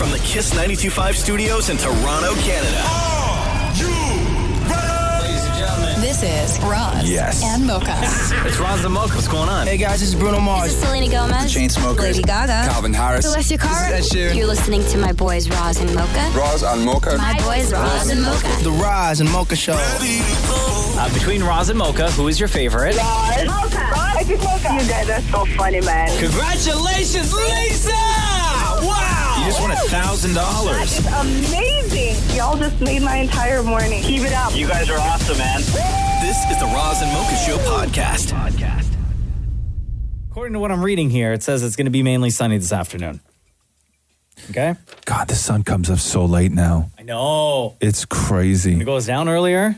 From the Kiss 92.5 studios in Toronto, Canada. Are you ready? Ladies and gentlemen, this is Roz and Mocha. It's Roz and Mocha. What's going on? Hey guys, this is Bruno Mars. This is Selena Gomez. The Chainsmokers. Lady Gaga. Calvin Harris. Celestia Cara. This is Ed Sheeran. You're listening to my boys Roz and Mocha. Roz and Mocha. My boys Roz and Mocha. The Roz and Mocha Show. Between Roz and Mocha, who is your favorite? Roz. Mocha. I think Mocha. You guys are so funny, man. Congratulations, Lisa! Wow! You just won $1,000. That is amazing. Y'all just made my entire morning. Keep it up. You guys are awesome, man. This is the Roz and Mocha Show podcast. According to what I'm reading here, it says it's going to be mainly sunny this afternoon. Okay? God, the sun comes up so late now. I know. It's crazy. It goes down earlier.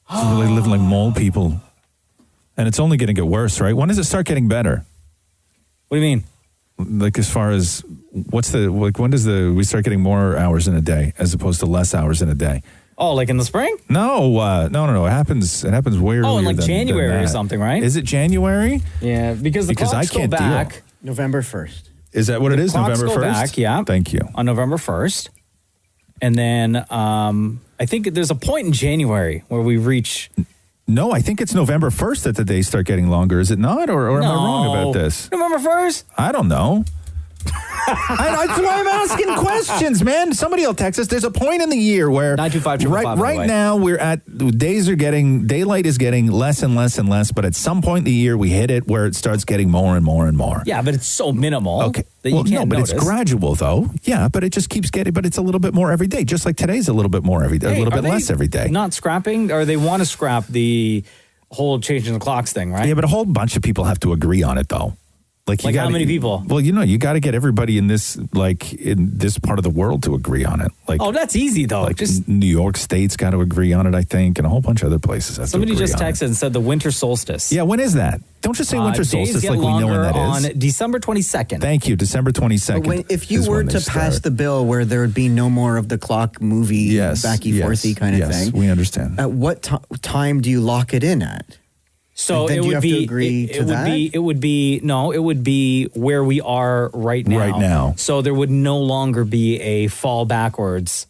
It's really living like mole people. And it's only going to get worse, right? When does it start getting better? What do you mean? Like as far as when does we start getting more hours in a day as opposed to less hours in a day? Oh, like in the spring? No. It happens way earlier. Oh, in like than January that. or something, right? Is it January? Yeah, because the clocks I go can't back. deal. November 1st. Is that what it is? Clocks November 1st? go back, yeah. Thank you. On November 1st. And then I think there's a point in January where we reach... No, I think it's November 1st that the days start getting longer. Is it not? Or am I wrong about this? November 1st? I don't know. That's why I'm asking questions, man. Somebody will text us. There's a point in the year where 925-555, right now we're at daylight is getting less and less and less, but at some point in the year we hit it where it starts getting more and more and more. Yeah, but it's so minimal. Okay. That you can't but notice. it's gradual though. Yeah, but it just keeps getting, but it's a little bit more every day. Just like today's a little bit more every day, a little bit less every day. Not scrapping, or they want to scrap the whole changing the clocks thing, right? Yeah, but a whole bunch of people have to agree on it though. Like how many people? Well, you got to get everybody in this part of the world to agree on it. Like, oh, that's easy though. Like just New York State's got to agree on it, I think, and a whole bunch of other places. Have somebody to agree just on texted it. and said the winter solstice. Yeah, when is that? Don't just say winter Days solstice get like we know when that is. on December 22nd. Thank you, December 22nd. If you were to pass the bill where there would be no more of the clock movie backy-forthy kind of thing. Yes, we understand. At what time do you lock it in at? So then it do you would have be to agree to that? It would be where we are right now. Right now. So there would no longer be a fall backwards.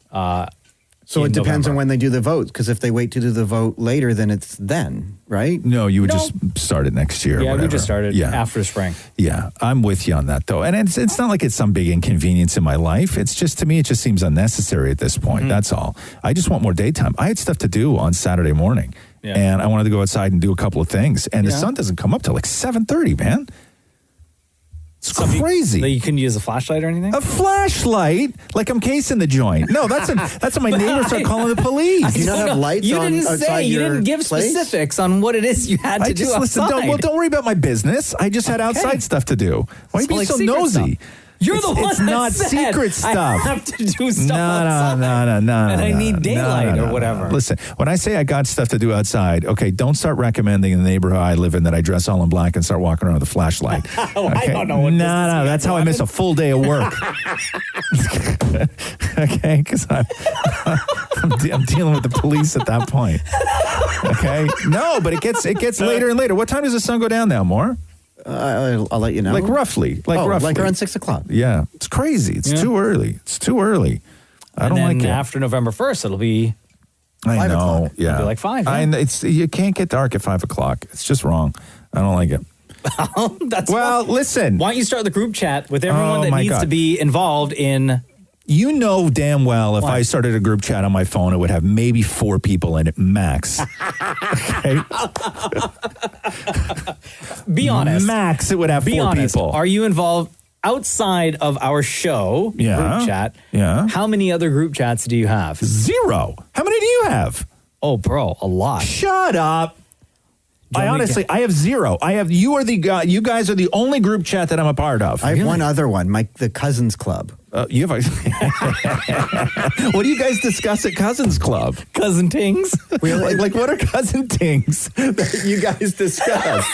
So it depends on when they do the vote, because if they wait to do the vote later, then it's then, right? No, you would just start it next year. Yeah, or we just started Yeah. after spring. Yeah, I'm with you on that though. And it's not like it's some big inconvenience in my life. It's just, to me, it just seems unnecessary at this point. That's all. I just want more daytime. I had stuff to do on Saturday morning. Yeah. And I wanted to go outside and do a couple of things. And the sun doesn't come up till like 7:30, man. It's crazy. You couldn't use a flashlight or anything? A flashlight? Like I'm casing the joint. No, that's when my neighbors start calling the police. Do you not have lights You on didn't outside say. You your didn't give place? specifics on what it is you had to do outside. Don't worry about my business. I just had outside stuff to do. Why are you being like so secret nosy? stuff. You're the one It's that not said, secret stuff. I have to do stuff outside. No. And I need daylight or whatever. Listen, when I say I got stuff to do outside, okay, don't start recommending in the neighborhood I live in that I dress all in black and start walking around with a flashlight. I don't know what No, that's how I miss a full day of work. Okay, because I'm dealing with the police at that point. Okay, no, but it gets later and later. What time does the sun go down now, More? I'll let you know. Like roughly. Like around 6 o'clock. Yeah. It's crazy. It's too early. I don't like it. After November 1st, it'll be 5 5 know. o'clock. Yeah. It'll be like 5. Yeah? You can't get dark at 5 o'clock. It's just wrong. I don't like it. Listen. Why don't you start the group chat with everyone that needs to be involved in... You know damn well if I started a group chat on my phone, it would have maybe 4 people in it, max. Okay? Be honest. Max, it would have 4 people. Are you involved outside of our show group chat? Yeah. How many other group chats do you have? 0. How many do you have? Oh, bro, a lot. Shut up. I have 0. You guys are the only group chat that I'm a part of. I have one other one, the Cousins Club. You have what do you guys discuss at Cousins Club? Cousin Tings? like what are cousin things that you guys discuss?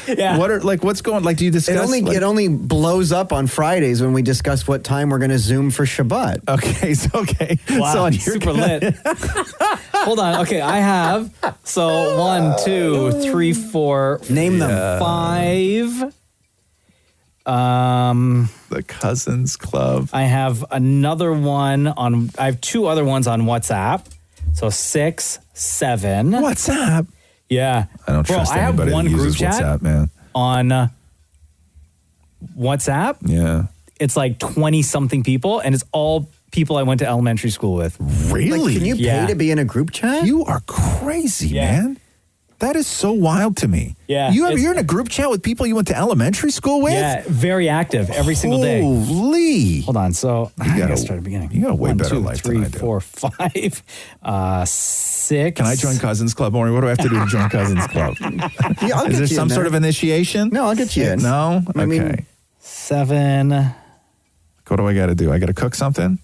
Yeah. What's going? Like, do you discuss? It only blows up on Fridays when we discuss what time we're going to Zoom for Shabbat. Okay. Wow, super lit. Hold on. Okay, I have 1, 2, 3, 4. Name them. 5. The Cousins Club. I have another one on. I have two other ones on WhatsApp. So 6, 7. WhatsApp. Yeah, I don't trust I have anybody one that group uses chat WhatsApp, man. on WhatsApp. Yeah. It's like 20 something people, and it's all people I went to elementary school with. Really? Like, can you Yeah. pay to be in a group chat? You are crazy, man. That is so wild to me. Yeah, You're in a group chat with people you went to elementary school with? Yeah, very active every single day. Holy. Hold on. So I gotta start at the beginning. You got a way 1, better 2, life 3, than I do. 4, 5, 6. Can I join Cousins Club, Maury? What do I have to do to join Cousins Club? Yeah, I'll Is get there you some in sort there. of initiation? No, I'll get you in. No? I mean- Okay. 7. What do I got to do? I got to cook something?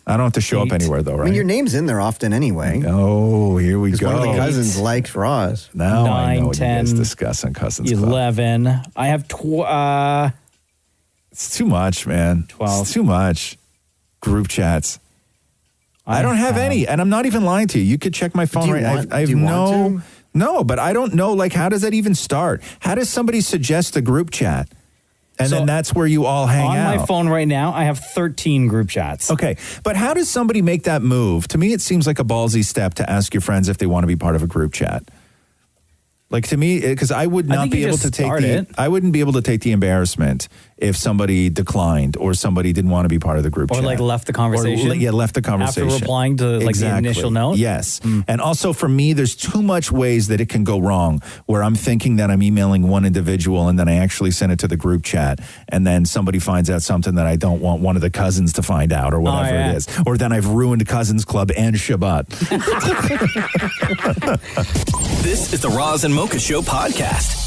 I don't have to show up 8. anywhere, though, I right? mean, your name's in there often anyway. Oh, here we Because go. one of the cousins likes Roz. Now I 9, know what 10, you guys discuss on Cousins Club. 11. I have It's too much, man. 12. It's too much. Group chats. I don't have any, and I'm not even lying to you. You could check my phone Do you right. want- I have do you no, want no, but I don't know. Like, how does that even start? How does somebody suggest a group chat, and So, then that's where you all hang on out? my phone right now. I have 13 group chats. Okay, but how does somebody make that move? To me, it seems like a ballsy step to ask your friends if they want to be part of a group chat. Like, to me, because I would I not think be you able just to take start it. I wouldn't be able to take the embarrassment if somebody declined or somebody didn't want to be part of the group Or chat. like left the conversation. Or, left the conversation. After replying to like Exactly. the initial note. Yes. And also for me, there's too much ways that it can go wrong where I'm thinking that I'm emailing one individual and then I actually send it to the group chat and then somebody finds out something that I don't want one of the cousins to find out or whatever yeah. it is. Or then I've ruined Cousins Club and Shabbat. This is the Roz and Mocha Show podcast.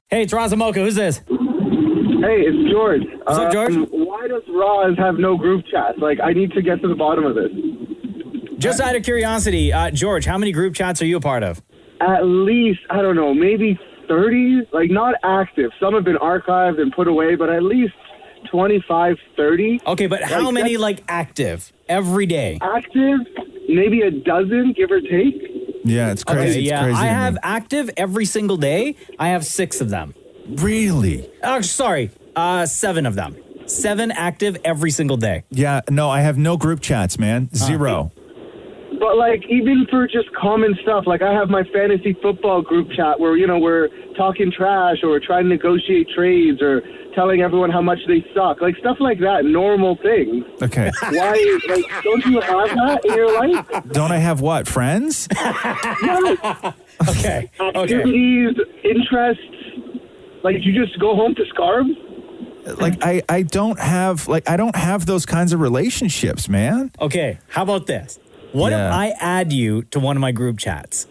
Hey, it's Roz and Mocha. Who's this? Hey, it's George. What's up, George? Why does Roz have no group chats? Like, I need to get to the bottom of this. Just out of curiosity, George, how many group chats are you a part of? At least, I don't know, maybe 30? Like, not active. Some have been archived and put away, but at least 25, 30. Okay, but how many that's like active every day? active? Maybe a dozen, give or take. Yeah, it's crazy. Okay, It's yeah, crazy I to me. have active every single day. I have 6 of them. Really? Oh, sorry, 7 of them. 7 active every single day. Yeah, no, I have no group chats, man. Zero. But, like, even for just common stuff, like I have my fantasy football group chat where, you know, we're talking trash or we're trying to negotiate trades or telling everyone how much they suck. Like, stuff like that, normal things. Okay. Why, like, don't you have that in your life? Don't I have what? Friends? Okay. Activities, interests. Like, you just go home to Scarves? Like I don't have those kinds of relationships, man. Okay, how about this? What if Yeah. I add you to one of my group chats?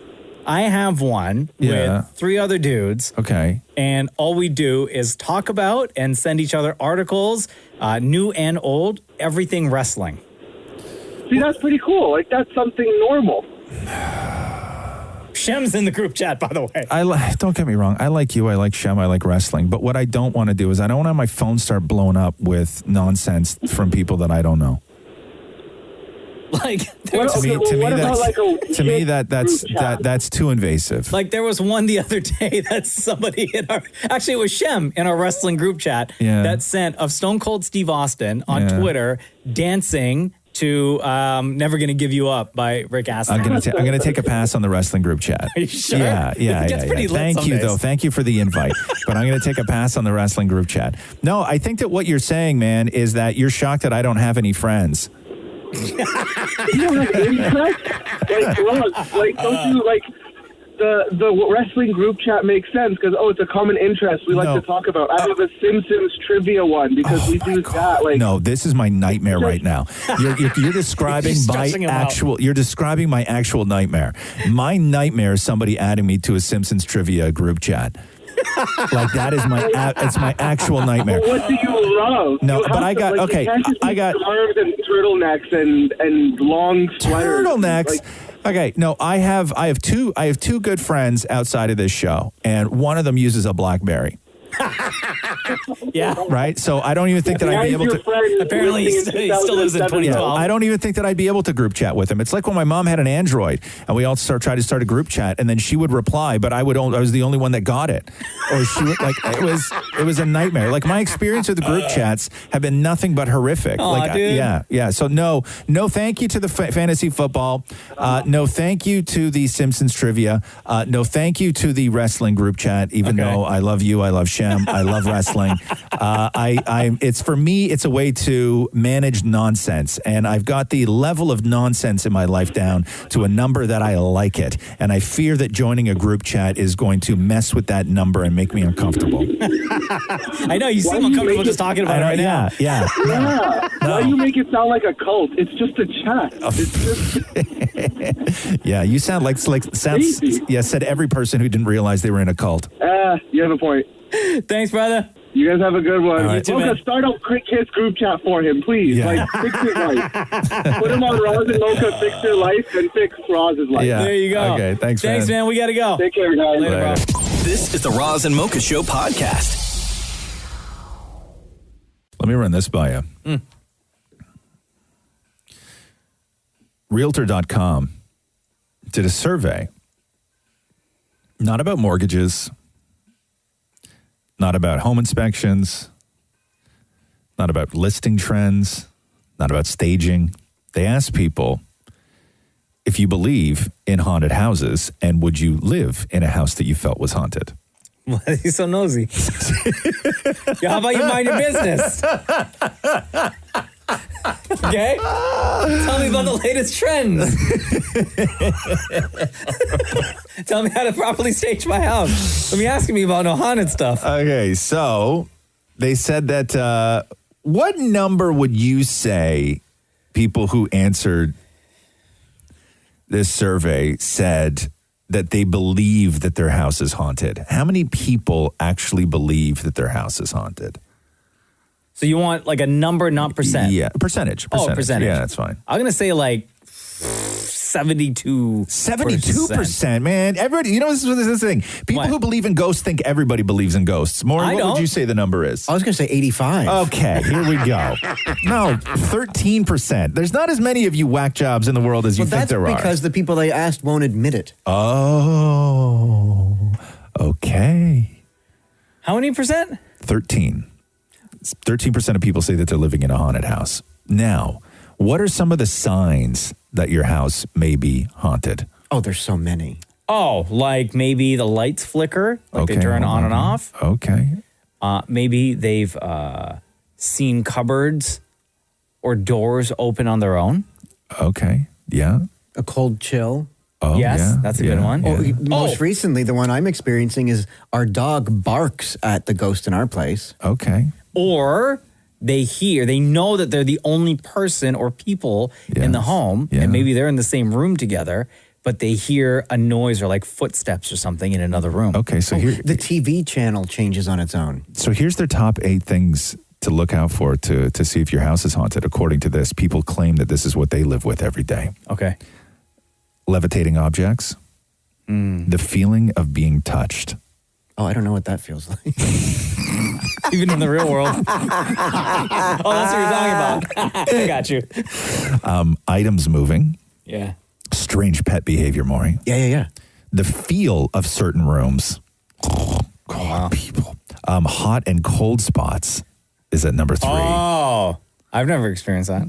I have one Yeah. with 3 other dudes. Okay. And all we do is talk about and send each other articles, new and old, everything wrestling. See, that's pretty cool. Like, that's something normal. Shem's in the group chat, by the way. Don't get me wrong. I like you. I like Shem. I like wrestling. But what I don't want to do is I don't want to have my phone start blowing up with nonsense from people that I don't know. Like, To me, that's too invasive. Like there was one the other day that somebody in our, actually it was Shem in our wrestling group chat that sent of Stone Cold Steve Austin on Twitter dancing to "Never Gonna Give You Up" by Rick Astley. I'm gonna take a pass on the wrestling group chat. Are you sure? Yeah. It gets pretty lit Thank some you days. though. Thank you for the invite. But I'm gonna take a pass on the wrestling group chat. No, I think that what you're saying, man, is that you're shocked that I don't have any friends. You don't have interest? Like, Roz, like, don't you, like, the wrestling group chat makes sense because, it's a common interest we like to talk about. I have a Simpsons trivia one because we do that. Like, No, this is my nightmare right now. You're describing He's my stressing him out. actual. You're describing my actual nightmare. My nightmare is somebody adding me to a Simpsons trivia group chat. Like that is it's my actual nightmare. But what do you love? No, You but have I to, got like, okay. you can't just I be got scarves and turtlenecks and long sweaters. turtlenecks. Like, Okay, no, I have two good friends outside of this show, and one of them uses a BlackBerry. Yeah. Right? So I don't even think that I'd be able to. Apparently, he still lives in 2012. I don't even think that I'd be able to group chat with him. It's like when my mom had an Android and we all tried to start a group chat, and then she would reply, but I was the only one that got it. Or she would, like, it was a nightmare. Like, my experience with the group chats have been nothing but horrific. Aw, like, dude. yeah. So no thank you to the fantasy football. No thank you to the Simpsons trivia. No thank you to the wrestling group chat, even though I love you, I love Shem, I love wrestling. It's for me, it's a way to manage nonsense. And I've got the level of nonsense in my life down to a number that I like it. And I fear that joining a group chat is going to mess with that number and make me uncomfortable. I know, you seem uncomfortable just talking about it right now. Yeah. Why do you make it sound like a cult? It's just a chat. It's just... Yeah, you sound said every person who didn't realize they were in a cult. You have a point. Thanks, brother. You guys have a good one. Right. Mocha, start a quick kiss group chat for him, please. Yeah. Like, fix his life. Put him on Roz and Mocha, fix their life, and fix Roz's life. Yeah. There you go. Okay, thanks, man. We got to go. Take care, guys. Later, bro. This is the Roz and Mocha Show podcast. Let me run this by you. Realtor.com did a survey, not about mortgages, not about home inspections, not about listing trends, not about staging. They asked people if you believe in haunted houses and would you live in a house that you felt was haunted. Why are you so nosy? Yo, how about you mind your business? Okay? Tell me about the latest trends. Tell me how to properly stage my house. Don't be asking me about no haunted stuff. Okay, so they said that what number would you say people who answered this survey said that they believe that their house is haunted? How many people actually believe that their house is haunted? So you want like a number, not percent? Yeah, percentage. Oh, percentage. Yeah, that's fine. I'm going to say like 72%. 72%, man. Everybody, you know, this is the thing. People who believe in ghosts think everybody believes in ghosts. Maury, what would you say the number is? I was going to say 85. Okay, here we go. No, 13%. There's not as many of you whack jobs in the world as you think there are. That's because the people they asked won't admit it. Oh, okay. How many percent? 13. 13% of people say that they're living in a haunted house. Now, what are some of the signs that your house may be haunted? Oh, there's so many. Oh, like maybe the lights flicker, like they turn on and off. Okay. Maybe they've seen cupboards or doors open on their own. Okay. Yeah. A cold chill. Oh, yes, yeah, that's a good one. Yeah. Most recently, the one I'm experiencing is our dog barks at the ghost in our place. Okay. Or they know that they're the only person or people in the home, and maybe they're in the same room together, but they hear a noise or like footsteps or something in another room. Okay, so here the TV channel changes on its own. So here's their top 8 things to look out for to see if your house is haunted. According to this, people claim that this is what they live with every day. Okay. Levitating objects. The feeling of being touched. Oh, I don't know what that feels like. Even in the real world. Oh, that's what you're talking about. I got you. Items moving. Yeah. Strange pet behavior, Maury. Yeah. The feel of certain rooms. Wow. People. Hot and cold spots is at number 3. Oh, I've never experienced that.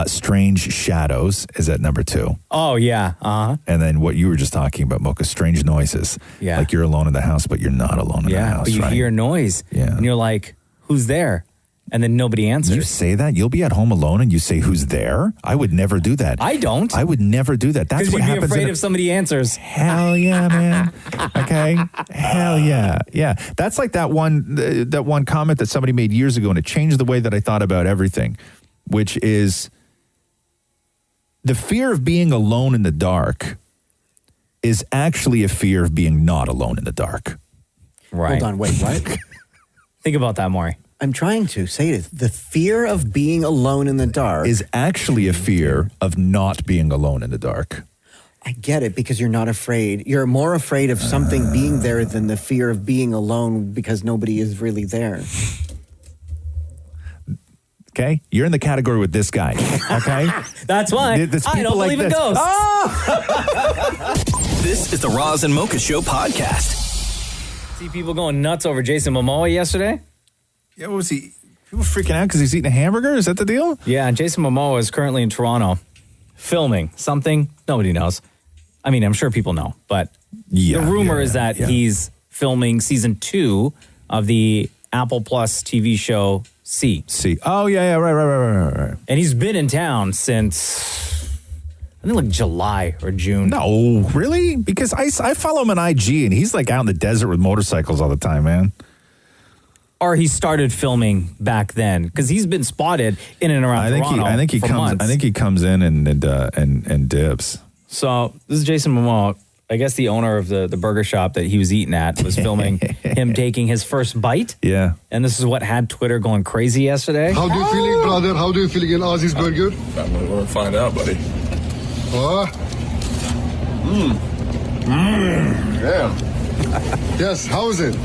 Strange shadows is at number 2. Oh, yeah. Uh-huh. And then what you were just talking about, Mocha, strange noises. Yeah. Like you're alone in the house, but you're not alone in the house, but you right? hear a noise. Yeah. And you're like, who's there? And then nobody answers. You say that? You'll be at home alone and you say, who's there? I would never do that. I don't. I would never do that. That's what you'd be happens. afraid if somebody answers. Hell yeah, man. Okay. Hell yeah. Yeah. That's like that one comment that somebody made years ago, and it changed the way that I thought about everything, which is the fear of being alone in the dark is actually a fear of being not alone in the dark. Right. Hold on, wait, what? Think about that, Maury. I'm trying to say it. The fear of being alone in the dark is actually a fear of not being alone in the dark. I get it, because you're not afraid. You're more afraid of something being there than the fear of being alone because nobody is really there. Okay? You're in the category with this guy. Okay? That's why I don't believe in ghosts. This is the Roz and Mocha Show podcast. See people going nuts over Jason Momoa yesterday? Yeah, what was he? People freaking out because he's eating a hamburger? Is that the deal? Yeah, and Jason Momoa is currently in Toronto filming something. Nobody knows. I mean, I'm sure people know, but the rumor is that he's filming season 2 of the Apple Plus TV show C. Oh, yeah, right. And he's been in town since, I think, like July or June. No, really? Because I follow him on IG, and he's like out in the desert with motorcycles all the time, man. Or he started filming back then, because he's been spotted in and around Toronto. I think he for comes. months. I think he comes in and dips. So this is Jason Momoa. I guess the owner of the burger shop that he was eating at was filming him taking his first bite. Yeah. And this is what had Twitter going crazy yesterday. How do you feeling, brother? How do you feeling in Ozzy's burger? I'm going to find out, buddy. What? Damn. Yes, how is it?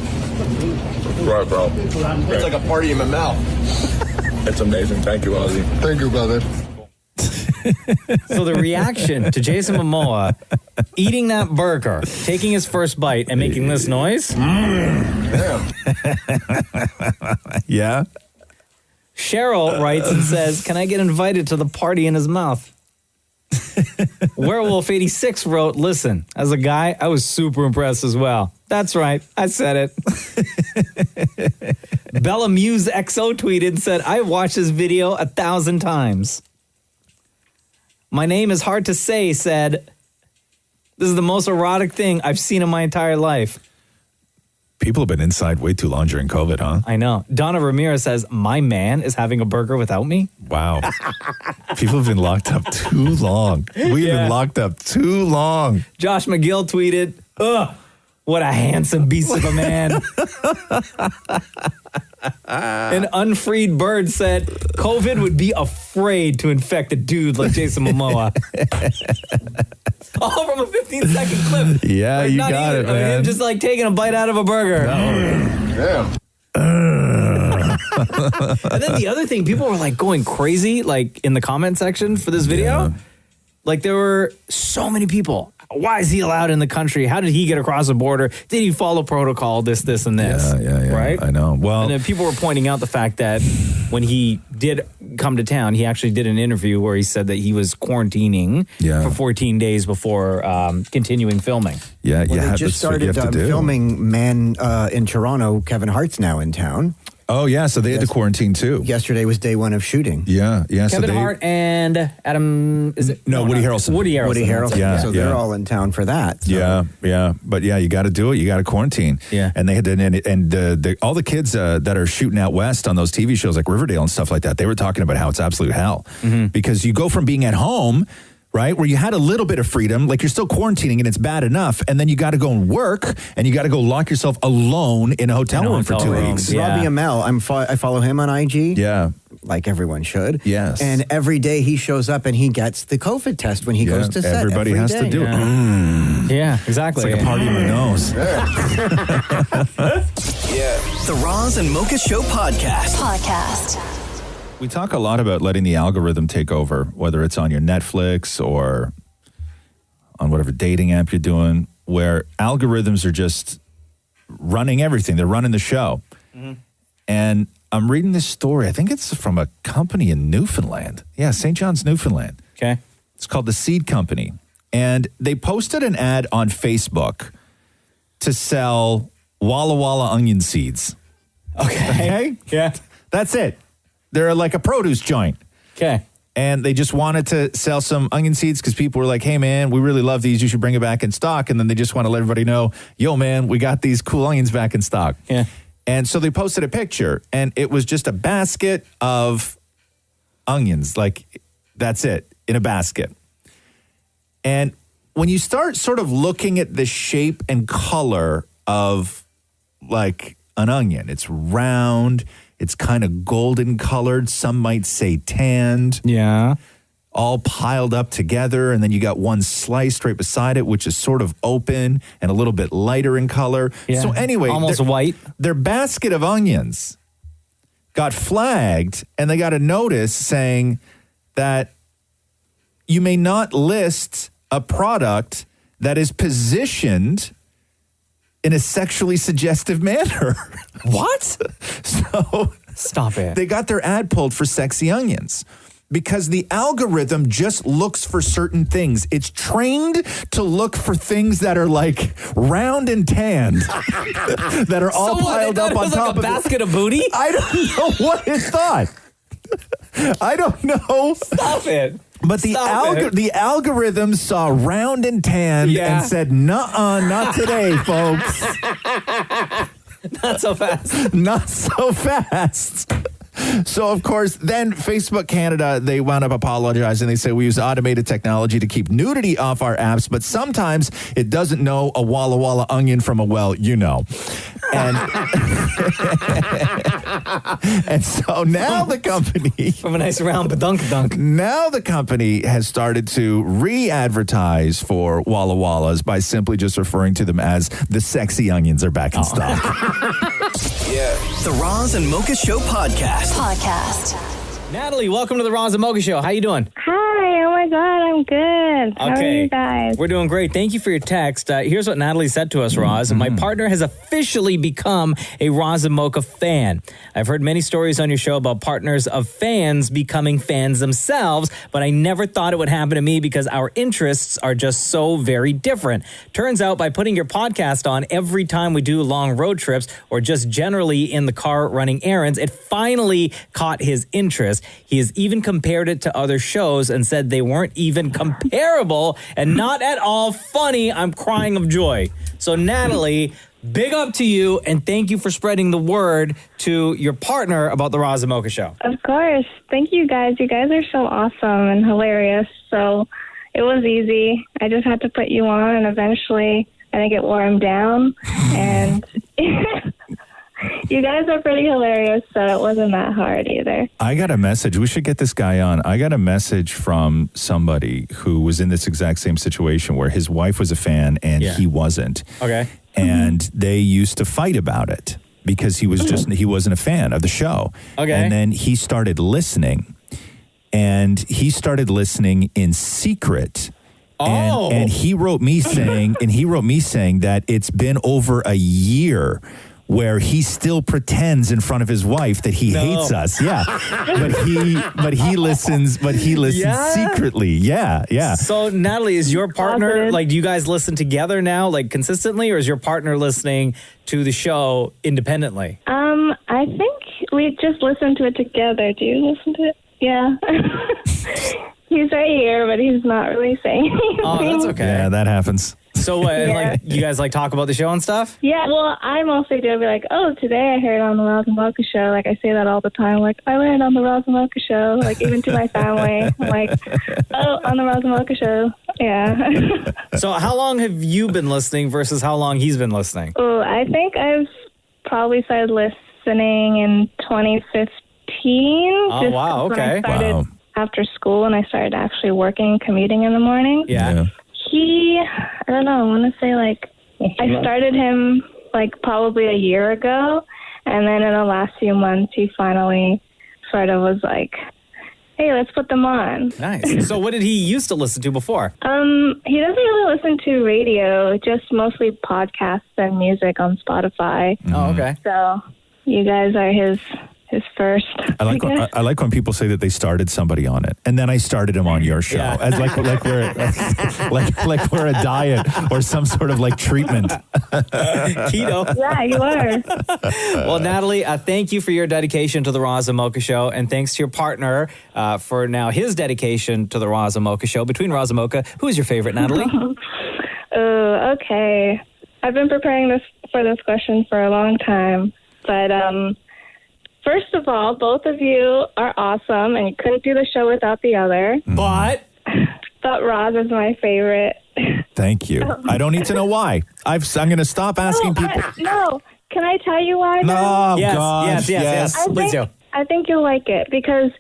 Right, bro. It's like a party in my mouth. It's amazing. Thank you, Ozzy. Thank you, brother. So the reaction to Jason Momoa eating that burger, taking his first bite, and making this noise. Damn. Yeah. Cheryl writes and says, "Can I get invited to the party in his mouth?" Werewolf 86 wrote, "Listen, as a guy, I was super impressed as well." That's right, I said it. Bella Muse XO tweeted and said, "I watched this video 1,000 times." My name is hard to say said, "This is the most erotic thing I've seen in my entire life." People have been inside way too long during COVID, huh? I know. Donna Ramirez says, "My man is having a burger without me." Wow. People have been locked up too long. We've been locked up too long. Josh McGill tweeted, "Ugh, what a handsome beast of a man." An unfreed bird said, "COVID would be afraid to infect a dude like Jason Momoa." All from a 15-second clip. Yeah, Like, you not got even, it, man. Him just like taking a bite out of a burger. Damn. And then the other thing, people were like going crazy, like in the comment section for this video. Yeah. Like there were so many people. Why is he allowed in the country? How did he get across the border? Did he follow protocol? This, and this. Yeah. Right? I know. Well, And then people were pointing out the fact that when he did come to town, he actually did an interview where he said that he was quarantining for 14 days before continuing filming. Yeah, Well, they just started filming Man in Toronto. Kevin Hart's now in town. Oh, yeah, so they had to quarantine too. Yesterday was day 1 of shooting. Yeah. Kevin Hart and Adam, is it? No, Woody Harrelson. Woody Harrelson. Yeah, so they're all in town for that. So. Yeah. But yeah, you got to do it. You got to quarantine. Yeah. And they had to, and all the kids that are shooting out west on those TV shows like Riverdale and stuff like that, they were talking about how it's absolute hell because you go from being at home, right, where you had a little bit of freedom, like you're still quarantining and it's bad enough, and then you got to go and work and you got to go lock yourself alone in a hotel room for 2 weeks. Yeah. Robbie Amell, I follow him on IG. Yeah. Like everyone should. Yes. And every day he shows up and he gets the COVID test when he goes to set. Everybody has to do it. Yeah, exactly. It's like a party in my nose. The Roz and Mocha Show podcast. We talk a lot about letting the algorithm take over, whether it's on your Netflix or on whatever dating app you're doing, where algorithms are just running everything. They're running the show. And I'm reading this story. I think it's from a company in Newfoundland. Yeah, St. John's, Newfoundland. Okay. It's called The Seed Company. And they posted an ad on Facebook to sell Walla Walla onion seeds. Okay? Yeah. That's it. They're like a produce joint. Okay. And they just wanted to sell some onion seeds because people were like, hey, man, we really love these. You should bring it back in stock. And then they just want to let everybody know, yo, man, we got these cool onions back in stock. Yeah. And so they posted a picture, and it was just a basket of onions. Like, that's it, in a basket. And when you start sort of looking at the shape and color of, like, an onion, it's round, it's kind of golden colored. Some might say tanned. Yeah. all piled up together, and then you got one sliced right beside it, which is sort of open and a little bit lighter in color. Yeah. So anyway, Almost white. Their basket of onions got flagged, and they got a notice saying that you may not list a product that is positioned in a sexually suggestive manner. What? So stop it. They got their ad pulled for sexy onions because the algorithm just looks for certain things. It's trained to look for things that are like round and tanned, that are all piled up on top of basket of booty. I don't know what it thought. I don't know. Stop it. But the algorithm saw round and tanned and said, "Nuh-uh, not today, folks." Not so fast. Not so fast. So, of course, then Facebook Canada, they wound up apologizing. They say we use automated technology to keep nudity off our apps, but sometimes it doesn't know a Walla Walla onion from a well, you know. And, and so now the company... From a nice round badunk-dunk. Now the company has started to re-advertise for Walla Wallas by simply just referring to them as the sexy onions are back in stock. Yeah. The Roz and Mocha Show podcast. Natalie, welcome to the Roz and Mocha Show. How you doing? Hi, oh my God, I'm good. How are you guys? We're doing great. Thank you for your text. Here's what Natalie said to us, Roz. My partner has officially become a Roz and Mocha fan. I've heard many stories on your show about partners of fans becoming fans themselves, but I never thought it would happen to me because our interests are just so very different. Turns out by putting your podcast on every time we do long road trips or just generally in the car running errands, it finally caught his interest. He has even compared it to other shows and said they weren't even comparable and not at all funny. I'm crying of joy. So, Natalie, big up to you, and thank you for spreading the word to your partner about the Roz and Mocha Show. Of course. Thank you guys. You guys are so awesome and hilarious. So it was easy. I just had to put you on, and eventually I think it wore him down. And you guys are pretty hilarious, so it wasn't that hard either. I got a message. We should get this guy on. I got a message from somebody who was in this exact same situation where his wife was a fan and he wasn't. Okay. And they used to fight about it because he was he wasn't a fan of the show. Okay. And then he started listening, and he started listening in secret. And he wrote me saying, that it's been over a year where he still pretends in front of his wife that he hates us. Yeah. but he listens secretly. Yeah. So, Natalie, is your partner, like, do you guys listen together now, like, consistently, or is your partner listening to the show independently? I think we just listen to it together. Do you listen to it? Yeah. He's right here, but he's not really saying anything. Oh, that's okay. Yeah, that happens. So, like, you guys, like, talk about the show and stuff? Yeah, well, I mostly do. I'll be like, oh, today I heard on the Roz and Mocha Show. Like, I say that all the time. Like, I learned on the Roz and Mocha Show. Like, even to my family. I'm like, oh, on the Roz and Mocha Show. Yeah. So, how long have you been listening versus how long he's been listening? Oh, I think I've probably started listening in 2015. Oh, wow, okay. When I started after school, and I started actually working, commuting in the morning. Yeah. I don't know, I want to say, like, I started him, like, probably a year ago, and then in the last few months, he finally sort of was like, hey, let's put them on. Nice. So what did he used to listen to before? He doesn't really listen to radio, just mostly podcasts and music on Spotify. Oh, okay. So you guys are his first. I like when people say that they started somebody on it, and then I started him on your show, as like we're a diet or some sort of like treatment. Keto. Yeah, you are. Well, Natalie, thank you for your dedication to the Roz and Mocha Show, and thanks to your partner for now his dedication to the Roz and Mocha Show. Between Roz and Mocha, who is your favorite, Natalie? Oh, okay. I've been preparing for this question for a long time, but first of all, both of you are awesome, and you couldn't do the show without the other. But Roz is my favorite. Thank you. I don't need to know why. I'm going to stop asking people. No, can I tell you why? No, yes, gosh, yes. Please do. I think you'll like it because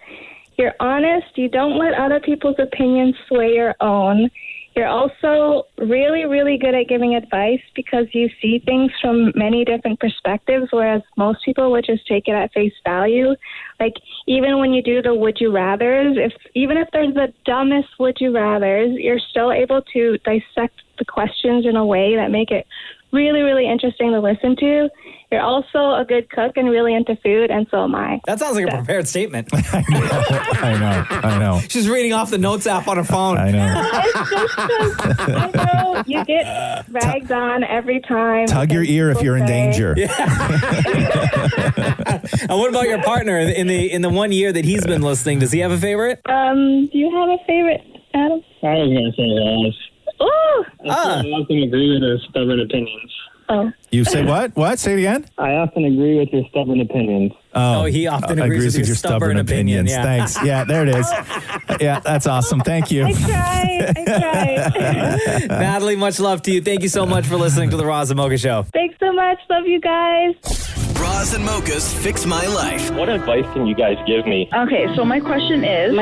You're honest. You don't let other people's opinions sway your own. You're also really, really good at giving advice because you see things from many different perspectives, whereas most people would just take it at face value. Like, even when you do the would you rathers, even if there's the dumbest would you rathers, you're still able to dissect the questions in a way that make it really, really interesting to listen to. You're also a good cook and really into food, and so am I. That sounds like a prepared statement. I know. She's reading off the notes app on her phone. I know. It's just 'cause, I know you get ragged on every time. Tug your ear if you're in danger. And what about your partner in the 1 year that he's been listening? Does he have a favorite? Do you have a favorite, Adam? I was going to say Ross. Ooh! I often agree with his stubborn opinions. Oh. You say what? What? Say it again? I often agree with your stubborn opinions. Oh, he often agrees with your stubborn opinion. Yeah. Thanks. Yeah, there it is. Yeah, that's awesome. Thank you. I tried. Natalie, much love to you. Thank you so much for listening to the Roz and Mocha Show. Thanks so much. Love you guys. Roz and Mocha's Fix My Life. What advice can you guys give me? Okay, so my question is...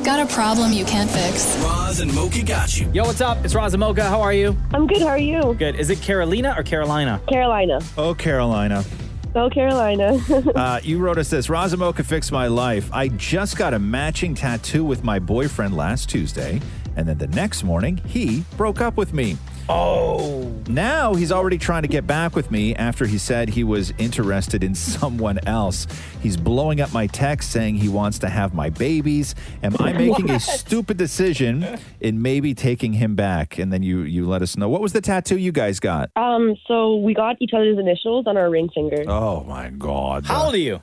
Got a problem you can't fix? Roz and Mocha got you. Yo, what's up? It's Roz and Mocha. How are you? I'm good. How are you? Good. Is it Carolina or Carolina? Carolina. Oh, Carolina. Oh, Carolina. You wrote us this. Roz and Mocha fixed my life. I just got a matching tattoo with my boyfriend last Tuesday, and then the next morning, he broke up with me. Oh. Now he's already trying to get back with me after he said he was interested in someone else. He's blowing up my text saying he wants to have my babies. Am I making a stupid decision in maybe taking him back? And then you let us know. What was the tattoo you guys got? So we got each other's initials on our ring finger. Oh, my God. How old are you?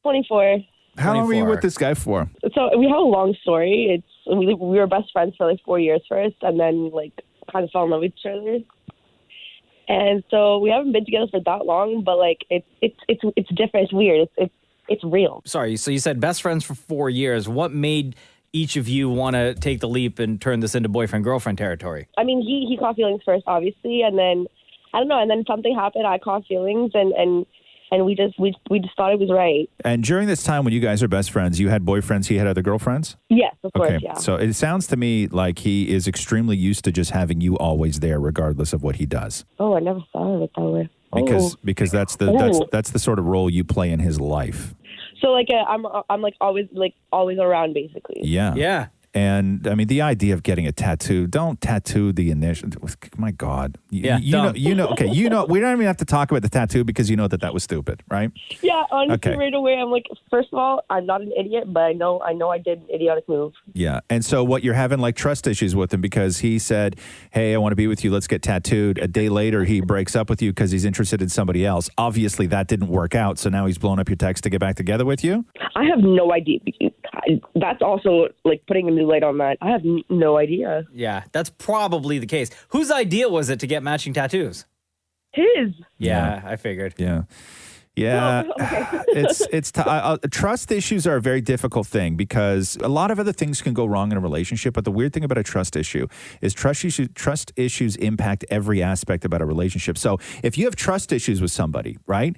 24. How long were you with this guy for? So we have a long story. We were best friends for like 4 years first, and then like kind of fell in love with each other. And so we haven't been together for that long, but like it's different. It's weird. It's real. Sorry. So you said best friends for 4 years. What made each of you want to take the leap and turn this into boyfriend-girlfriend territory? I mean, he caught feelings first, obviously, and then I don't know. And then something happened. I caught feelings, and we just thought it was right. And during this time when you guys are best friends, you had boyfriends, he had other girlfriends? Yes, of course, yeah. So it sounds to me like he is extremely used to just having you always there regardless of what he does. Oh, I never thought of it that way. Because that's the sort of role you play in his life. So like I'm like always around basically. Yeah. Yeah. And I mean, the idea of getting a tattoo, don't tattoo the initial. My God. Yeah, you know, okay, we don't even have to talk about the tattoo because you know that was stupid, right? Yeah, honestly, Okay. right away, I'm like, first of all, I'm not an idiot, but I know I did an idiotic move. Yeah. And so what you're having like trust issues with him because he said, hey, I want to be with you. Let's get tattooed. A day later, he breaks up with you because he's interested in somebody else. Obviously, that didn't work out. So now he's blown up your text to get back together with you? I have no idea. That's also like putting a new light on that. I have no idea. Yeah, that's probably the case. Whose idea was it to get matching tattoos? His. Yeah, I figured. Yeah. Yeah, trust issues are a very difficult thing because a lot of other things can go wrong in a relationship. But the weird thing about a trust issue is trust issues impact every aspect about a relationship. So if you have trust issues with somebody, right?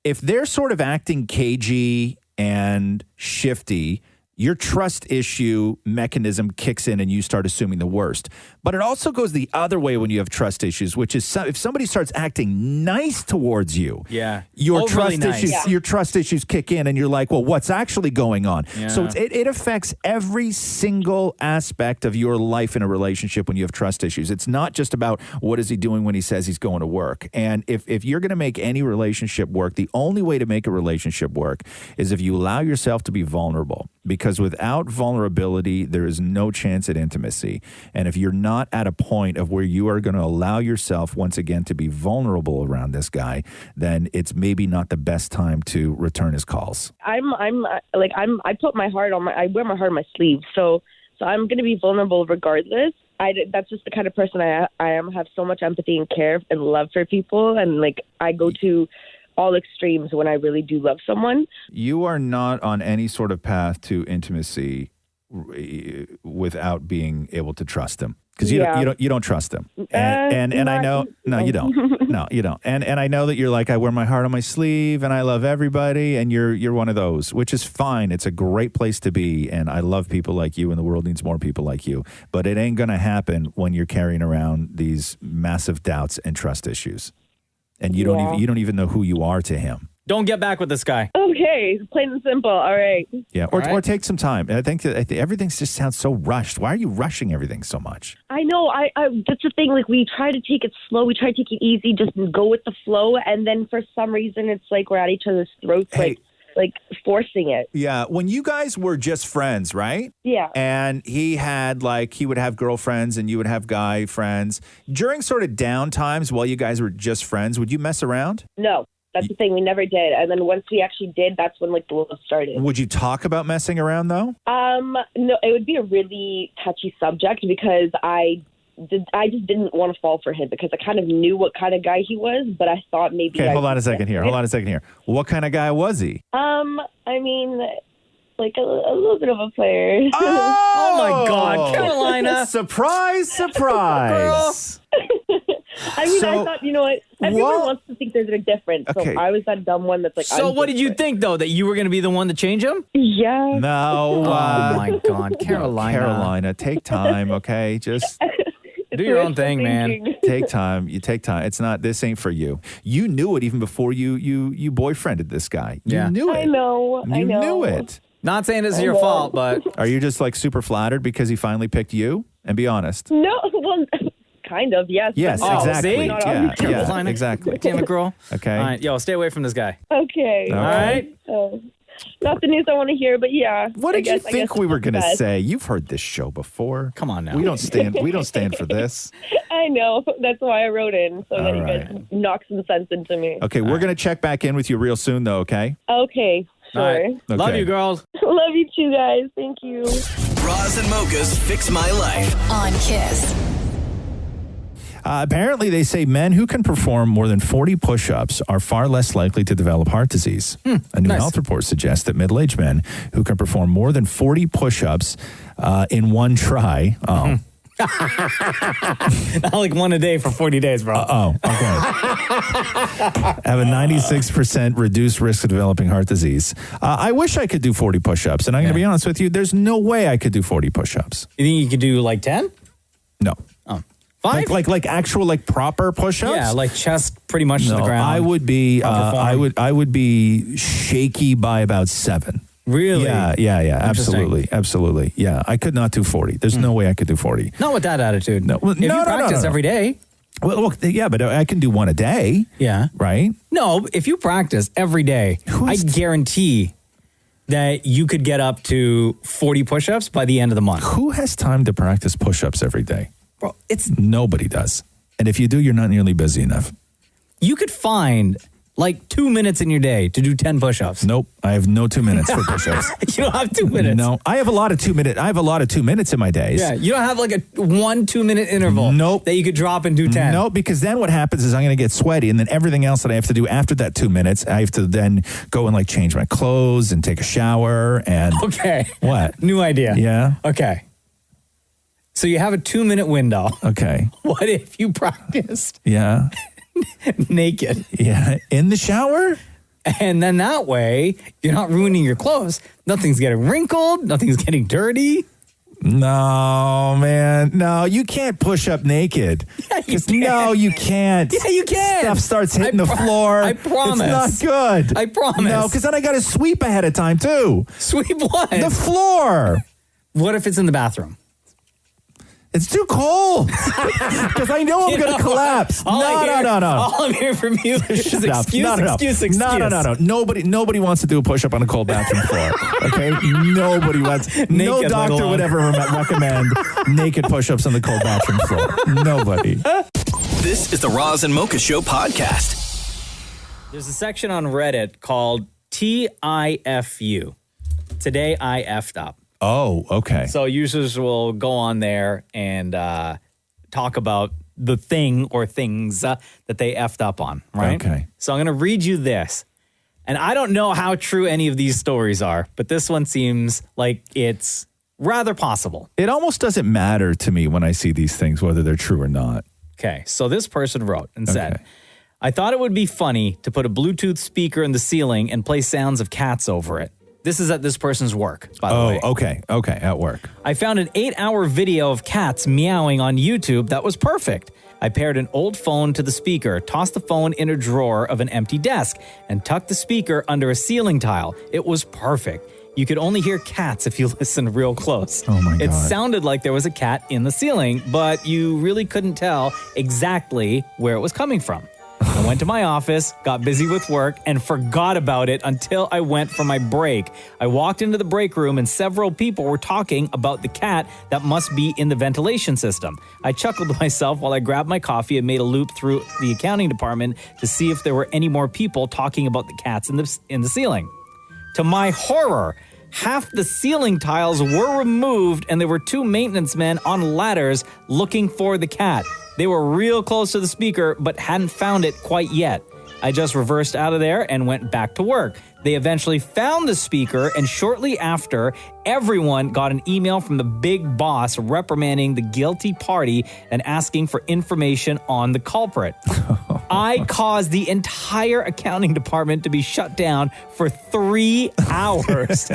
If they're sort of acting cagey and shifty, your trust issue mechanism kicks in and you start assuming the worst. But it also goes the other way when you have trust issues, which is if somebody starts acting nice towards you, your trust issues kick in and you're like, well, what's actually going on? Yeah. So it affects every single aspect of your life in a relationship when you have trust issues. It's not just about what is he doing when he says he's going to work. And if you're going to make any relationship work, the only way to make a relationship work is if you allow yourself to be vulnerable. Because without vulnerability, there is no chance at intimacy. And if you're not at a point of where you are going to allow yourself once again to be vulnerable around this guy, then it's maybe not the best time to return his calls. I put my heart I wear my heart on my sleeve. So I'm going to be vulnerable regardless. That's just the kind of person I am. I have so much empathy and care and love for people. And like, I go to all extremes when I really do love someone. You are not on any sort of path to intimacy without being able to trust him. because you don't trust him. And I know you don't. No, you don't. And I know that you're like, I wear my heart on my sleeve and I love everybody, and you're one of those, which is fine. It's a great place to be, and I love people like you, and the world needs more people like you. But it ain't gonna happen when you're carrying around these massive doubts and trust issues, and you don't even know who you are to him. Don't get back with this guy. Okay, plain and simple. All right. Yeah, or take some time. I think that everything just sounds so rushed. Why are you rushing everything so much? I know. I that's the thing. Like, we try to take it slow. We try to take it easy. Just go with the flow. And then for some reason, it's like we're at each other's throats, like forcing it. Yeah, when you guys were just friends, right? Yeah. And he would have girlfriends and you would have guy friends. During sort of down times while you guys were just friends, would you mess around? No. That's the thing. We never did. And then once we actually did, that's when, like, the love started. Would you talk about messing around, though? No, it would be a really touchy subject because I just didn't want to fall for him because I kind of knew what kind of guy he was, but I thought maybe... Okay, hold on a second here. What kind of guy was he? I mean... like a little bit of a player. Oh my God, Carolina. Surprise. I mean, I thought, you know what? Everyone wants to think there's a difference. Okay. So I was that dumb one that's like, So what did you think, though? That you were going to be the one to change him? Yeah. No. Oh my God, Carolina, take time, okay? Just... do your own thing, man. Take time. You take time. This ain't for you. You knew it even before you boyfriended this guy. You knew it. I know. You knew it. Not saying this is your fault, but... Are you just like super flattered because he finally picked you? And be honest. No, well, kind of, yes. Yes, exactly. See? Yeah, exactly. Damn it, girl. Okay. All right, yo, stay away from this guy. Okay. All right. Not the news I want to hear, but yeah. What did you think we were going to say? You've heard this show before. Come on now. We don't stand for this. I know. That's why I wrote in, so that you guys knock some sense into me. Okay, we're going to check back in with you real soon, though, okay? Okay, sure. All right. Okay. Love you, girls. Love you too, guys. Thank you. Roz and Mocha's Fix My Life. On Kiss. Apparently, they say men who can perform more than 40 push-ups are far less likely to develop heart disease. A new health report suggests that middle-aged men who can perform more than 40 push-ups in one try... Not like one a day for 40 days, bro. Okay. Have a 96% reduced risk of developing heart disease. I wish I could do 40 push-ups, and I'm going to be honest with you, there's no way I could do 40 push-ups. You think you could do like 10? No. Oh. 5? Like actual like proper push-ups? Yeah, like chest pretty much to the ground. I would be I would be shaky by about 7. Really? Yeah. Absolutely. Yeah, I could not do 40. There's no way I could do 40. Not with that attitude. No. Well, if you practice every day. Well, look, yeah, but I can do one a day. Yeah. Right? No, if you practice every day, I guarantee that you could get up to 40 push-ups by the end of the month. Who has time to practice push-ups every day? Bro, nobody does. And if you do, you're not nearly busy enough. You could find like 2 minutes in your day to do 10 push-ups. Nope, I have no 2 minutes for push-ups. You don't have 2 minutes. No, I have a lot of 2 minutes. I have a lot of 2 minutes in my days. Yeah, you don't have like a 1-2 minute interval. Nope. That you could drop and do 10. No, because then what happens is I'm going to get sweaty, and then everything else that I have to do after that 2 minutes, I have to then go and like change my clothes and take a shower and. Okay. What? New idea. Yeah. Okay. So you have a 2 minute window. Okay. What if you practiced? Yeah. Naked. Yeah. In the shower? And then that way, you're not ruining your clothes. Nothing's getting wrinkled. Nothing's getting dirty. No, man. No, you can't push up naked. Yeah, you can. No, you can't. Yeah, you can. Stuff starts hitting the floor. I promise. It's not good. I promise. No, because then I got to sweep ahead of time, too. Sweep what? The floor. What if it's in the bathroom? It's too cold. Because I know I'm going to collapse. No. All I'm hearing from you is excuse. No. Nobody wants to do a push-up on a cold bathroom floor. Okay? Nobody wants. No doctor would ever recommend naked push-ups on the cold bathroom floor. Nobody. This is the Roz and Mocha Show podcast. There's a section on Reddit called TIFU. Today I effed up. Oh, okay. So users will go on there and talk about the thing or things that they effed up on, right? Okay. So I'm going to read you this. And I don't know how true any of these stories are, but this one seems like it's rather possible. It almost doesn't matter to me when I see these things, whether they're true or not. Okay, so this person wrote and said, I thought it would be funny to put a Bluetooth speaker in the ceiling and play sounds of cats over it. This is at this person's work, by the way. Oh, okay, at work. I found an 8-hour video of cats meowing on YouTube that was perfect. I paired an old phone to the speaker, tossed the phone in a drawer of an empty desk, and tucked the speaker under a ceiling tile. It was perfect. You could only hear cats if you listened real close. Oh my God. It sounded like there was a cat in the ceiling, but you really couldn't tell exactly where it was coming from. I went to my office, got busy with work, and forgot about it until I went for my break. I walked into the break room and several people were talking about the cat that must be in the ventilation system. I chuckled to myself while I grabbed my coffee and made a loop through the accounting department to see if there were any more people talking about the cats in the ceiling. To my horror, half the ceiling tiles were removed and there were 2 maintenance men on ladders looking for the cat. They were real close to the speaker, but hadn't found it quite yet. I just reversed out of there and went back to work. They eventually found the speaker, and shortly after, everyone got an email from the big boss reprimanding the guilty party and asking for information on the culprit. I caused the entire accounting department to be shut down for 3 hours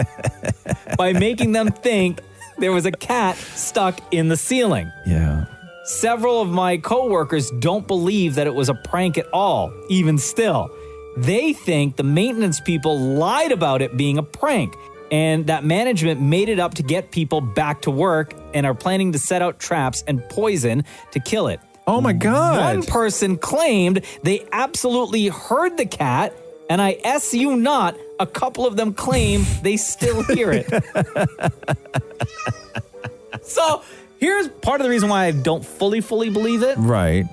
by making them think there was a cat stuck in the ceiling. Yeah. Several of my coworkers don't believe that it was a prank at all, even still. They think the maintenance people lied about it being a prank and that management made it up to get people back to work and are planning to set out traps and poison to kill it. Oh my God. One person claimed they absolutely heard the cat, and I S you not, a couple of them claim they still hear it. So here's part of the reason why I don't fully believe it. Right.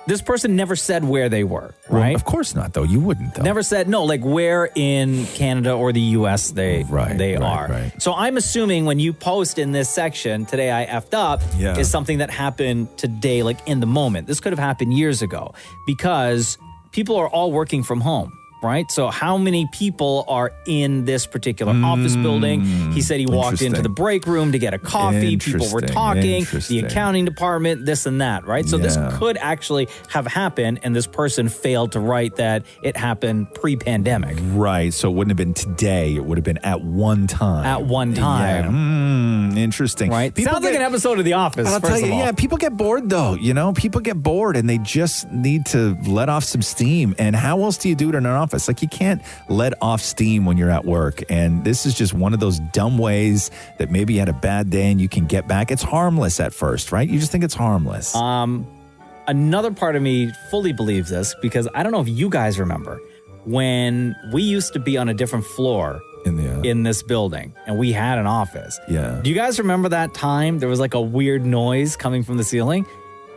This person never said where they were, right? Well, of course not, though. You wouldn't, though. Never said, no, like where in Canada or the U.S. they are. Right. So I'm assuming when you post in this section, today I effed up, is something that happened today, like in the moment. This could have happened years ago because people are all working from home. Right? So how many people are in this particular office building? He said he walked into the break room to get a coffee. People were talking, the accounting department, this and that, right? So this could actually have happened, and this person failed to write that it happened pre-pandemic. Right. So it wouldn't have been today. It would have been at one time. At one time. Yeah. Interesting. Right? Sounds like an episode of The Office, I'll tell you, people get bored, though. You know, people get bored, and they just need to let off some steam. And how else do you do it in an office? Like, you can't let off steam when you're at work. And this is just one of those dumb ways that maybe you had a bad day and you can get back. It's harmless at first, right? You just think it's harmless. Another part of me fully believes this because I don't know if you guys remember when we used to be on a different floor in this building and we had an office. Yeah. Do you guys remember that time there was like a weird noise coming from the ceiling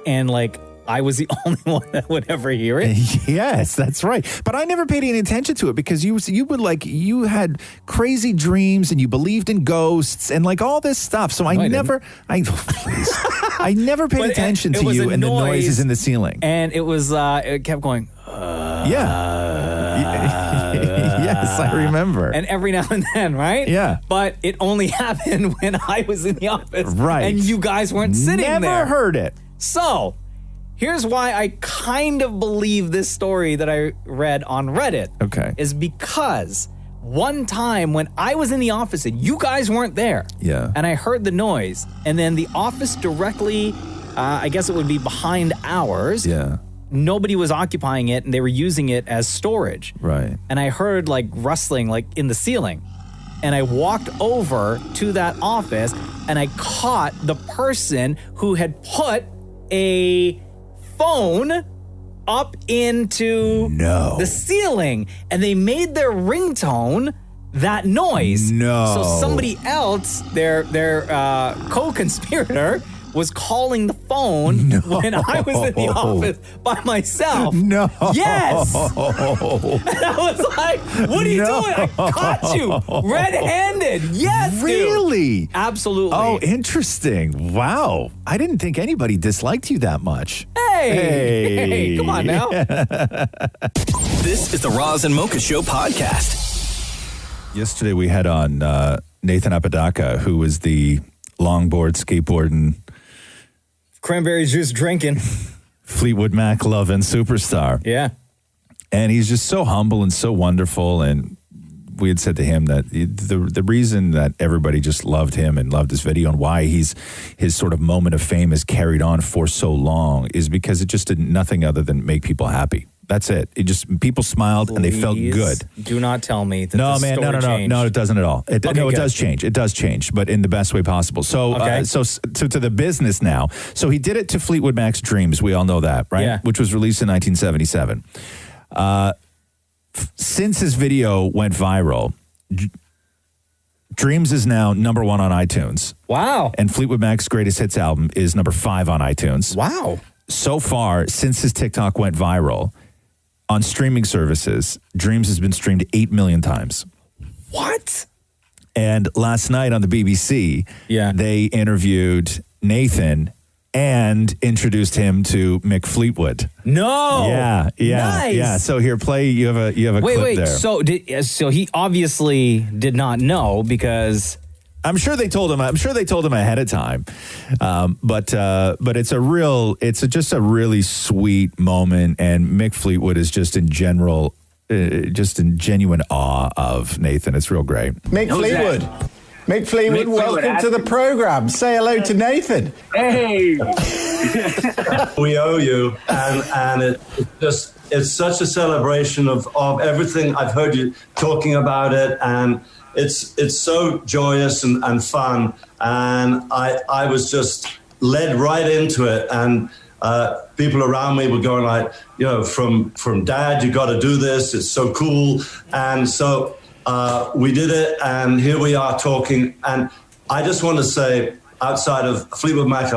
and like I was the only one that would ever hear it? Yes, that's right. But I never paid any attention to it because you had crazy dreams and you believed in ghosts and like all this stuff. So I never paid attention to you and the noises in the ceiling. And it was, it kept going. Yes, I remember. And every now and then, right? Yeah. But it only happened when I was in the office. Right. And you guys weren't sitting there. Never heard it. So here's why I kind of believe this story that I read on Reddit. Okay. Is because one time when I was in the office and you guys weren't there. Yeah. And I heard the noise. And then the office directly, I guess it would be behind ours. Yeah. Nobody was occupying it and they were using it as storage. Right. And I heard like rustling like in the ceiling. And I walked over to that office and I caught the person who had put a phone up into the ceiling and they made their ringtone that noise. No. So somebody else, their co-conspirator, was calling the phone when I was in the office by myself. No. Yes. And I was like, what are you doing? I caught you red-handed. Yes, Really? Dude. Absolutely. Oh, interesting. Wow. I didn't think anybody disliked you that much. Hey, come on now. This is the Roz and Mocha Show podcast. Yesterday we had on Nathan Apodaca, who was the longboard, skateboarding, cranberry juice drinking, Fleetwood Mac loving superstar. Yeah. And he's just so humble and so wonderful. And we had said to him that the reason that everybody just loved him and loved his video and why his sort of moment of fame is carried on for so long is because it just did nothing other than make people happy. That's it. It just, people smiled and they felt good. Do not tell me that No, the man, story changed. no, it doesn't at all. It Okay, good. does change. It does change, but in the best way possible. So, Okay. so to the business now. So he did it to Fleetwood Mac's Dreams. We all know that, right? Yeah. Which was released in 1977. Since his video went viral, Dreams is now number 1 on iTunes. Wow. And Fleetwood Mac's Greatest Hits album is number 5 on iTunes. Wow. So far, since his TikTok went viral, on streaming services, Dreams has been streamed 8 million times. What? And last night on the BBC, they interviewed Nathan and introduced him to Mick Fleetwood. No. Yeah. So here, play. You have a clip there. So he obviously did not know because I'm sure they told him. I'm sure they told him ahead of time. But it's just a really sweet moment, and Mick Fleetwood is just in general, just in genuine awe of Nathan. It's real great. Mick Fleetwood. Mick Fleetwood, welcome to the program. Say hello to Nathan. Hey. We owe you, and it's such a celebration of everything. I've heard you talking about it, and it's so joyous and fun, and I was just led right into it, and people around me were going like, from Dad, you got to do this. It's so cool, and so we did it, and here we are talking. And I just want to say, outside of Fleetwood Mac,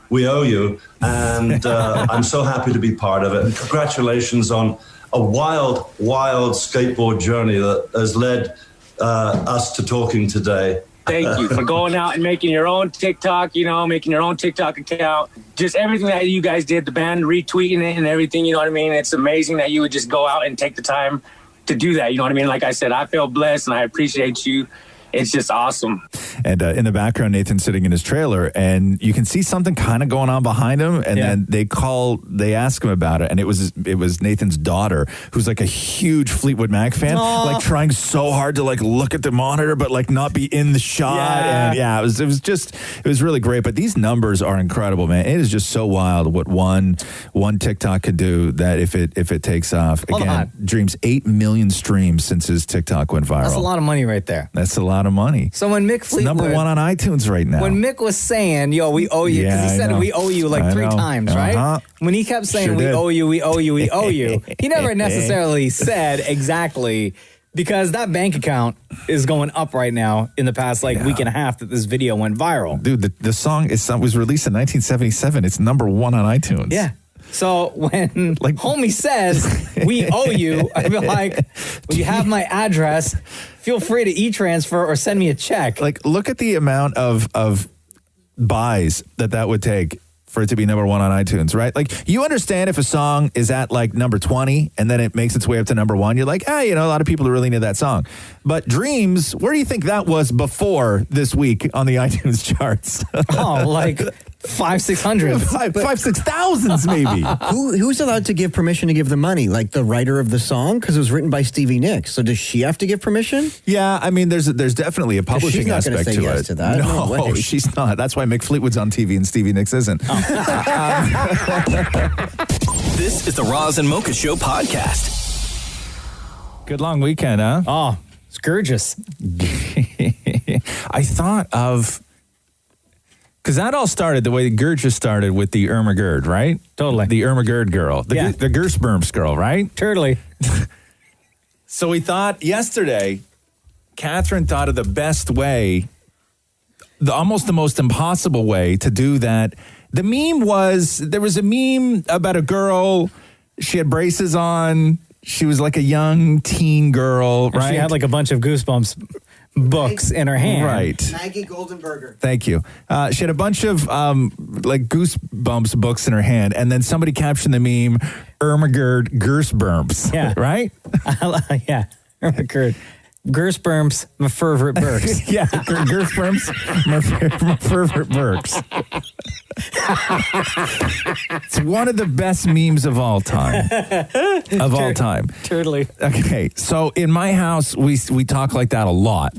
we owe you, and I'm so happy to be part of it. And congratulations on a wild, wild skateboard journey that has led us to talking today. Thank you for going out and making your own TikTok, making your own TikTok account. Just everything that you guys did, the band retweeting it and everything, you know what I mean? It's amazing that you would just go out and take the time to do that, you know what I mean? Like I said, I feel blessed and I appreciate you. It's just awesome. And in the background, Nathan's sitting in his trailer, and you can see something kind of going on behind him. And then they ask him about it, and it was Nathan's daughter, who's like a huge Fleetwood Mac fan, like trying so hard to like look at the monitor, but like not be in the shot. And it was really great. But these numbers are incredible, man. It is just so wild what one TikTok could do. That if it takes off, Dreams 8 million streams since his TikTok went viral. That's a lot of money right there. That's a lot of money. So when Mick Fleetwood, number 1 on iTunes right now. When Mick was saying, we owe you, because he said we owe you like 3 times, right? When he kept saying we owe you, we owe you, we owe you, he never necessarily said exactly, because that bank account is going up right now in the past week and a half that this video went viral. Dude, the song was released in 1977. It's number 1 on iTunes. Yeah. So when homie says we owe you, I feel like, when you have my address, feel free to e-transfer or send me a check. Like, look at the amount of buys that would take for it to be number 1 on iTunes, right? Like, you understand if a song is at like number 20 and then it makes its way up to number 1, you're like, a lot of people are really into that song. But Dreams, where do you think that was before this week on the iTunes charts? Like 500-600, 5,000-6,000 maybe. Who's allowed to give permission to give the money? Like the writer of the song, because it was written by Stevie Nicks. So does she have to give permission? Yeah, I mean, there's definitely a publishing aspect to it. To that. No, she's not. That's why Mick Fleetwood's on TV and Stevie Nicks isn't. This is the Roz and Mocha Show podcast. Good long weekend, huh? Oh, it's gorgeous. I thought of, because that all started the way Gurja started with the Irma Gerd, right? Totally. The Irma Gerd girl. The Gersberms girl, right? Totally. So we thought yesterday, Catherine thought of the best way, almost the most impossible way to do that. The meme was, there was a meme about a girl, she had braces on, she was like a young teen girl, right? She had like a bunch of Goosebumps books in her hand. Right. Maggie Goldenberger. Thank you. She had a bunch of like Goosebumps books in her hand, and then somebody captioned the meme, Irma Gerd Gersberms. Yeah. Right? Yeah. Irma Gerd. Gersperms, my favorite Burks. Yeah, Gersperms, my favorite Burks. It's one of the best memes of all time. Totally. Okay, so in my house, we talk like that a lot.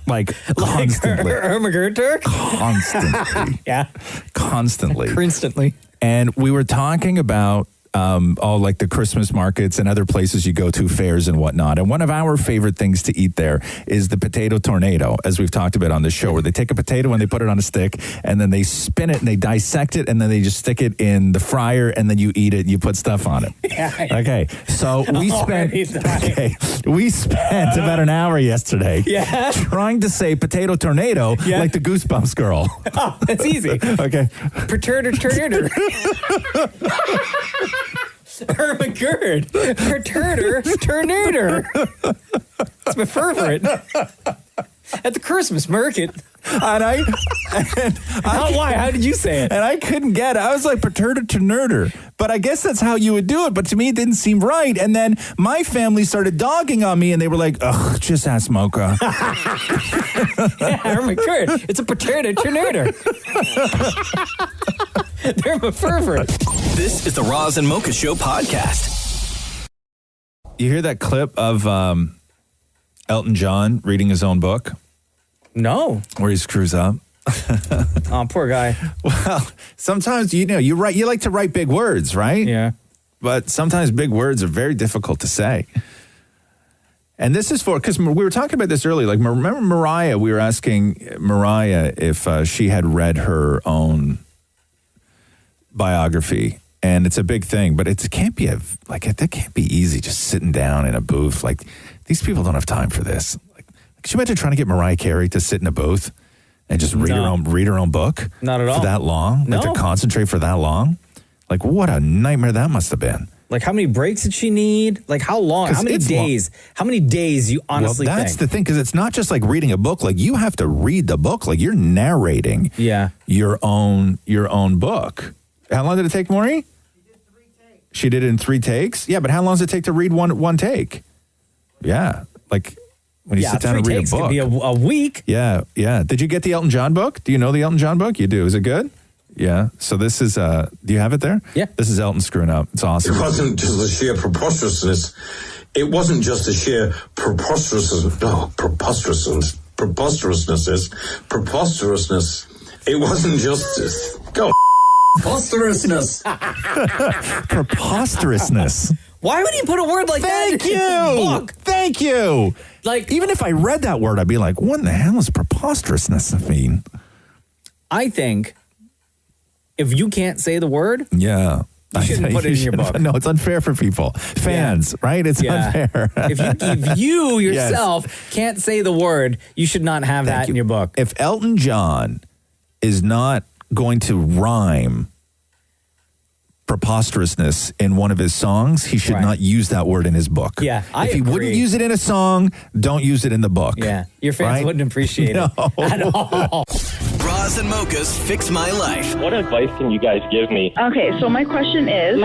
Like constantly. Turk? Constantly. Yeah. Constantly. Constantly. And we were talking about all like the Christmas markets and other places you go to, fairs and whatnot. And one of our favorite things to eat there is the potato tornado, as we've talked about on this show, where they take a potato and they put it on a stick and then they spin it and they dissect it and then they just stick it in the fryer and then you eat it and you put stuff on it. Okay, so we spent about an hour yesterday trying to say potato tornado like the Goosebumps girl. Oh, that's easy. Okay. Tornado. Hermagerd. Tornado. It's my favorite. At the Christmas market. Why? How did you say it? And I couldn't get it. I was like, paterda. But I guess that's how you would do it. But to me, it didn't seem right. And then my family started dogging on me and they were like, ugh, just ask Mocha. Hermagerd. It's a potato tornado. They're my favorite. This is the Roz and Mocha Show podcast. You hear that clip of Elton John reading his own book? No. Where he screws up? Oh, poor guy. Well, sometimes, you like to write big words, right? Yeah. But sometimes big words are very difficult to say. And this is because we were talking about this earlier. Like, remember Mariah? We were asking Mariah if she had read her own biography. And it's a big thing, but it can't be that can't be easy just sitting down in a booth. Like, these people don't have time for this. Like, could you imagine trying to get Mariah Carey to sit in a booth and just read her own book? Not at all. For that long? No. Like, to concentrate for that long? Like, what a nightmare that must have been. Like, how many breaks did she need? Like, how long? How many days? How many days you honestly think? Well, that's the thing, because it's not just like reading a book. Like, you have to read the book. Like, you're narrating your own book. How long did it take, Maureen? She did it in 3 takes? Yeah, but how long does it take to read one take? Yeah, like when you sit down and read a book. Could be a week. Yeah. Did you get the Elton John book? Do you know the Elton John book? You do. Is it good? Yeah. So this is, do you have it there? Yeah. This is Elton screwing up. It's awesome. It wasn't just the sheer preposterousness. It wasn't just the sheer preposterousness. It wasn't just, preposterousness. Preposterousness. Why would he put a word like that in his book? Thank you. Like, even if I read that word, I'd be like, what in the hell is preposterousness mean? I think if you can't say the word, you shouldn't put it in your book. No, it's unfair for people. Fans, right? It's unfair. If you yourself can't say the word, you should not have that in your book. If Elton John is not going to rhyme preposterousness in one of his songs, he should not use that word in his book. Yeah, if he wouldn't use it in a song, don't use it in the book. Yeah, your fans wouldn't appreciate it at all. Roz and Mocha's Fix My Life. What advice can you guys give me? Okay, so my question is...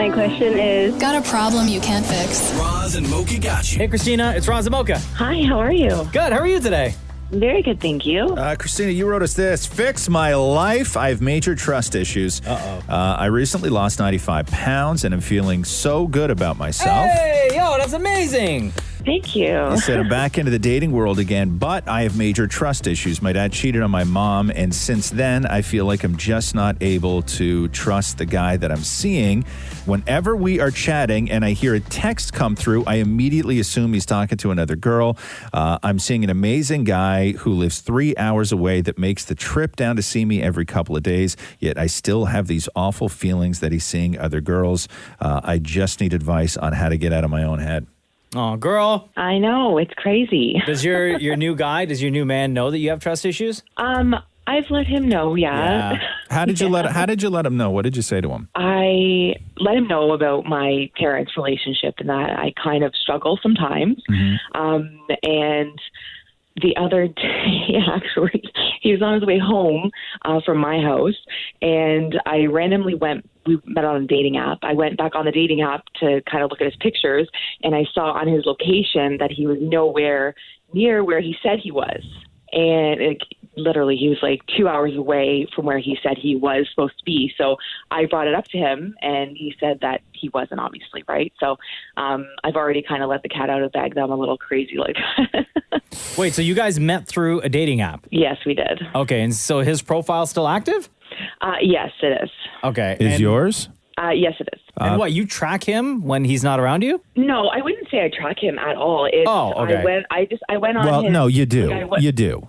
Got a problem you can't fix. Roz and Mocha got you. Hey, Christina, it's Roz and Mocha. Hi, how are you? Good, how are you today? Very good, thank you. Christina, you wrote us this. Fix my life. I have major trust issues. I recently lost 95 pounds and I'm feeling so good about myself. Hey, yo, that's amazing. Thank you. He said, I'm back into the dating world again, but I have major trust issues. My dad cheated on my mom, and since then, I feel like I'm just not able to trust the guy that I'm seeing. Whenever we are chatting and I hear a text come through, I immediately assume he's talking to another girl. I'm seeing an amazing guy who lives 3 hours away that makes the trip down to see me every couple of days, yet I still have these awful feelings that he's seeing other girls. I just need advice on how to get out of my own head. Oh, girl. I know, it's crazy. Does your new man know that you have trust issues? I've let him know, yeah. How did you let him know? What did you say to him? I let him know about my parents' relationship and that I kind of struggle sometimes. Mm-hmm. And the other day, actually, he was on his way home from my house, and I randomly we met on a dating app. I went back on the dating app to kind of look at his pictures, and I saw on his location that he was nowhere near where he said he was. And literally, he was like 2 hours away from where he said he was supposed to be. So I brought it up to him, and he said that he wasn't, obviously, right? So I've already kind of let the cat out of the bag that I'm a little crazy like that. Wait, so you guys met through a dating app? Yes, we did. Okay, and so his profile's still active? Yes, it is. Okay. Is yours? Yes, it is. And what, you track him when he's not around you? No, I wouldn't say I track him at all. Okay. I went on Well, his... no, you do. like, You do.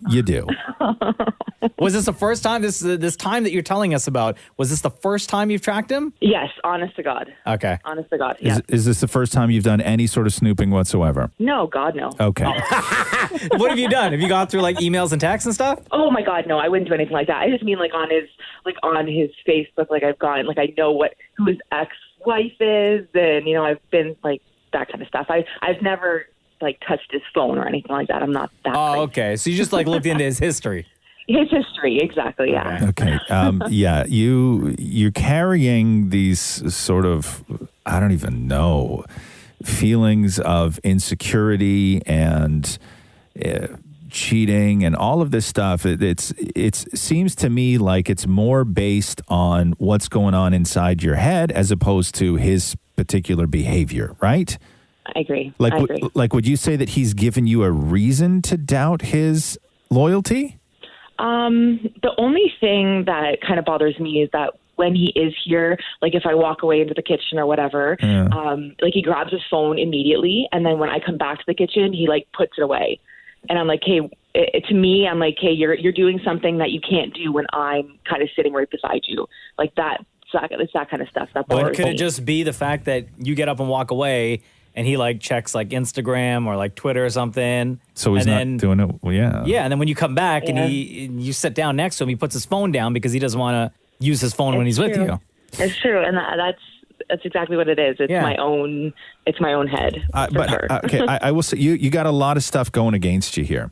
Was this the first time, this time that you're telling us about, was this the first time you've tracked him? Yes, honest to God. Okay. Honest to God, yeah. Is this the first time you've done any sort of snooping whatsoever? No, God, no. Okay. What have you done? Have you gone through like emails and texts and stuff? Oh my God, no! I wouldn't do anything like that. I just mean like on his Facebook. Like I've gone, like I know who his ex-wife is, and I've been like that kind of stuff. I've never like touched his phone or anything like that. I'm not that. Oh, crazy. okay. So you just like looked into his history. His history, exactly. Yeah. Okay. Yeah. You're carrying these sort of, I don't even know, feelings of insecurity and cheating and all of this stuff. It seems to me like it's more based on what's going on inside your head as opposed to his particular behavior, right? I agree. Like, I agree. would you say that he's given you a reason to doubt his loyalty? The only thing that kind of bothers me is that when he is here, like if I walk away into the kitchen or whatever, like he grabs his phone immediately, and then when I come back to the kitchen, he like puts it away. And I'm like, hey, to me, I'm like, hey, you're doing something that you can't do when I'm kind of sitting right beside you. Like that, it's that kind of stuff. That bothers Or could me. it just be the fact that you get up and walk away and he like checks like Instagram or like Twitter or something? So he's not doing it. Well, yeah. Yeah, and then when you come back and you sit down next to him, he puts his phone down because he doesn't want to use his phone when he's with you. It's true, and that's exactly what it is. It's my own. It's my own head. Okay, I will say you got a lot of stuff going against you here.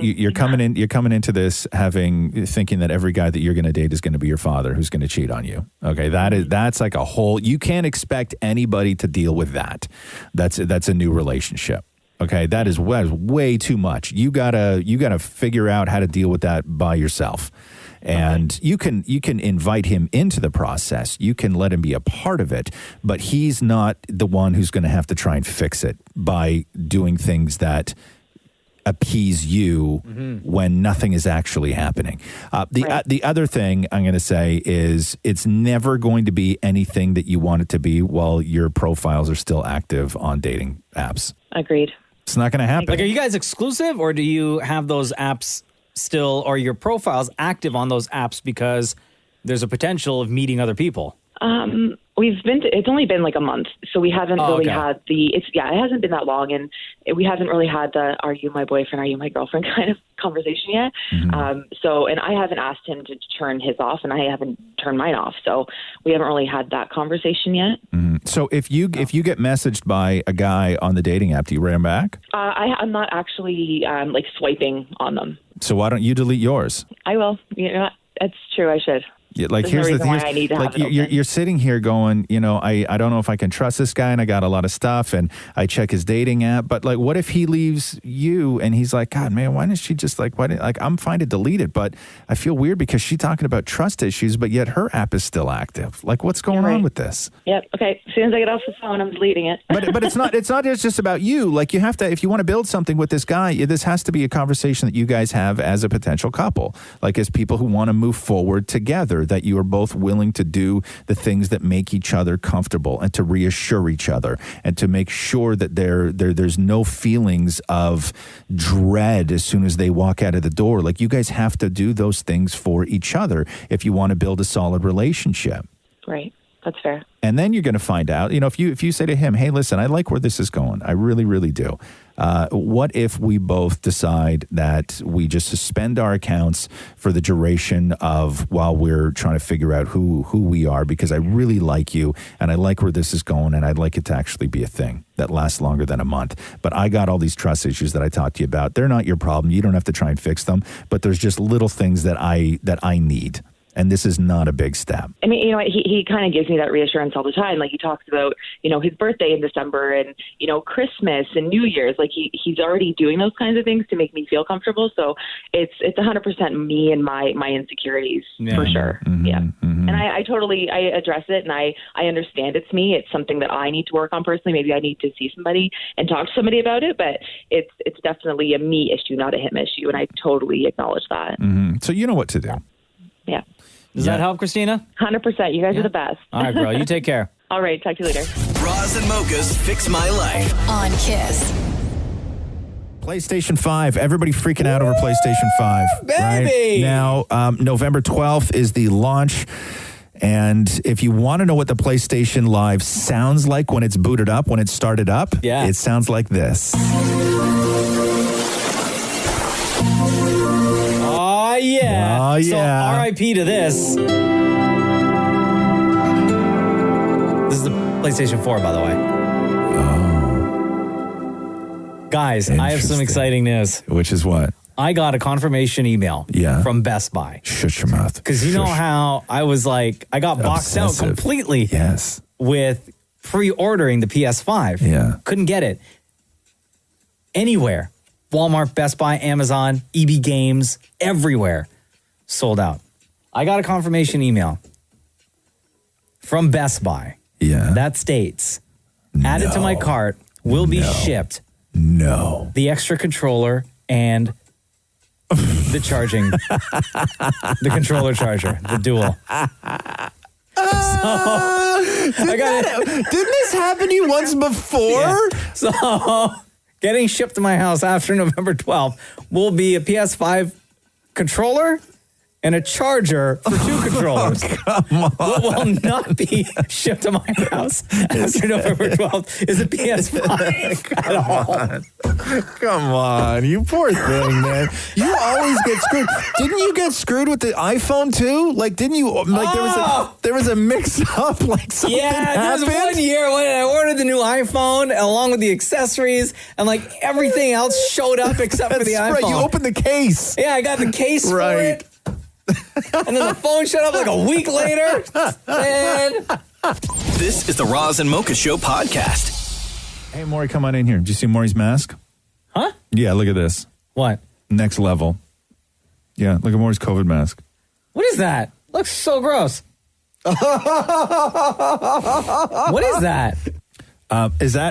You're coming into this thinking that every guy that you're going to date is going to be your father who's going to cheat on you. Okay, that's like a whole. You can't expect anybody to deal with that. That's a new relationship. Okay, that is way too much. You gotta figure out how to deal with that by yourself. And you can invite him into the process. You can let him be a part of it, but he's not the one who's going to have to try and fix it by doing things that appease you when nothing is actually happening. The other thing I'm going to say is it's never going to be anything that you want it to be while your profiles are still active on dating apps. Agreed. It's not going to happen. Like, are you guys exclusive, or do you have those apps still, or your profiles active on those apps because there's a potential of meeting other people? It's only been like a month, so we haven't really had it hasn't been that long, and we haven't really had the "Are you my boyfriend? Are you my girlfriend?" kind of conversation yet. And I haven't asked him to turn his off, and I haven't turned mine off, so we haven't really had that conversation yet. So if you get messaged by a guy on the dating app, do you write him back? I'm not actually like swiping on them. So why don't you delete yours? I will. That's true. I should. Yeah, like There's here's no the reason thing. why I need to have it open. You're sitting here going, I don't know if I can trust this guy, and I got a lot of stuff, and I check his dating app. But like, what if he leaves you, and he's like, God, man, why didn't she just I'm fine to delete it, but I feel weird because she's talking about trust issues, but yet her app is still active. Like, what's going on with this? Yep. Okay. As soon as I get off the phone, I'm deleting it. But it's not just about you. Like, you have to, if you want to build something with this guy, this has to be a conversation that you guys have as a potential couple, like as people who want to move forward together, that you are both willing to do the things that make each other comfortable and to reassure each other and to make sure that there's no feelings of dread as soon as they walk out of the door. Like, you guys have to do those things for each other if you want to build a solid relationship. Right. That's fair. And then you're going to find out, if you say to him, hey, listen, I like where this is going. I really, really do. What if we both decide that we just suspend our accounts for the duration of while we're trying to figure out who we are, because I really like you and I like where this is going and I'd like it to actually be a thing that lasts longer than a month. But I got all these trust issues that I talked to you about. They're not your problem. You don't have to try and fix them. But there's just little things that I need. And this is not a big step. I mean, he kind of gives me that reassurance all the time. Like, he talks about, his birthday in December and, Christmas and New Year's. Like, he's already doing those kinds of things to make me feel comfortable. So it's 100% me and my insecurities, for sure. Mm-hmm, yeah. mm-hmm. And I address it, and I understand it's me. It's something that I need to work on personally. Maybe I need to see somebody and talk to somebody about it, but it's definitely a me issue, not a him issue. And I totally acknowledge that. Mm-hmm. So you know what to do. Yeah. Does that help, Christina? 100%. You guys are the best. All right, girl. You take care. All right. Talk to you later. Roz and Mocha's Fix My Life on Kiss. PlayStation 5. Everybody freaking out over PlayStation 5. Baby! Right? Now, November 12th is the launch. And if you want to know what the PlayStation Live sounds like when it's booted up, when it's started up, it sounds like this. Oh, yeah. Oh, yeah. So, RIP to this. This is the PlayStation 4, by the way. Oh. Guys, I have some exciting news. Which is what? I got a confirmation email from Best Buy. Shut your mouth. Because you know how I was like, I got boxed out completely with pre-ordering the PS5. Yeah. Couldn't get it anywhere. Walmart, Best Buy, Amazon, EB Games, everywhere. Sold out. I got a confirmation email from Best Buy. Yeah. That states, added to my cart, will be shipped. No. The extra controller and the charging, the controller charger, the dual. Didn't this happen to you once before? Yeah. So getting shipped to my house after November 12th will be a PS5 controller and a charger for two controllers. What will not be shipped to my house after November 12th is a PS5 at all. Come on, you poor thing, man. You always get screwed. Didn't you get screwed with the iPhone too? Like, didn't you? Like, there was a mix-up. Like, something happened. There was one year when I ordered the new iPhone along with the accessories, and like everything else showed up except for the iPhone. Right, you opened the case. Yeah, I got the case for it. And then the phone shut up like a week later. Man. This is the Roz and Mocha Show podcast. Hey, Maury, come on in here. Did you see Maury's mask? Huh? Yeah, look at this. What? Next level. Yeah, look at Maury's COVID mask. What is that? Looks so gross. What is that?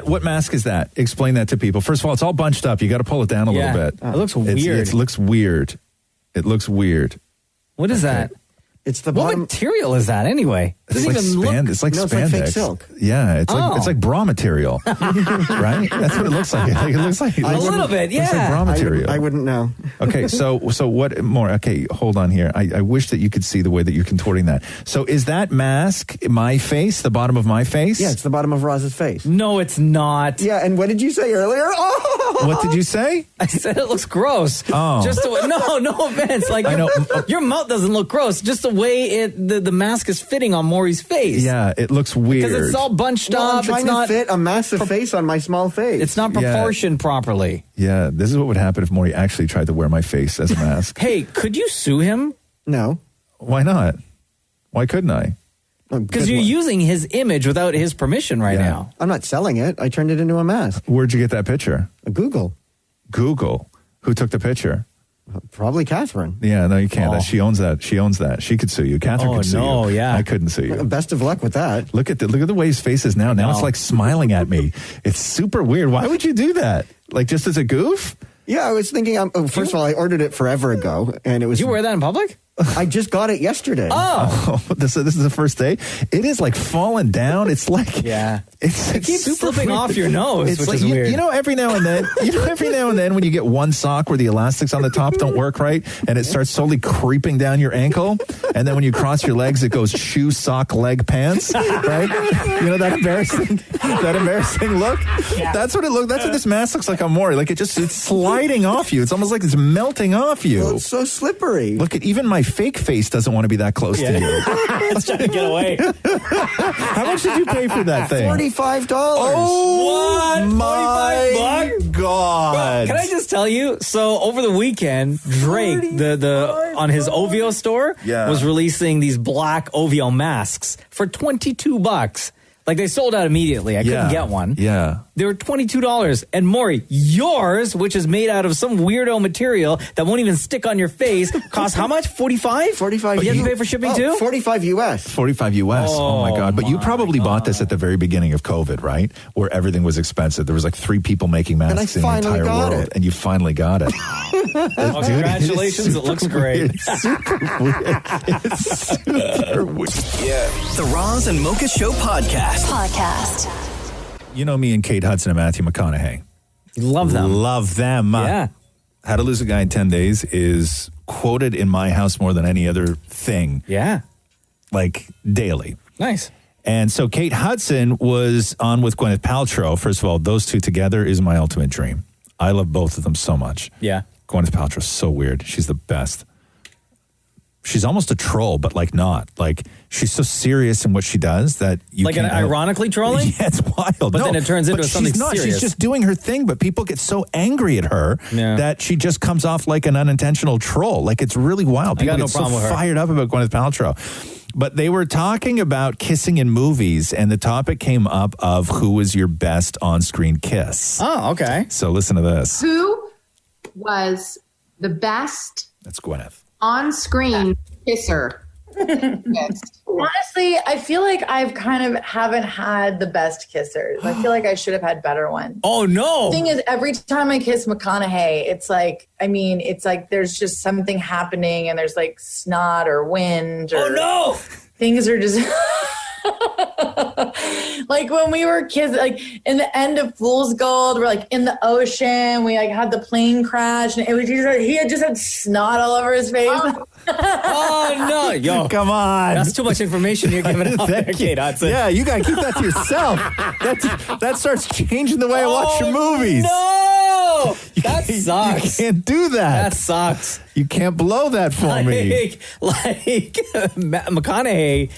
What mask is that? Explain that to people. First of all, it's all bunched up. You got to pull it down a little bit. It looks weird. It looks weird. It looks weird. What is that? It's the bottom. What material is that anyway? It's like spandex. It's like spandex. It's like fake silk. Yeah, it's like bra material, right? That's what it looks like. It looks like a little bit. Yeah, it's like bra material. I wouldn't know. Okay, so what more? Okay, hold on here. I wish that you could see the way that you're contorting that. So is that mask my face? The bottom of my face? Yeah, it's the bottom of Roz's face. No, it's not. Yeah, and what did you say earlier? Oh! What did you say? I said it looks gross. Oh, no offense. Like, I know your mouth doesn't look gross. Just the way the mask is fitting on Maury's face. Yeah, it looks weird. Because it's all bunched up. I'm trying to fit a massive face on my small face. It's not proportioned properly. Yeah, this is what would happen if Maury actually tried to wear my face as a mask. Hey, could you sue him? No. Why not? Why couldn't I? Because you're using his image without his permission now. I'm not selling it. I turned it into a mask. Where'd you get that picture? Google. Google. Who took the picture? Probably Catherine. Yeah, no, you can't. She owns that. She owns that. She could sue you. Catherine could sue you. Yeah. I couldn't sue you. Best of luck with that. Look at the way his face is now. Now it's like smiling at me. It's super weird. Why would you do that? Like, just as a goof? Yeah, I was thinking. First of all, I ordered it forever ago, and it was. Did you wear that in public? I just got it yesterday. Oh. This is the first day? It is like falling down. It's like... Yeah. It keeps slipping off your nose, It's which like, is weird. You know, every now and then when you get one sock where the elastics on the top don't work right, and it starts slowly creeping down your ankle, and then when you cross your legs, it goes shoe, sock, leg, pants, right? You know that embarrassing look? Yeah. That's what it looks. That's what this mask looks like on Maury. Like it's sliding off you. It's almost like it's melting off you. Well, it's so slippery. Look at even my fake face doesn't want to be that close to you. It's trying to get away. How much did you pay for that thing? $45. Oh, what? my God. Can I just tell you? So over the weekend, Drake, the on his OVO store, was releasing these black OVO masks for $22. Like they sold out immediately. I couldn't get one. Yeah. They were $22. And Maury, yours, which is made out of some weirdo material that won't even stick on your face, costs how much? $45? $45. You have to pay for shipping too? $45 US. $45 US. Oh my God. But you probably bought this at the very beginning of COVID, right? Where everything was expensive. There was like 3 people making masks in the entire world. And you finally got it. Oh, congratulations. It looks great. It's super weird. It's super weird. Yeah. The Roz and Mocha Show podcast. You know me and Kate Hudson and Matthew McConaughey. Love them. Love them. Yeah. How to Lose a Guy in 10 Days is quoted in my house more than any other thing. Yeah. Like daily. Nice. And so Kate Hudson was on with Gwyneth Paltrow. First of all, those two together is my ultimate dream. I love both of them so much. Yeah. Gwyneth Paltrow's so weird. She's the best. She's almost a troll, but like not. Like she's so serious in what she does that you like can't an ironically trolling? Yeah, it's wild. But then it turns into something she's not. serious. She's just doing her thing, but people get so angry at her that she just comes off like an unintentional troll. Like it's really wild. People I got no get problem so with her. fired up about Gwyneth Paltrow. But they were talking about kissing in movies, and the topic came up of who was your best on-screen kiss. Oh, okay. So listen to this. Who was the best That's Gwyneth. on-screen kisser? Honestly, I feel like I've kind of haven't had the best kissers. I feel like I should have had better ones. Oh, no. The thing is, every time I kiss McConaughey, it's like there's just something happening and there's like snot or wind. Or Oh, no. Things are just... like when we were kids, like in the end of Fool's Gold, we're like in the ocean. We like had the plane crash, and it was he had just had snot all over his face. Oh no! Yo, come on! That's too much information you're giving out there, Kate Hudson. Yeah, you gotta keep that to yourself. That starts changing the way I watch your movies. No, that sucks. You can't do that. That sucks. You can't blow that for me. Like McConaughey.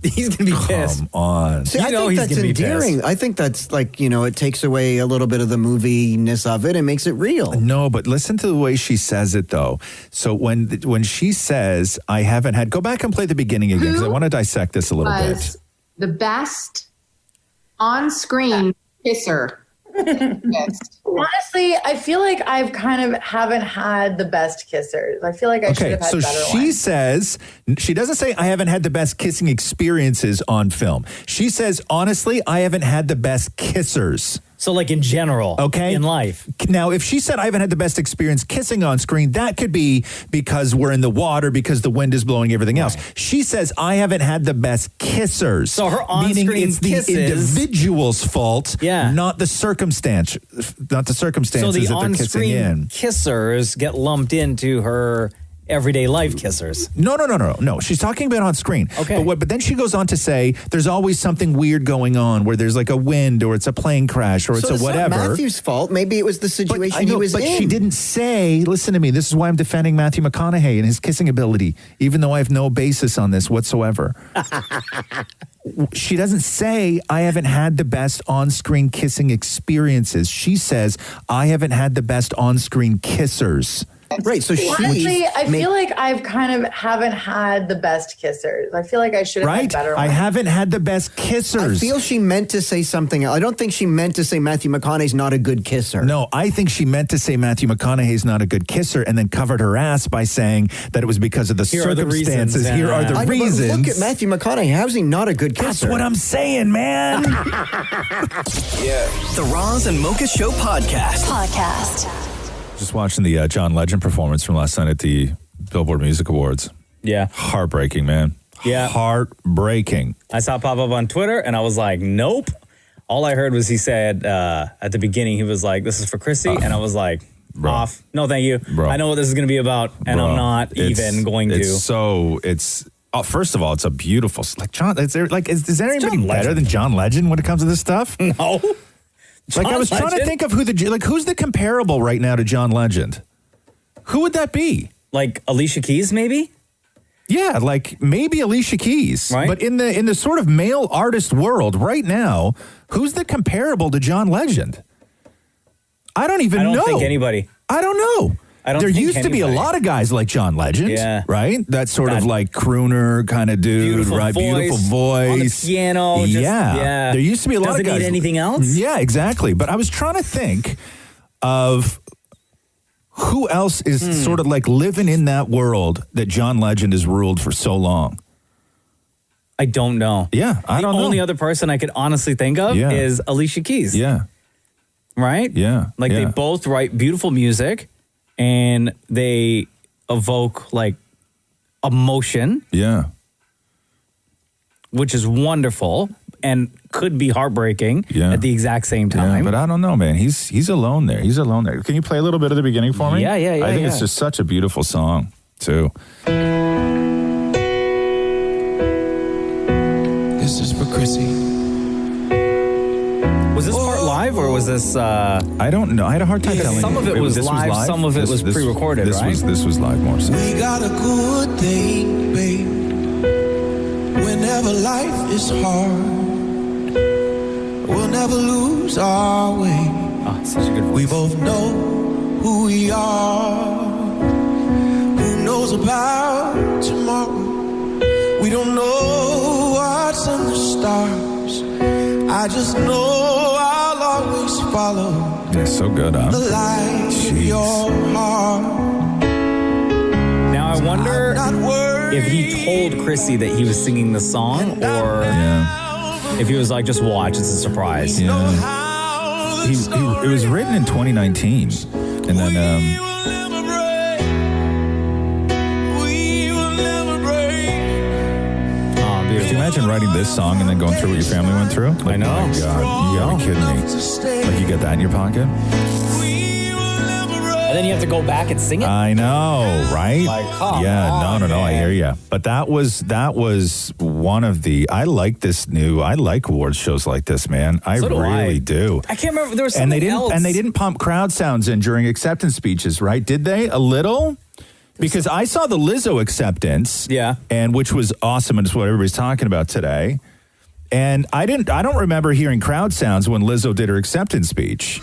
He's going to be pissed. Come on. See, I think that's endearing. I think that's like, it takes away a little bit of the moviness of it and makes it real. No, but listen to the way she says it, though. So when she says, I haven't had, go back and play the beginning again, because I want to dissect this a little bit. The best on-screen kisser. Honestly, I feel like I've kind of haven't had the best kissers. I feel like I should have had better ones. She says, she doesn't say I haven't had the best kissing experiences on film. She says, honestly, I haven't had the best kissers. So like in general, okay, in life. Now, if she said I haven't had the best experience kissing on screen, that could be because we're in the water, because the wind is blowing, everything else. She says I haven't had the best kissers. So her on-screen meaning it's kisses, the individual's fault, not the circumstance, not the circumstances so the that they're kissing in. on-screen kissers get lumped into her everyday life kissers. No. She's talking about on screen. Okay. But then she goes on to say there's always something weird going on where there's like a wind or it's a plane crash or it's a whatever. Not Matthew's fault. Maybe it was the situation he was in. But she didn't say, listen to me, this is why I'm defending Matthew McConaughey and his kissing ability, even though I have no basis on this whatsoever. She doesn't say I haven't had the best on-screen kissing experiences. She says I haven't had the best on-screen kissers. Right, so honestly, I feel like I've kind of haven't had the best kissers. I feel like I should have had better ones. I haven't had the best kissers. I feel she meant to say something else. I don't think she meant to say Matthew McConaughey's not a good kisser. No, I think she meant to say Matthew McConaughey's not a good kisser and then covered her ass by saying that it was because of the circumstances. Here are the reasons. Look at Matthew McConaughey. How's he not a good kisser? That's what I'm saying, man. The Roz and Mocha Show podcast. Just watching the John Legend performance from last night at the Billboard Music Awards. Yeah. Heartbreaking, man. Yeah. Heartbreaking. I saw it pop up on Twitter, and I was like, nope. All I heard was he said at the beginning, he was like, this is for Chrissy. And I was like, off. No, thank you. Bro. I know what this is going to be about, and I'm not even going to. First of all, it's a beautiful, like John, is there anybody better than John Legend when it comes to this stuff? No. Like I was trying to think of who's the comparable right now to John Legend? Who would that be? Like Alicia Keys, maybe? Yeah, like maybe Alicia Keys. Right. But in the sort of male artist world right now, who's the comparable to John Legend? I don't know. think anybody. I don't know. There used to be a anybody. lot of guys like John Legend, right? That sort of like crooner kind of dude, Beautiful right? voice, Beautiful voice. on the piano. Yeah. There used to be a lot of Doesn't guys. need anything else? Yeah, exactly. But I was trying to think of who else is sort of like living in that world that John Legend has ruled for so long. I don't know. Yeah, I don't know. The only other person I could honestly think of is Alicia Keys. Yeah. Right? Yeah. Like they both write beautiful music and they evoke like emotion. Yeah. Which is wonderful and could be heartbreaking at the exact same time. Yeah, but I don't know, man. He's alone there. He's alone there. Can you play a little bit of the beginning for me? Yeah. I think it's just such a beautiful song, too. This is for Chrissy. Was this part live or was this? I don't know. I had a hard time telling. Some of it was live, some of it was pre-recorded, this right? This was live more so. We got a good thing, babe. Whenever life is hard, we'll never lose our way. Oh, such a good voice. We both know who we are. Who knows about tomorrow? We don't know what's in the stars. I just know I'll always follow. Yeah, so good, huh? The light of your heart. Now I wonder if he told Chrissy that he was singing the song or if he was like, just watch, it's a surprise. Yeah. It was written in 2019. And then could you imagine writing this song and then going through what your family went through? Like, I know. Oh my God, you gotta be kidding me. Like you got that in your pocket? And then you have to go back and sing it? I know, right? Like, come yeah, on, no, I hear you. But that was one of the, I like awards shows like this, man. I So do really I. do. I can't remember, there was something else. And they didn't pump crowd sounds in during acceptance speeches, right? Did they? A little? Because I saw the Lizzo acceptance. Yeah. And which was awesome, and it's what everybody's talking about today. And I don't remember hearing crowd sounds when Lizzo did her acceptance speech.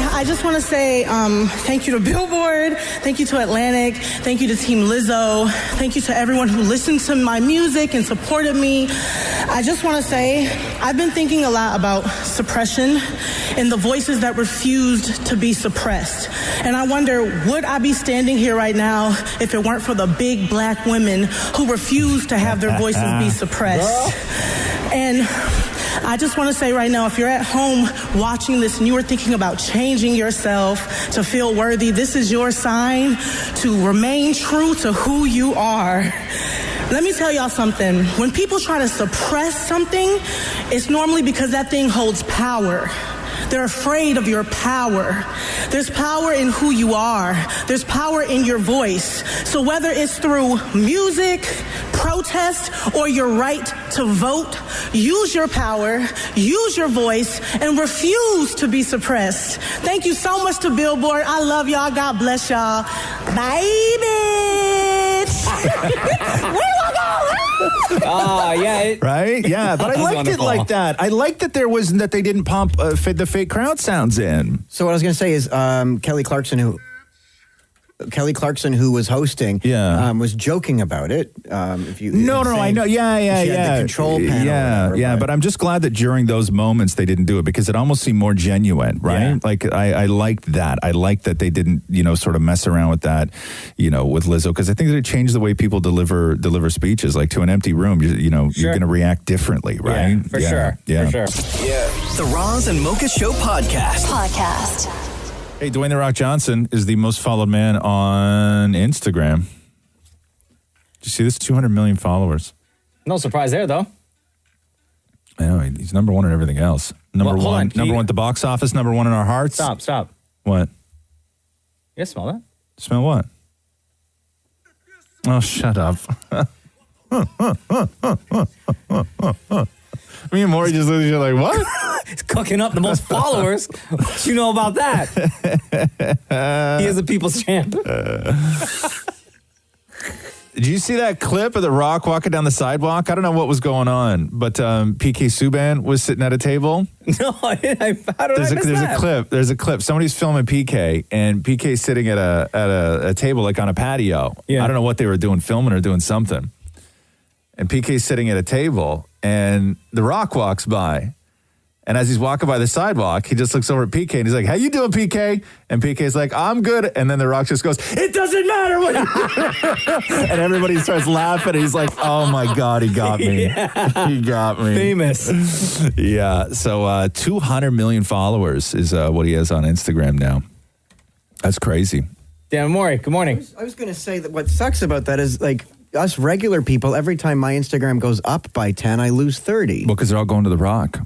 I just want to say thank you to Billboard, thank you to Atlantic, thank you to Team Lizzo, thank you to everyone who listened to my music and supported me. I just want to say I've been thinking a lot about suppression and the voices that refused to be suppressed. And I wonder, would I be standing here right now if it weren't for the big black women who refused to have their voices be suppressed? And I just want to say right now, if you're at home watching this and you are thinking about changing yourself to feel worthy, this is your sign to remain true to who you are. Let me tell y'all something. When people try to suppress something, it's normally because that thing holds power. They're afraid of your power. There's power in who you are. There's power in your voice. So whether it's through music, protest, or your right to vote, use your power, use your voice, and refuse to be suppressed. Thank you so much to Billboard. I love y'all. God bless y'all. Bye, bitch. Right? Yeah, but I liked it like that. I liked that that they didn't pump the fake crowd sounds in. So what I was going to say is Kelly Clarkson, who was hosting, was joking about it. If you No, I know. Yeah. She had the control panel. Yeah. But I'm just glad that during those moments they didn't do it because it almost seemed more genuine, right? Yeah. Like I liked that. I liked that they didn't, sort of mess around with that, with Lizzo, because I think that it changed the way people deliver speeches. Like to an empty room, you're going to react differently, right? For sure. Yeah. For sure. Yeah. The Roz and Mocha Show podcast. Hey, Dwayne The Rock Johnson is the most followed man on Instagram. you see this? 200 million followers. No surprise there, though. I know. He's number one in everything else. Number one at the box office, number one in our hearts. Stop. What? You guys smell that? Smell what? Oh, shut up. Me and Maury just look at you like, what? He's cooking up the most followers. What you know about that? He is a people's champ. Did you see that clip of The Rock walking down the sidewalk? I don't know what was going on, but PK Subban was sitting at a table. No, I didn't. How did I miss that? There's a clip. Somebody's filming PK, and PK's sitting at a table, like on a patio. Yeah. I don't know what they were doing, filming or doing something. And PK's sitting at a table, and The Rock walks by. And as he's walking by the sidewalk, he just looks over at PK and he's like, how you doing, PK? And PK's like, I'm good. And then The Rock just goes, it doesn't matter what you And everybody starts laughing. And he's like, oh my God, he got me. Yeah. He got me. Famous. Yeah. So 200 million followers is what he has on Instagram now. That's crazy. Dan Maury, good morning. I was going to say that what sucks about that is like us regular people, every time my Instagram goes up by 10, I lose 30. Well, because they're all going to The Rock.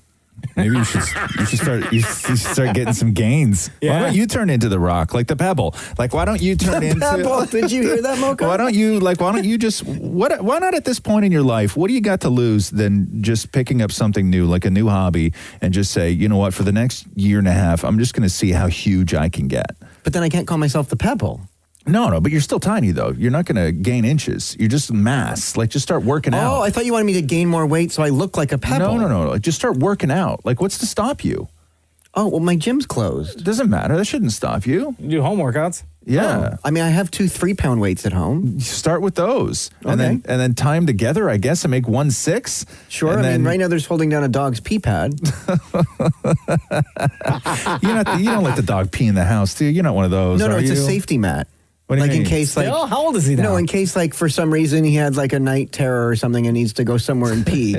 Maybe you should start getting some gains. Yeah. Why don't you turn into The Rock, like the Pebble? Like, why don't you turn into Pebble? Did you hear that, Mocha? Why don't you just why not at this point in your life? What do you got to lose than just picking up something new, like a new hobby, and just say, you know what, for the next year and a half, I'm just going to see how huge I can get. But then I can't call myself the Pebble. No, but you're still tiny, though. You're not going to gain inches. You're just mass. Like, just start working out. Oh, I thought you wanted me to gain more weight so I look like a Pebble. No. Just start working out. Like, what's to stop you? Oh, well, my gym's closed. It doesn't matter. That shouldn't stop you. You do home workouts? Yeah. Oh. I mean, I have 2 3-pound weights at home. Start with those. Okay. And then tie them together, I guess, and make 1 6. Sure. I mean, right now there's holding down a dog's pee pad. You don't let the dog pee in the house, do you? You're not one of those, No, are it's you? a safety mat. What do you like mean? in case like Still? How old is he now? No, in case like for some reason he had like a night terror or something and needs to go somewhere and pee.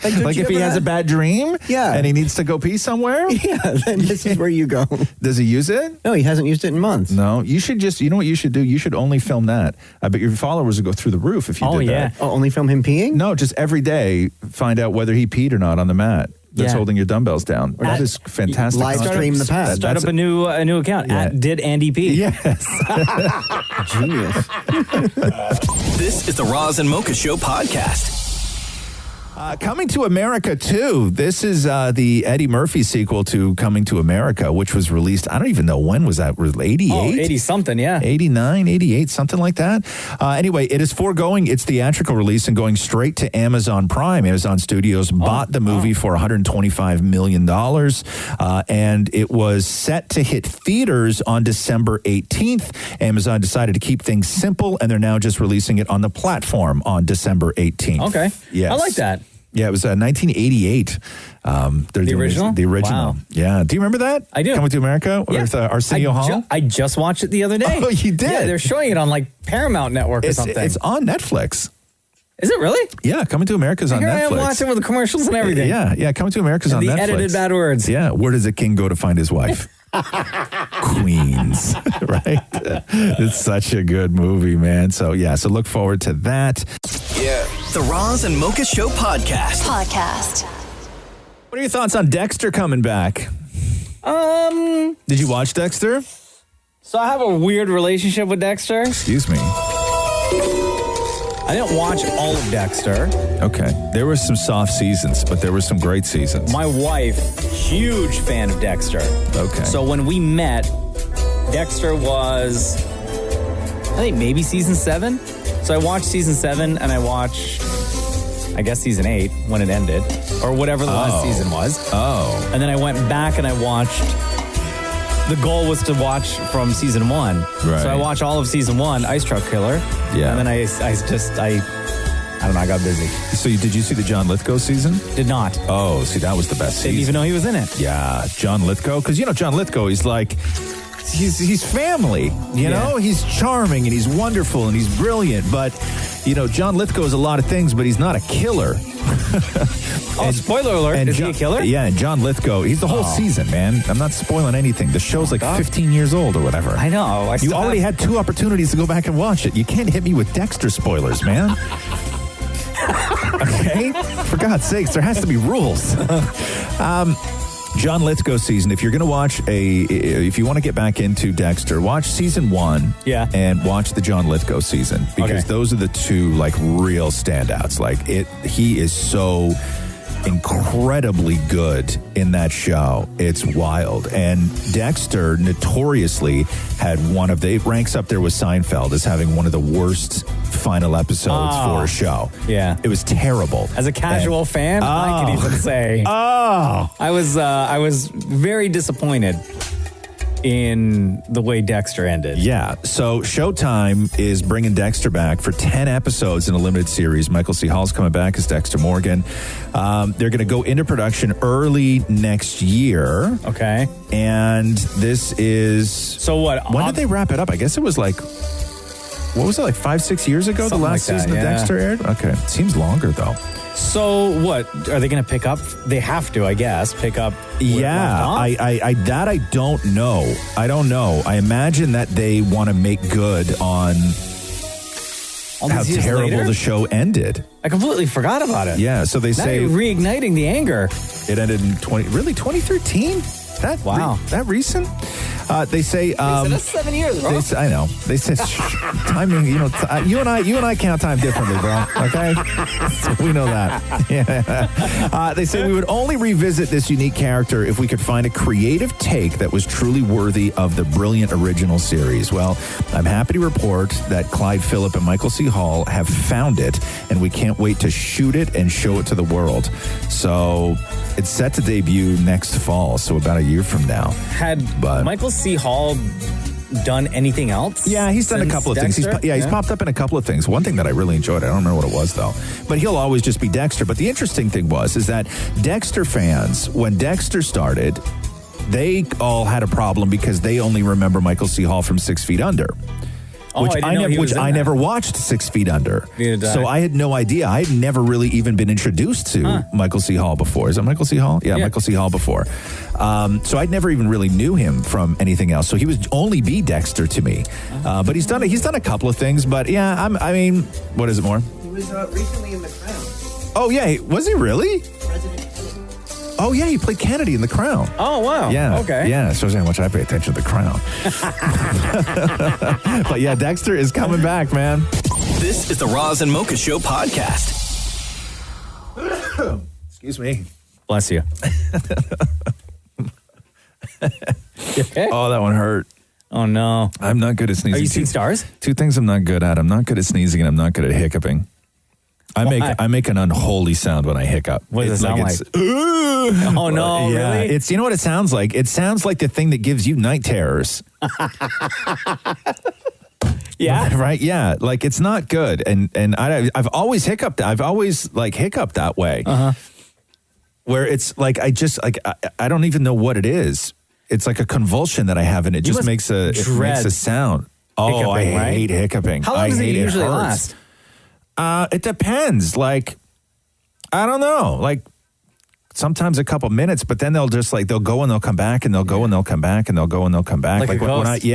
Like if he has a bad dream? Yeah. And he needs to go pee somewhere? Yeah, then this is where you go. Does he use it? No, he hasn't used it in months. No, you should you know what you should do? You should only film that. I bet your followers would go through the roof if you did that. Oh, only film him peeing? No, just every day find out whether he peed or not on the mat. That's holding your dumbbells down. That is fantastic. Live stream the pad. Start up a new account at Did Andy P. Yes. Genius. This is the Roz and Mocha Show podcast. Coming to America 2. This is the Eddie Murphy sequel to Coming to America, which was released, I don't even know when was that, 88? Oh, 80-something, yeah. 89, 88, something like that. Anyway, it is foregoing its theatrical release and going straight to Amazon Prime. Amazon Studios bought the movie for $125 million, and it was set to hit theaters on December 18th. Amazon decided to keep things simple, and they're now just releasing it on the platform on December 18th. Okay. Yes. I like that. Yeah, it was 1988. The original? The original. Wow. Yeah. Do you remember that? I do. Coming to America with Arsenio Hall? I just watched it the other day. Oh, you did? Yeah, they're showing it on like Paramount Network or something. It's on Netflix. Is it really? Yeah, Coming to America's on Here Netflix. I am watching with the commerals and everything. Yeah, Coming to America's on the Netflix. edited bad words. Yeah, where does a king go to find his wife? Queens, right? It's such a good movie, man. So look forward to that. Yeah. The Roz and Mocha Show podcast. What are your thoughts on Dexter coming back? Did you watch Dexter? So I have a weird relationship with Dexter. Excuse me. I didn't watch all of Dexter. Okay. There were some soft seasons, but there were some great seasons. My wife, huge fan of Dexter. Okay. So when we met, Dexter was, I think maybe season 7. So I watched season 7 and I watched, I guess, season 8 when it ended, or whatever the last season was. Oh. And then I went back and I watched. The goal was to watch from season 1. Right. So I watched all of season 1, Ice Truck Killer. Yeah. And then I don't know, I got busy. So did you see the John Lithgow season? Did not. Oh, see, that was the best season. Didn't even know he was in it. Yeah, John Lithgow. Because, John Lithgow, he's like, he's family, you know? He's charming and he's wonderful and he's brilliant. But, John Lithgow is a lot of things, but he's not a killer. Spoiler alert. Is he a killer? Yeah, and John Lithgow. He's the whole season, man. I'm not spoiling anything. The show's like 15 years old or whatever. I know. You already had 2 opportunities to go back and watch it. You can't hit me with Dexter spoilers, man. Okay? For God's sakes, there has to be rules. John Lithgow season. If you're going to watch if you want to get back into Dexter, watch season 1. Yeah. And watch the John Lithgow season because those are the 2 like real standouts. Like he is so incredibly good in that show. It's wild. And Dexter notoriously had it ranks up there with Seinfeld as having one of the worst final episodes for a show. Yeah. It was terrible. As a casual fan, I could even say. I was very disappointed in the way Dexter ended. Yeah. So Showtime is bringing Dexter back for 10 episodes in a limited series. Michael C. Hall's coming back as Dexter Morgan. They're going to go into production early next year. Okay. And this is... So what? When did they wrap it up? I guess it was like... What was it, like 5-6 years ago? Something the last like that, season of Dexter aired? Okay. It seems longer, though. So what? Are they going to pick up? They have to, I guess, pick up. Yeah, I don't know. I don't know. I imagine that they want to make good on how terrible the show ended. I completely forgot about it. Yeah, so they Now say you're reigniting the anger. It ended in 2013. That recent? They say that's 7 years, bro. I know. They said timing. You and I count time differently, bro. Okay, so we know that. Yeah. They say we would only revisit this unique character if we could find a creative take that was truly worthy of the brilliant original series. Well, I'm happy to report that Clyde Phillip and Michael C. Hall have found it, and we can't wait to shoot it and show it to the world. So it's set to debut next fall, so about a year from now. Had Michael C. Hall done anything else? Yeah, he's done a couple of things. He's popped up in a couple of things. One thing that I really enjoyed, I don't remember what it was though, but he'll always just be Dexter. But the interesting thing is that Dexter fans, when Dexter started, they all had a problem because they only remember Michael C. Hall from 6 Feet Under. Which I never watched 6 Feet Under. So I had no idea. I had never really even been introduced to Michael C. Hall before. Is it Michael C. Hall? Yeah, Michael C. Hall before. So I'd never even really knew him from anything else. So he would only be Dexter to me. But he's done a couple of things. But yeah, I mean, what is it more? He was recently in The Crown. Oh yeah, was he really? Oh, yeah, he played Kennedy in The Crown. Oh, wow. Yeah. Okay. Yeah, shows you how much I pay attention to The Crown. But yeah, Dexter is coming back, man. This is the Roz and Mocha Show podcast. Excuse me. Bless you. Okay? Oh, that one hurt. Oh, no. I'm not good at sneezing. Are you seeing stars? 2 things I'm not good at. I'm not good at sneezing, and I'm not good at hiccuping. I make an unholy sound when I hiccup. What does it sound like? Oh, no, yeah, really? you know what it sounds like? It sounds like the thing that gives you night terrors. Yeah. Right? Yeah. Like, it's not good. And I've always hiccuped. I've always, hiccuped that way. Uh-huh. Where it's like, I don't even know what it is. It's like a convulsion that I have, and it just makes a sound. Oh, I hate hiccuping. How long does it usually last? It depends. Like, I don't know. Like, sometimes a couple minutes, but then they'll go and they'll come back, and they'll go and they'll come back, and they'll go and they'll come back. Like a ghost?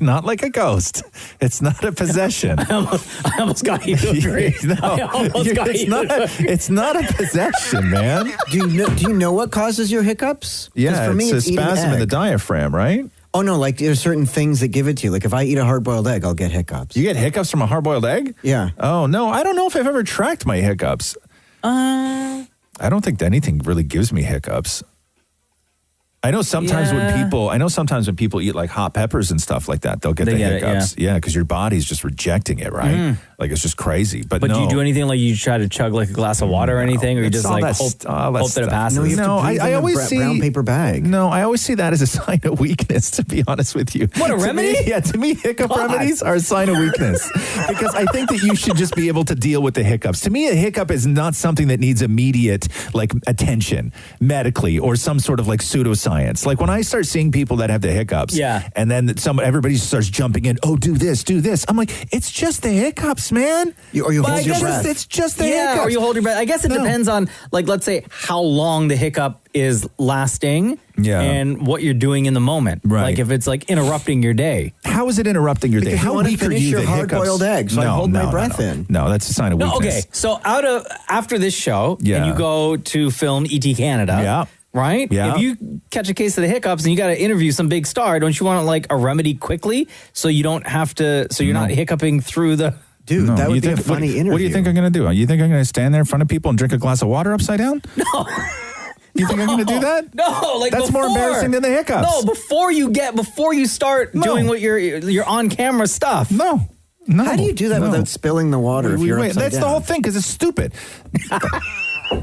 Not like a ghost. It's not a possession. I almost got you to agree. It's not a possession, man. Do you know what causes your hiccups? Yeah, for me, it's a spasm in the diaphragm, right? Oh, no, like there's certain things that give it to you. Like if I eat a hard-boiled egg, I'll get hiccups. You get hiccups from a hard-boiled egg? Yeah. Oh, no, I don't know if I've ever tracked my hiccups. I don't think anything really gives me hiccups. I know sometimes when people eat like hot peppers and stuff like that, they'll get the hiccups. Yeah, because your body's just rejecting it, right? Like it's just crazy. But do you do anything like you try to chug like a glass of water or anything, or you just like hope that it passes? No, I always see brown paper bag. No, I always see that as a sign of weakness. To be honest with you, what a remedy? To me, hiccup remedies are a sign of weakness because I think that you should just be able to deal with the hiccups. To me, a hiccup is not something that needs immediate like attention medically or some sort of like pseudoscience. science. Like when I start seeing people that have the hiccups, and then everybody starts jumping in. Oh, do this. I'm like, it's just the hiccups, man. Or you hold your breath. It's just the hiccups. Or you hold your breath. I guess it depends on, like, let's say how long the hiccup is lasting. And what you're doing in the moment. Right. Like if it's like interrupting your day. How is it interrupting your day? Because How you want to weak are finish you your that hard-boiled hiccups- eggs, so I hold my breath in. No, that's a sign of weakness. Okay, so after this show, and you go to film E.T. Canada, right? Yeah. If you catch a case of the hiccups and you got to interview some big star, don't you want like a remedy quickly so you don't have to? So you're not hiccuping through the. Dude, that would be a funny interview. What do you think I'm going to do? You think I'm going to stand there in front of people and drink a glass of water upside down? No. You think I'm going to do that? No, like that's more embarrassing than the hiccups. No, before you start doing what your on camera stuff. No. How do you do that without spilling the water if you're upside That's down? the whole thing because it's stupid.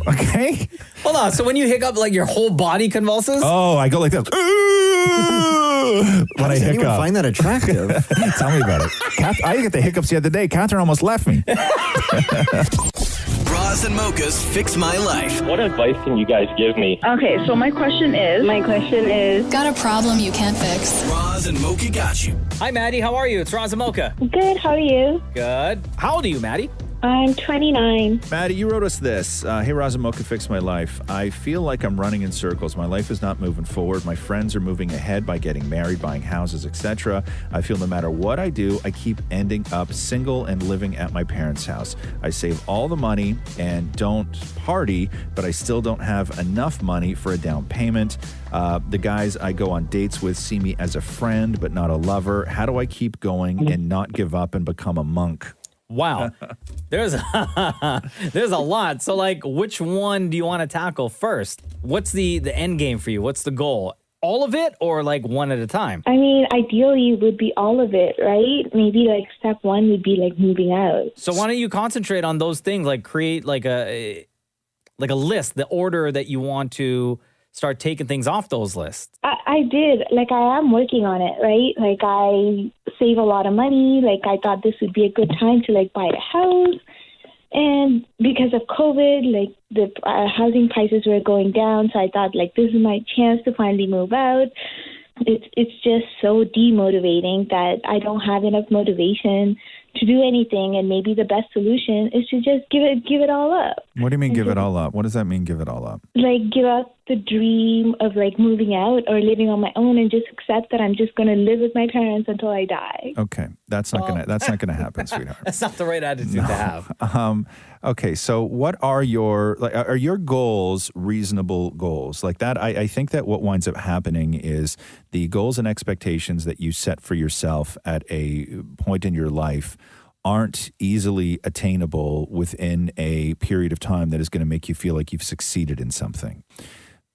Okay. Hold on. So when you hiccup, like your whole body convulses? Oh, I go like this. When I hiccup. Anyone find that attractive? Tell me about it. I get the hiccups the other day. Catherine almost left me. Roz and Mocha's Fix My Life. What advice can you guys give me? Okay, so my question is. Got a problem you can't fix. Roz and Mocha got you. Hi, Maddie. How are you? It's Roz and Mocha. Good, how are you? Good. How old are you, Maddie? I'm 29. Maddie, you wrote us this. Hey, Roz and Mocha, fix my life. I feel like I'm running in circles. My life is not moving forward. My friends are moving ahead by getting married, buying houses, etc. I feel no matter what I do, I keep ending up single and living at my parents' house. I save all the money and don't party, but I still don't have enough money for a down payment. The guys I go on dates with see me as a friend, but not a lover. How do I keep going and not give up and become a monk? Wow. There's a lot. So like, which one do you want to tackle first? What's the end game for you? What's the goal? All of it or like one at a time? I mean, ideally would be all of it, right? Maybe like step one would be like moving out. So why don't you concentrate on those things? Like create like a list, the order that you want to start taking things off those lists. I did. Like, I am working on it, right? Like, I save a lot of money. Like, I thought this would be a good time to, like, buy a house. And because of COVID, like, the housing prices were going down. So I thought, like, this is my chance to finally move out. It's just so demotivating that I don't have enough motivation to do anything, and maybe the best solution is to just give it all up. What do you mean give it all up? What does that mean, give it all up? Like, give up the dream of like moving out or living on my own and just accept that I'm just going to live with my parents until I die. Okay, that's not gonna happen, sweetheart. That's not the right attitude to have. Okay, so what are your goals reasonable goals? Like that, I think that what winds up happening is the goals and expectations that you set for yourself at a point in your life aren't easily attainable within a period of time that is going to make you feel like you've succeeded in something.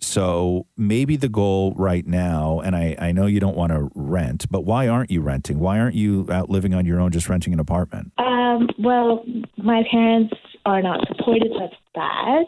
So maybe the goal right now, and I know you don't want to rent, but why aren't you renting? Why aren't you out living on your own, just renting an apartment? Well, my parents are not supportive of that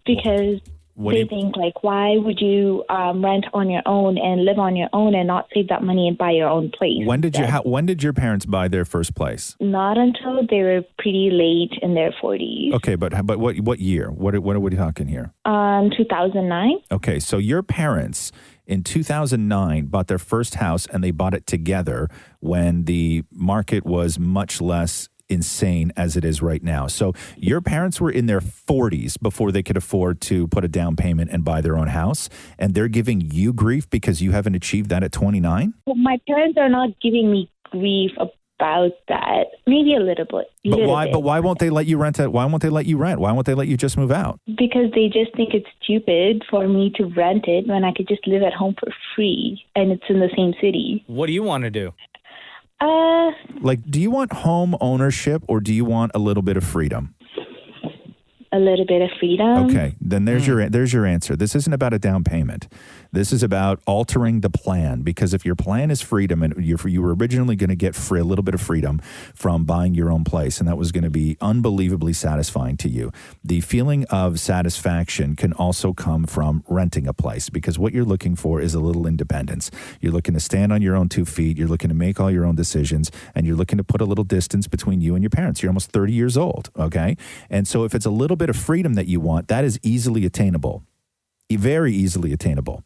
because they think, like, why would you rent on your own and live on your own and not save that money and buy your own place? When did your parents buy their first place? Not until they were pretty late in their 40s. Okay, but what year? What are we talking here? 2009. Okay, so your parents in 2009 bought their first house, and they bought it together when the market was much less insane as it is right now. So your parents were in their 40s before they could afford to put a down payment and buy their own house, and they're giving you grief because you haven't achieved that at 29? Well, my parents are not giving me grief about that. Maybe a little bit. But why won't they let you rent it? Why won't they let you rent? Why won't they let you just move out? Because they just think it's stupid for me to rent it when I could just live at home for free and it's in the same city. What do you want to do? Do you want home ownership or do you want a little bit of freedom? A little bit of freedom. Okay, then there's your answer. This isn't about a down payment. This is about altering the plan, because if your plan is freedom and you were originally going to get a little bit of freedom from buying your own place, and that was going to be unbelievably satisfying to you. The feeling of satisfaction can also come from renting a place, because what you're looking for is a little independence. You're looking to stand on your own 2 feet. You're looking to make all your own decisions, and you're looking to put a little distance between you and your parents. You're almost 30 years old, okay? And so if it's a little bit of freedom that you want, that is easily attainable. very easily attainable.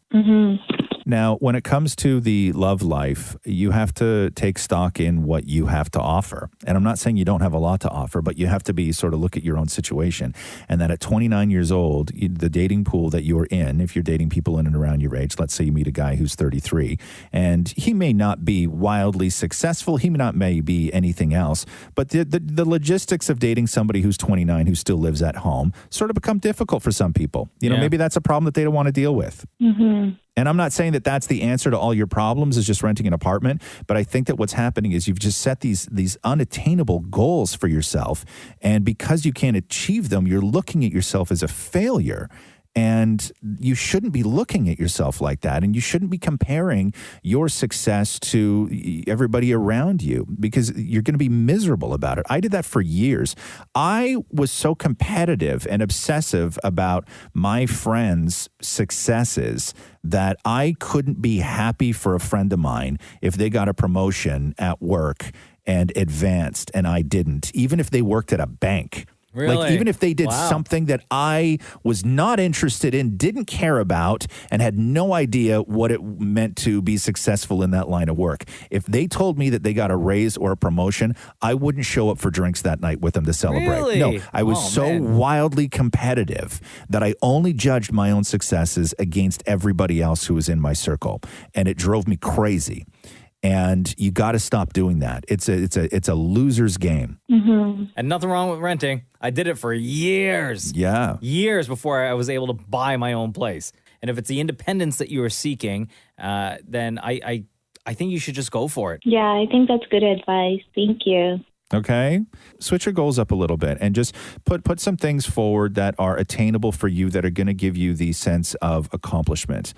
Now, when it comes to the love life, you have to take stock in what you have to offer. And I'm not saying you don't have a lot to offer, but you have to be sort of look at your own situation. And that at 29 years old, the dating pool that you're in, if you're dating people in and around your age, let's say you meet a guy who's 33, and he may not be wildly successful, he may be anything else, but the logistics of dating somebody who's 29 who still lives at home sort of become difficult for some people. Maybe that's a problem that they don't want to deal with. And I'm not saying that that's the answer to all your problems is just renting an apartment, but I think that what's happening is you've just set these unattainable goals for yourself, and because you can't achieve them, you're looking at yourself as a failure. And you shouldn't be looking at yourself like that. And you shouldn't be comparing your success to everybody around you, because you're going to be miserable about it. I did that for years. I was so competitive and obsessive about my friends' successes that I couldn't be happy for a friend of mine if they got a promotion at work and advanced and I didn't, even if they worked at a bank. Really? Like, even if they did something that I was not interested in, didn't care about, and had no idea what it meant to be successful in that line of work. If they told me that they got a raise or a promotion, I wouldn't show up for drinks that night with them to celebrate. Really? No, I was wildly competitive that I only judged my own successes against everybody else who was in my circle. And it drove me crazy. And you got to stop doing that. It's a loser's game. And nothing wrong with renting. I did it for years. Yeah. Years before I was able to buy my own place. And if it's the independence that you are seeking, then I think you should just go for it. Yeah, I think that's good advice. Thank you. Okay. Switch your goals up a little bit and just put some things forward that are attainable for you, that are going to give you the sense of accomplishment,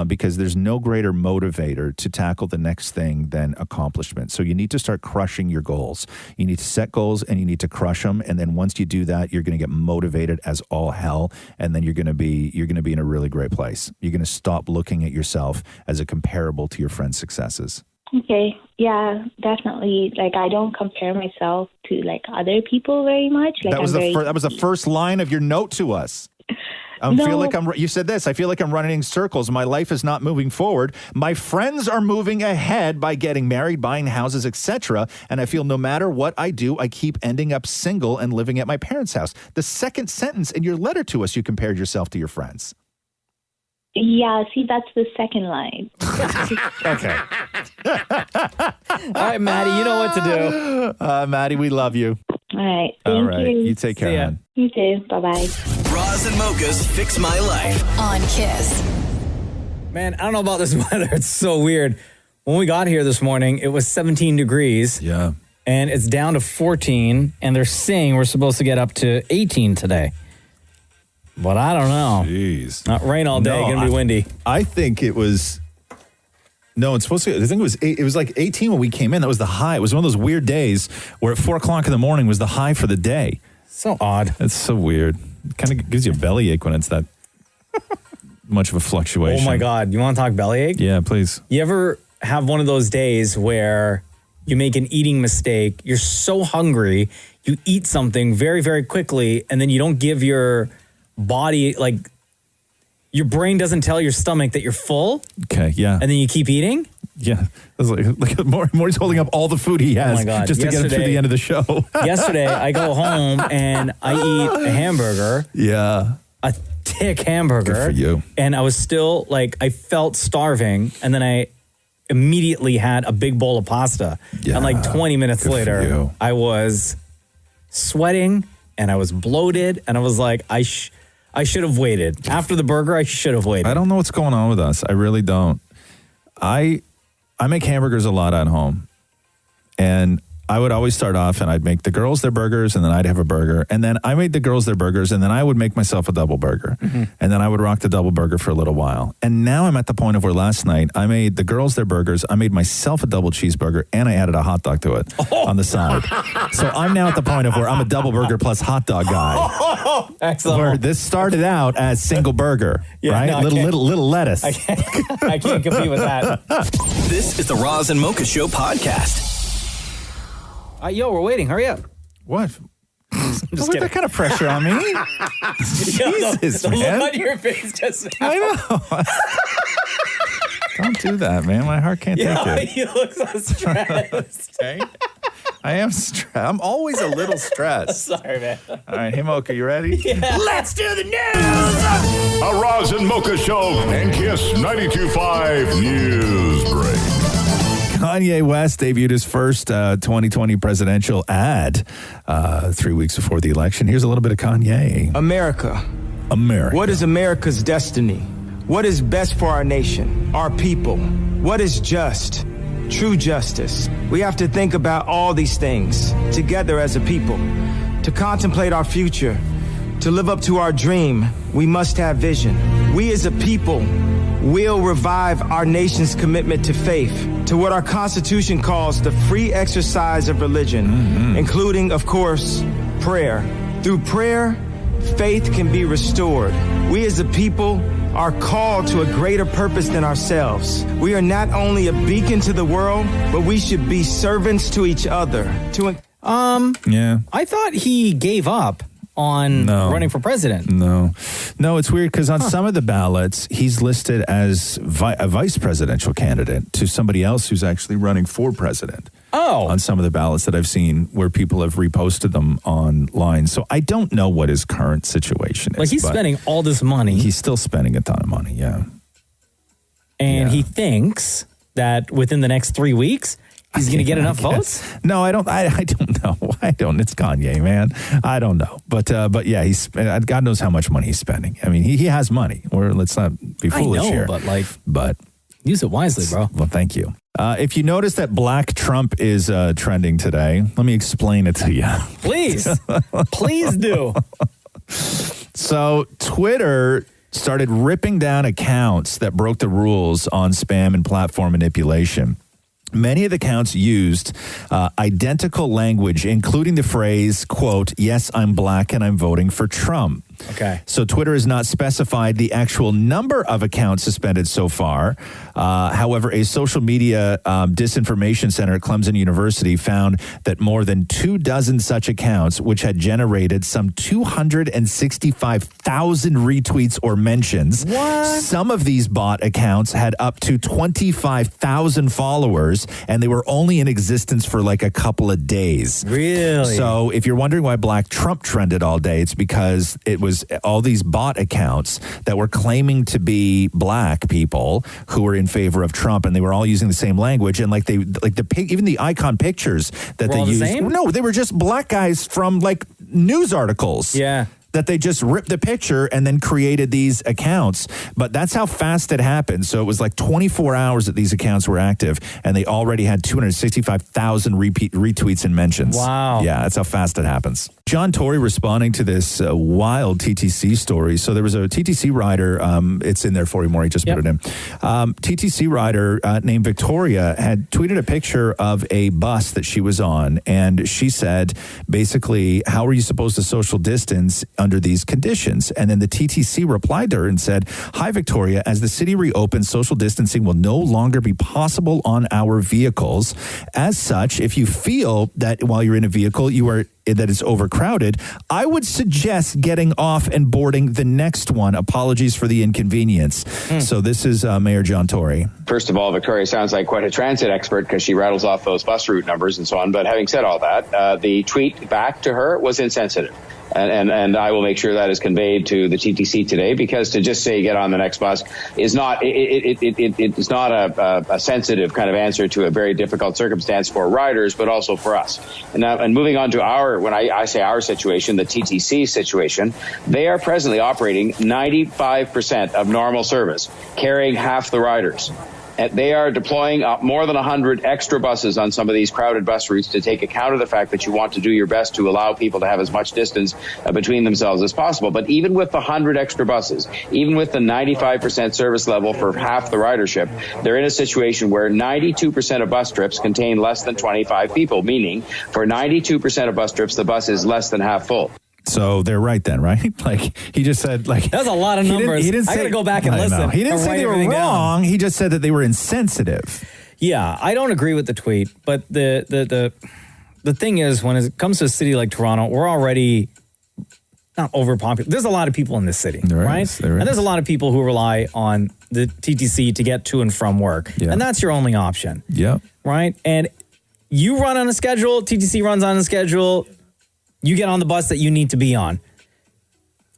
because there's no greater motivator to tackle the next thing than accomplishment. So you need to start crushing your goals. You need to set goals and you need to crush them. And then once you do that, you're going to get motivated as all hell. And then you're going to be in a really great place. You're going to stop looking at yourself as a comparable to your friends' successes. Okay. Yeah, definitely. Like, I don't compare myself to like other people very much. Like, that was the first line of your note to us. You said this. I feel like I'm running in circles. My life is not moving forward. My friends are moving ahead by getting married, buying houses, etc. And I feel no matter what I do, I keep ending up single and living at my parents' house. The second sentence in your letter to us, you compared yourself to your friends. Yeah, see, that's the second line. Okay. All right, Maddie, you know what to do. Maddie, we love you. All right. All Thank right. you. You take care, man. You too. Bye-bye. Roz and Mocha's Fix My Life on Kiss. Man, I don't know about this weather. It's so weird. When we got here this morning, it was 17 degrees. Yeah. And it's down to 14, and they're saying we're supposed to get up to 18 today. But I don't know. Jeez. Not rain all day, gonna be windy. I think it was... No, it's supposed to... I think it was like 18 when we came in. That was the high. It was one of those weird days where at 4 o'clock in the morning was the high for the day. So odd. It's so weird. It kind of gives you a bellyache when it's that much of a fluctuation. Oh my God. You want to talk bellyache? Yeah, please. You ever have one of those days where you make an eating mistake, you're so hungry, you eat something very, very quickly, and then you don't give your body, like, your brain doesn't tell your stomach that you're full? Okay, yeah. And then you keep eating? Yeah. Look at Maury's holding up all the food he has just to get him through the end of the show. Yesterday, I go home and I eat a hamburger. Yeah. A thick hamburger. Good for you. And I was still, I felt starving. And then I immediately had a big bowl of pasta. Yeah. And 20 minutes later, I was sweating and I was bloated. And I was like, I should have waited. After the burger, I should have waited. I don't know what's going on with us. I really don't. I make hamburgers a lot at home. And I would always start off and I'd make the girls their burgers and then I'd have a burger. And then I made the girls their burgers and then I would make myself a double burger. Mm-hmm. And then I would rock the double burger for a little while. And now I'm at the point of where last night I made the girls their burgers. I made myself a double cheeseburger and I added a hot dog to it on the side. So I'm now at the point of where I'm a double burger plus hot dog guy. Excellent. Where this started out as single burger, right? No, little lettuce. I can't compete with that. This is the Roz and Mocha Show podcast. Yo, we're waiting. Hurry up. What? just Don't put kidding. that kind of pressure on me. Jesus, the man. look on your face just now. I know. Don't do that, man. My heart can't take it. You look so stressed. Okay. I am stressed. I'm always a little stressed. Sorry, man. All right, hey, Mocha, you ready? Yeah. Let's do the news! A Roz and Mocha Show and Kiss 92.5 News Break. Kanye West debuted his first 2020 presidential ad 3 weeks before the election. Here's a little bit of Kanye. America. What is America's destiny? What is best for our nation, our people? What is just? True justice. We have to think about all these things together as a people. To contemplate our future, to live up to our dream, we must have vision. We as a people will revive our nation's commitment to faith, to what our Constitution calls the free exercise of religion, including, of course, prayer. Through prayer, faith can be restored. We as a people are called to a greater purpose than ourselves. We are not only a beacon to the world, but we should be servants to each other. Yeah. I thought he gave up on running for president. No, it's weird because on some of the ballots, he's listed as a vice presidential candidate to somebody else who's actually running for president. Oh. On some of the ballots that I've seen where people have reposted them online. So I don't know what his current situation is. Like he's spending all this money. He's still spending a ton of money, yeah. And he thinks that within the next 3 weeks, he's going to get enough votes? No, I don't. I don't know. I don't. It's Kanye, man. I don't know. But yeah, he's God knows how much money he's spending. I mean, he has money. Or let's not be foolish I know, here. But use it wisely, bro. Well, thank you. If you notice that Black Trump is trending today, let me explain it to you. Please. Please do. So Twitter started ripping down accounts that broke the rules on spam and platform manipulation. Many of the accounts used identical language, including the phrase, quote, "Yes, I'm black and I'm voting for Trump." Okay. So Twitter has not specified the actual number of accounts suspended so far. However, a social media disinformation center at Clemson University found that more than 24 such accounts, which had generated some 265,000 retweets or mentions. What? Some of these bot accounts had up to 25,000 followers, and they were only in existence for like a couple of days. Really? So if you're wondering why Black Trump trended all day, it's because it was all these bot accounts that were claiming to be black people who were in favor of Trump, and they were all using the same language, and even the icon pictures that they used. No, they were just black guys from like news articles. Yeah. That they just ripped the picture and then created these accounts. But that's how fast it happened. So it was like 24 hours that these accounts were active, and they already had 265,000 retweets and mentions. Wow. Yeah, that's how fast it happens. John Tory responding to this wild TTC story. So there was a TTC rider, it's in there for you, Maury, just put it in. TTC rider named Victoria had tweeted a picture of a bus that she was on, and she said, basically, how are you supposed to social distance under these conditions? And then the TTC replied to her and said, "Hi, Victoria, as the city reopens, social distancing will no longer be possible on our vehicles. As such, if you feel that while you're in a vehicle, that it's overcrowded, I would suggest getting off and boarding the next one. Apologies for the inconvenience." So this is Mayor John Tory. First of all, Victoria sounds like quite a transit expert because she rattles off those bus route numbers and so on. But having said all that, the tweet back to her was insensitive. And I will make sure that is conveyed to the TTC today, because to just say get on the next bus is not it's not a sensitive kind of answer to a very difficult circumstance for riders, but also for us. And moving on to when I say our situation, the TTC situation, they are presently operating 95% of normal service, carrying half the riders. They are deploying more than 100 extra buses on some of these crowded bus routes to take account of the fact that you want to do your best to allow people to have as much distance between themselves as possible. But even with the 100 extra buses, even with the 95% service level for half the ridership, they're in a situation where 92% of bus trips contain less than 25 people, meaning for 92% of bus trips, the bus is less than half full. So they're right then, right? Like he just said, like that's a lot of numbers. He didn't say, I gotta go back and listen. He didn't say they were wrong. Down. He just said that they were insensitive. Yeah, I don't agree with the tweet, but the the thing is, when it comes to a city like Toronto, we're already not overpopulated. There's a lot of people in this city, right? And there's a lot of people who rely on the TTC to get to and from work. Yeah. And that's your only option. Yeah. Right? And you run on a schedule, TTC runs on a schedule, you get on the bus that you need to be on.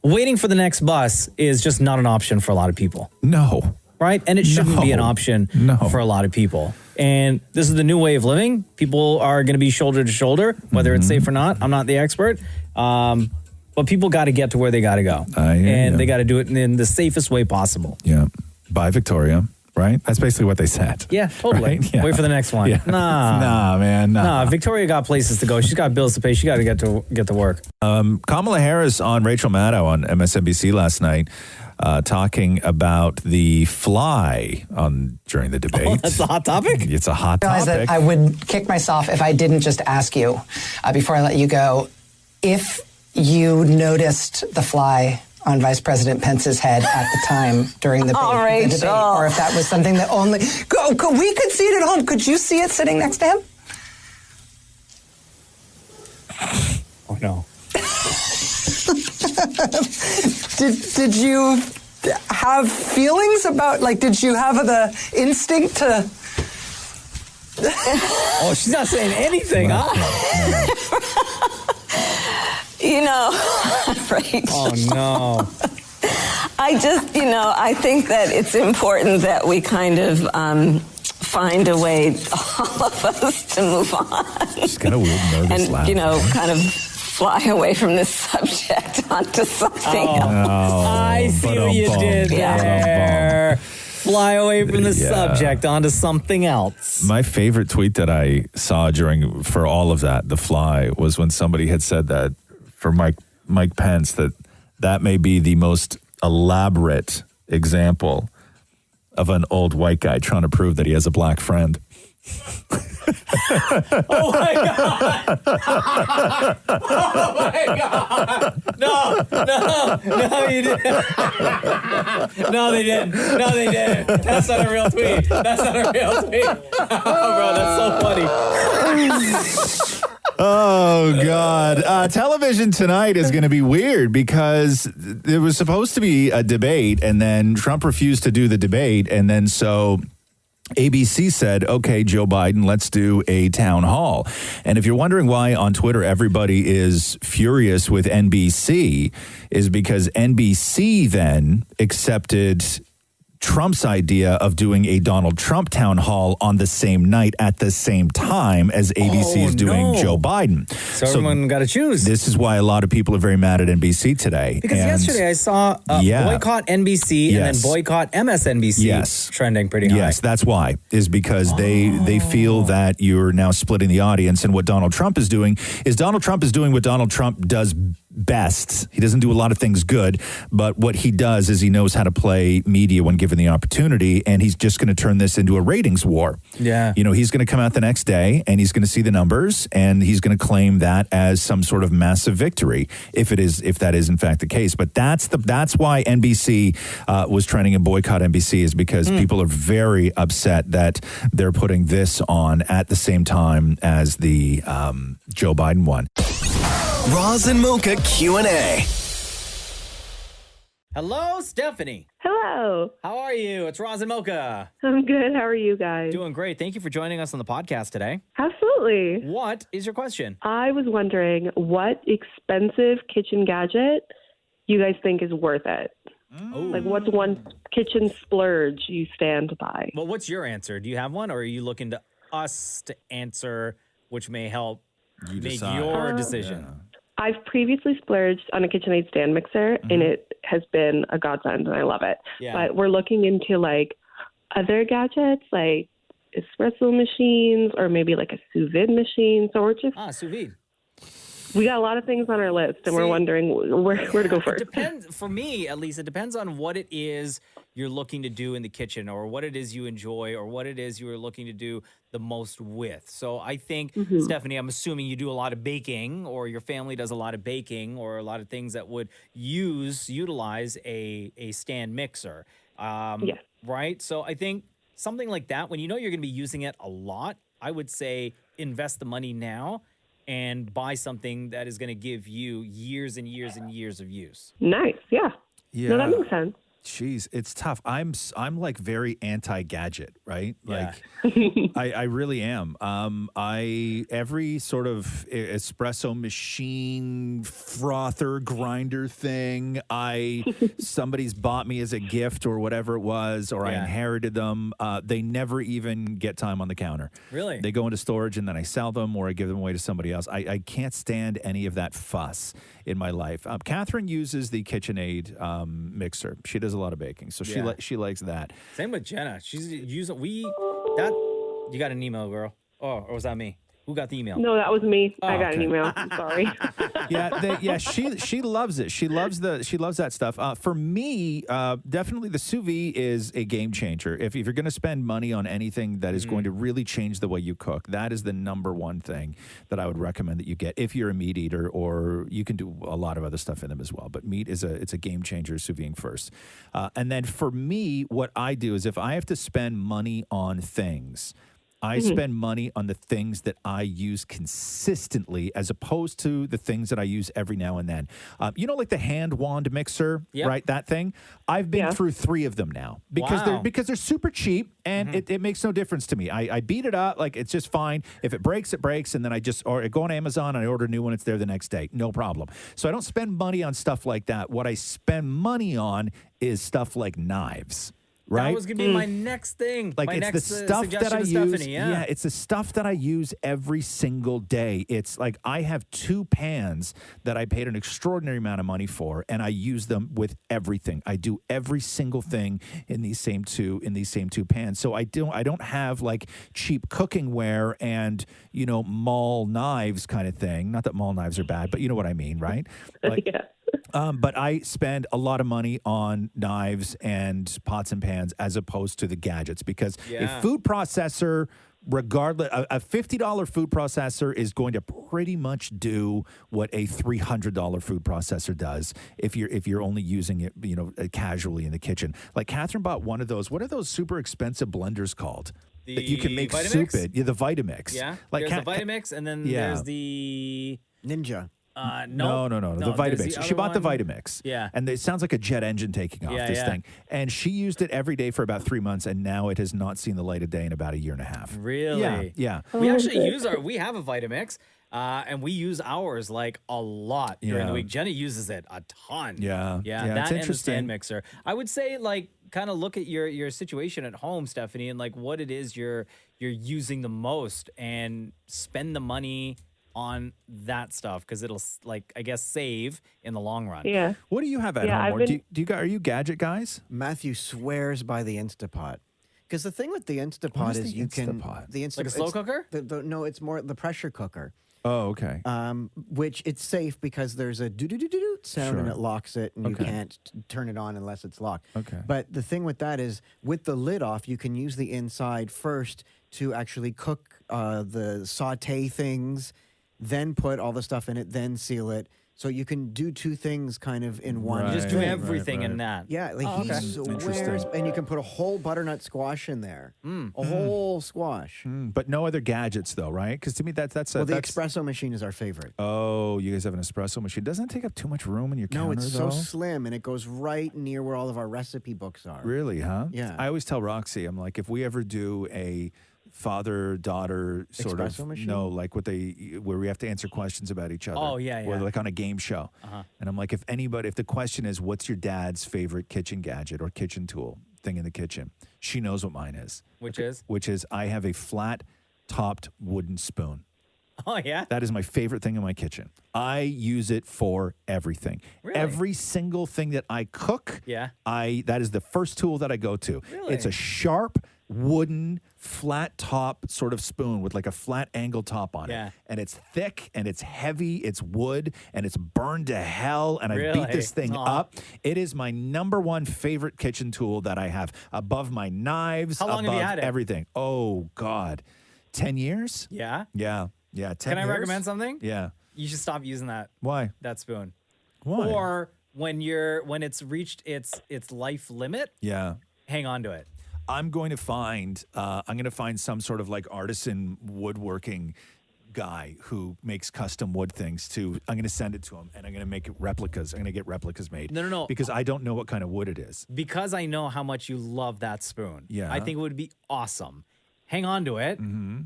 Waiting for the next bus is just not an option for a lot of people. No. Right? And it shouldn't be an option for a lot of people. And this is the new way of living. People are going to be shoulder to shoulder, whether it's safe or not. I'm not the expert. But people got to get to where they got to go. And they got to do it in the safest way possible. Yeah. Bye, Victoria. Right? That's basically what they said. Yeah, totally. Right? Yeah. Wait for the next one. Yeah. Nah, man. Nah, Victoria got places to go. She's got bills to pay. She got to get to work. Kamala Harris on Rachel Maddow on MSNBC last night talking about the fly during the debate. Oh, that's a hot topic? It's a hot I realize topic. that I would kick myself if I didn't just ask you before I let you go if you noticed the fly on Vice President Pence's head at the time during the, Oh, the debate, Rachel. or if that was something that only we could see it at home. Could you see it sitting next to him? Oh no! Did you have feelings about, like, did you have the instinct to? Oh, she's not saying anything, huh? You know, right? Oh, no. I just, I think that it's important that we kind of find a way, all of us, to move on. She's kind of weird, nervous and, laugh. kind of fly away from this subject onto something else. I see what you did there. Fly away from the subject onto something else. My favorite tweet that I saw for all of that, the fly, was when somebody had said that for Mike Pence, that may be the most elaborate example of an old white guy trying to prove that he has a black friend. Oh my God! Oh my God! No, you didn't. No, they didn't. That's not a real tweet. Oh, bro, that's so funny. Oh, God. Television tonight is going to be weird because there was supposed to be a debate and then Trump refused to do the debate. And then so ABC said, okay, Joe Biden, let's do a town hall. And if you're wondering why on Twitter everybody is furious with NBC, is because NBC then accepted Trump's idea of doing a Donald Trump town hall on the same night at the same time as ABC is doing Joe Biden. So everyone got to choose. This is why a lot of people are very mad at NBC today. Because yesterday I saw boycott NBC and then boycott MSNBC trending pretty high. Yes, that's why, is because they feel that you're now splitting the audience. And what Donald Trump is doing what Donald Trump does best. He doesn't do a lot of things good, but what he does is he knows how to play media when given the opportunity, and he's just going to turn this into a ratings war. Yeah. He's going to come out the next day and he's going to see the numbers and he's going to claim that as some sort of massive victory if that is in fact the case. But that's why NBC was trending and boycott NBC, is because people are very upset that they're putting this on at the same time as the Joe Biden one. Roz and Mocha Q&A. Hello, Stephanie. Hello. How are you? It's Roz and Mocha. I'm good. How are you guys? Doing great. Thank you for joining us on the podcast today. Absolutely. What is your question? I was wondering what expensive kitchen gadget you guys think is worth it. Like, what's one kitchen splurge you stand by? Well, what's your answer? Do you have one, or are you looking to us to answer, which may help make your decision? I've previously splurged on a KitchenAid stand mixer, and it has been a godsend, and I love it. Yeah. But we're looking into, like, other gadgets, like espresso machines or maybe, like, a sous vide machine. So we're just... sous vide. We got a lot of things on our list, and we're wondering where to go first. It depends, for me, at least, it depends on what it is you're looking to do in the kitchen, or what it is you enjoy, or what it is you are looking to do the most with. So I think, Stephanie, I'm assuming you do a lot of baking, or your family does a lot of baking, or a lot of things that would utilize a stand mixer. Yes. Right? So I think something like that, when you know you're going to be using it a lot, I would say invest the money now and buy something that is going to give you years and years and years of use. Nice. Yeah. Yeah. No, that makes sense. Jeez, it's tough. I'm like very anti-gadget, right? Like I really am. I every sort of espresso machine frother grinder thing somebody's bought me as a gift or whatever it was, or I inherited them. They never even get time on the counter. Really? They go into storage and then I sell them or I give them away to somebody else. I can't stand any of that fuss in my life. Catherine uses the KitchenAid mixer. She does a lot of baking, so she likes that. Same with Jenna. She's using you got an email, girl. Oh, or was that me? Who got the email? No, that was me. Oh, I got an okay. email. I'm sorry. She loves it. She loves that stuff. For me, definitely the sous vide is a game changer. If you're going to spend money on anything that is going to really change the way you cook, that is the number one thing that I would recommend that you get if you're a meat eater, or you can do a lot of other stuff in them as well. But meat is a game changer, sous vide first. And then for me, what I do is if I have to spend money on things, I spend money on the things that I use consistently as opposed to the things that I use every now and then. Like the hand wand mixer, right? That thing. I've been through 3 of them now because they're super cheap and it makes no difference to me. I beat it up. Like it's just fine. If it breaks, it breaks. And then I go on Amazon and I order a new one. It's there the next day. No problem. So I don't spend money on stuff like that. What I spend money on is stuff like knives. Right? That was going to be my next thing. Like my it's next the stuff that I use. Stephanie, It's the stuff that I use every single day. It's like I have 2 pans that I paid an extraordinary amount of money for, and I use them with everything. I do every single thing in these same two pans. So I don't have like cheap cooking ware and mall knives kind of thing. Not that mall knives are bad, but you know what I mean, right? Like, but I spend a lot of money on knives and pots and pans as opposed to the gadgets because a food processor, regardless, a $50 food processor is going to pretty much do what a $300 food processor does if you're only using it, casually in the kitchen. Like Catherine bought one of those. What are those super expensive blenders called? That you can make Vitamix? soup in? Yeah, the Vitamix. Yeah. Like there's the Vitamix, and then there's the Ninja. No. The Vitamix. She bought the Vitamix. Yeah. And it sounds like a jet engine taking off this thing. And she used it every day for about 3 months, and now it has not seen the light of day in about a year and a half. Really? Yeah. We actually we have a Vitamix, and we use ours like a lot during the week. Jenna uses it a ton. Yeah. That and the stand mixer. I would say kind of look at your situation at home, Stephanie, and like what it is you're using the most, and spend the money on that stuff because it'll save in the long run. Yeah. What do you have at home? Are you gadget guys? Matthew swears by the Instapot. Because the thing with the Instapot is you can like a slow cooker? No, it's more the pressure cooker. Oh, okay. Which it's safe because there's a do-do-do-do sound and it locks it, and you can't turn it on unless it's locked. Okay. But the thing with that is, with the lid off, you can use the inside first to actually cook the saute things, then put all the stuff in it, then seal it. So you can do 2 things kind of in one. You just do everything in that. Yeah, he swears, and you can put a whole butternut squash in there, a whole squash. But no other gadgets though, right? Because to me the espresso machine is our favorite. Oh, you guys have an espresso machine. Doesn't it take up too much room in your counter? No, it's so slim, and it goes right near where all of our recipe books are. Really, huh? Yeah. I always tell Roxy, I'm like, if we ever do a father-daughter sort espresso of machine? No, like where we have to answer questions about each other. Oh, yeah. Or like on a game show. And I'm like, if the question is, what's your dad's favorite kitchen gadget or kitchen tool thing in the kitchen? She knows what mine is. Which is I have a flat-topped wooden spoon. Oh, yeah? That is my favorite thing in my kitchen. I use it for everything. Really? Every single thing that I cook, that is the first tool that I go to. Really? It's a sharp, wooden, flat top sort of spoon with like a flat angle top on it. And it's thick and it's heavy, it's wood, and it's burned to hell, and I beat this thing up. It is my number 1 favorite kitchen tool that I have, above my knives, How long above have you had it? everything. Oh, God. 10 years? Yeah? Yeah, 10 Can I years? recommend something? Yeah. You should stop using that. Why? That spoon. Why? Or when it's reached its life limit, hang on to it. I'm going to find some sort of like artisan woodworking guy who makes custom wood things to, I'm going to send it to him and I'm going to make replicas. I'm going to get replicas made. No. Because I don't know what kind of wood it is. Because I know how much you love that spoon. Yeah. I think it would be awesome. Hang on to it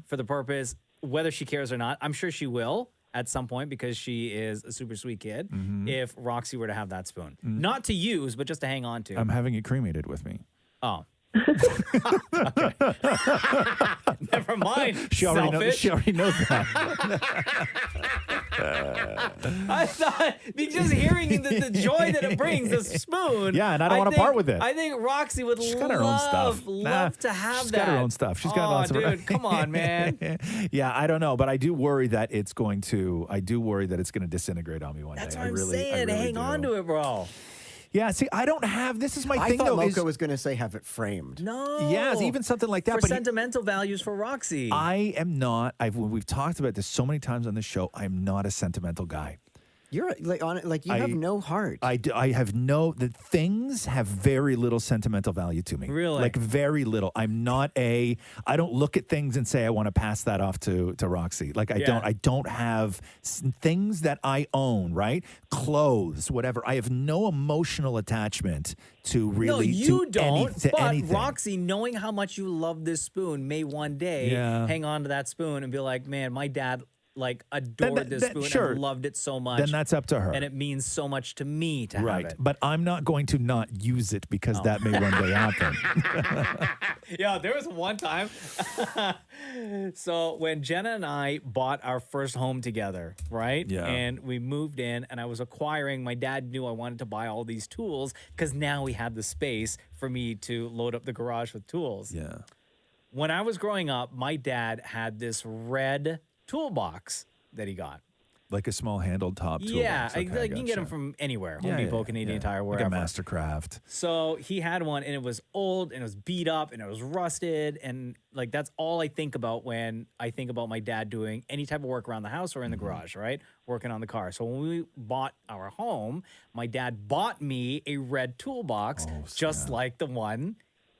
for the purpose, whether she cares or not. I'm sure she will at some point because she is a super sweet kid. If Roxy were to have that spoon. Not to use, but just to hang on to. I'm having it cremated with me. Oh. Never mind. She already knows that. I thought just hearing the joy that it brings, the spoon. Yeah, and I don't want to part with it. I think Roxy would got her own stuff. love to have she's that. She's got her own stuff. She's got lots of dude, come on, man. Yeah, I don't know, but I do worry that it's going to disintegrate on me one That's day. what I'm saying. Hang on to it, bro. Yeah, see, I don't have, this is my I thing thought though. Mocha was going to say have it framed. No. Yeah, even something like that. For but sentimental values for Roxy. I am not, we've talked about this so many times on this show, I'm not a sentimental guy. You're you have no heart. I have the things have very little sentimental value to me. Really? Like very little. I don't look at things and say I want to pass that off to Roxy. Like I don't have things that I own, right? Clothes, whatever. I have no emotional attachment to really anything. Roxy, knowing how much you love this spoon, may one day hang on to that spoon and be like, man, my dad adored this spoon and loved it so much. Then that's up to her. And it means so much to me to have it. But I'm not going to not use it because that may one day happen. Yeah, there was one time. So when Jenna and I bought our first home together, right? Yeah. And we moved in and I was my dad knew I wanted to buy all these tools because now we had the space for me to load up the garage with tools. Yeah. When I was growing up, my dad had this red toolbox that he got. Like a small handled top toolbox. Yeah, you can get them from anywhere. Home Depot, Canadian Tire, wherever. Like a Mastercraft. So he had one and it was old and it was beat up and it was rusted. And that's all I think about when I think about my dad doing any type of work around the house or in the garage, right? Working on the car. So when we bought our home, my dad bought me a red toolbox just like the one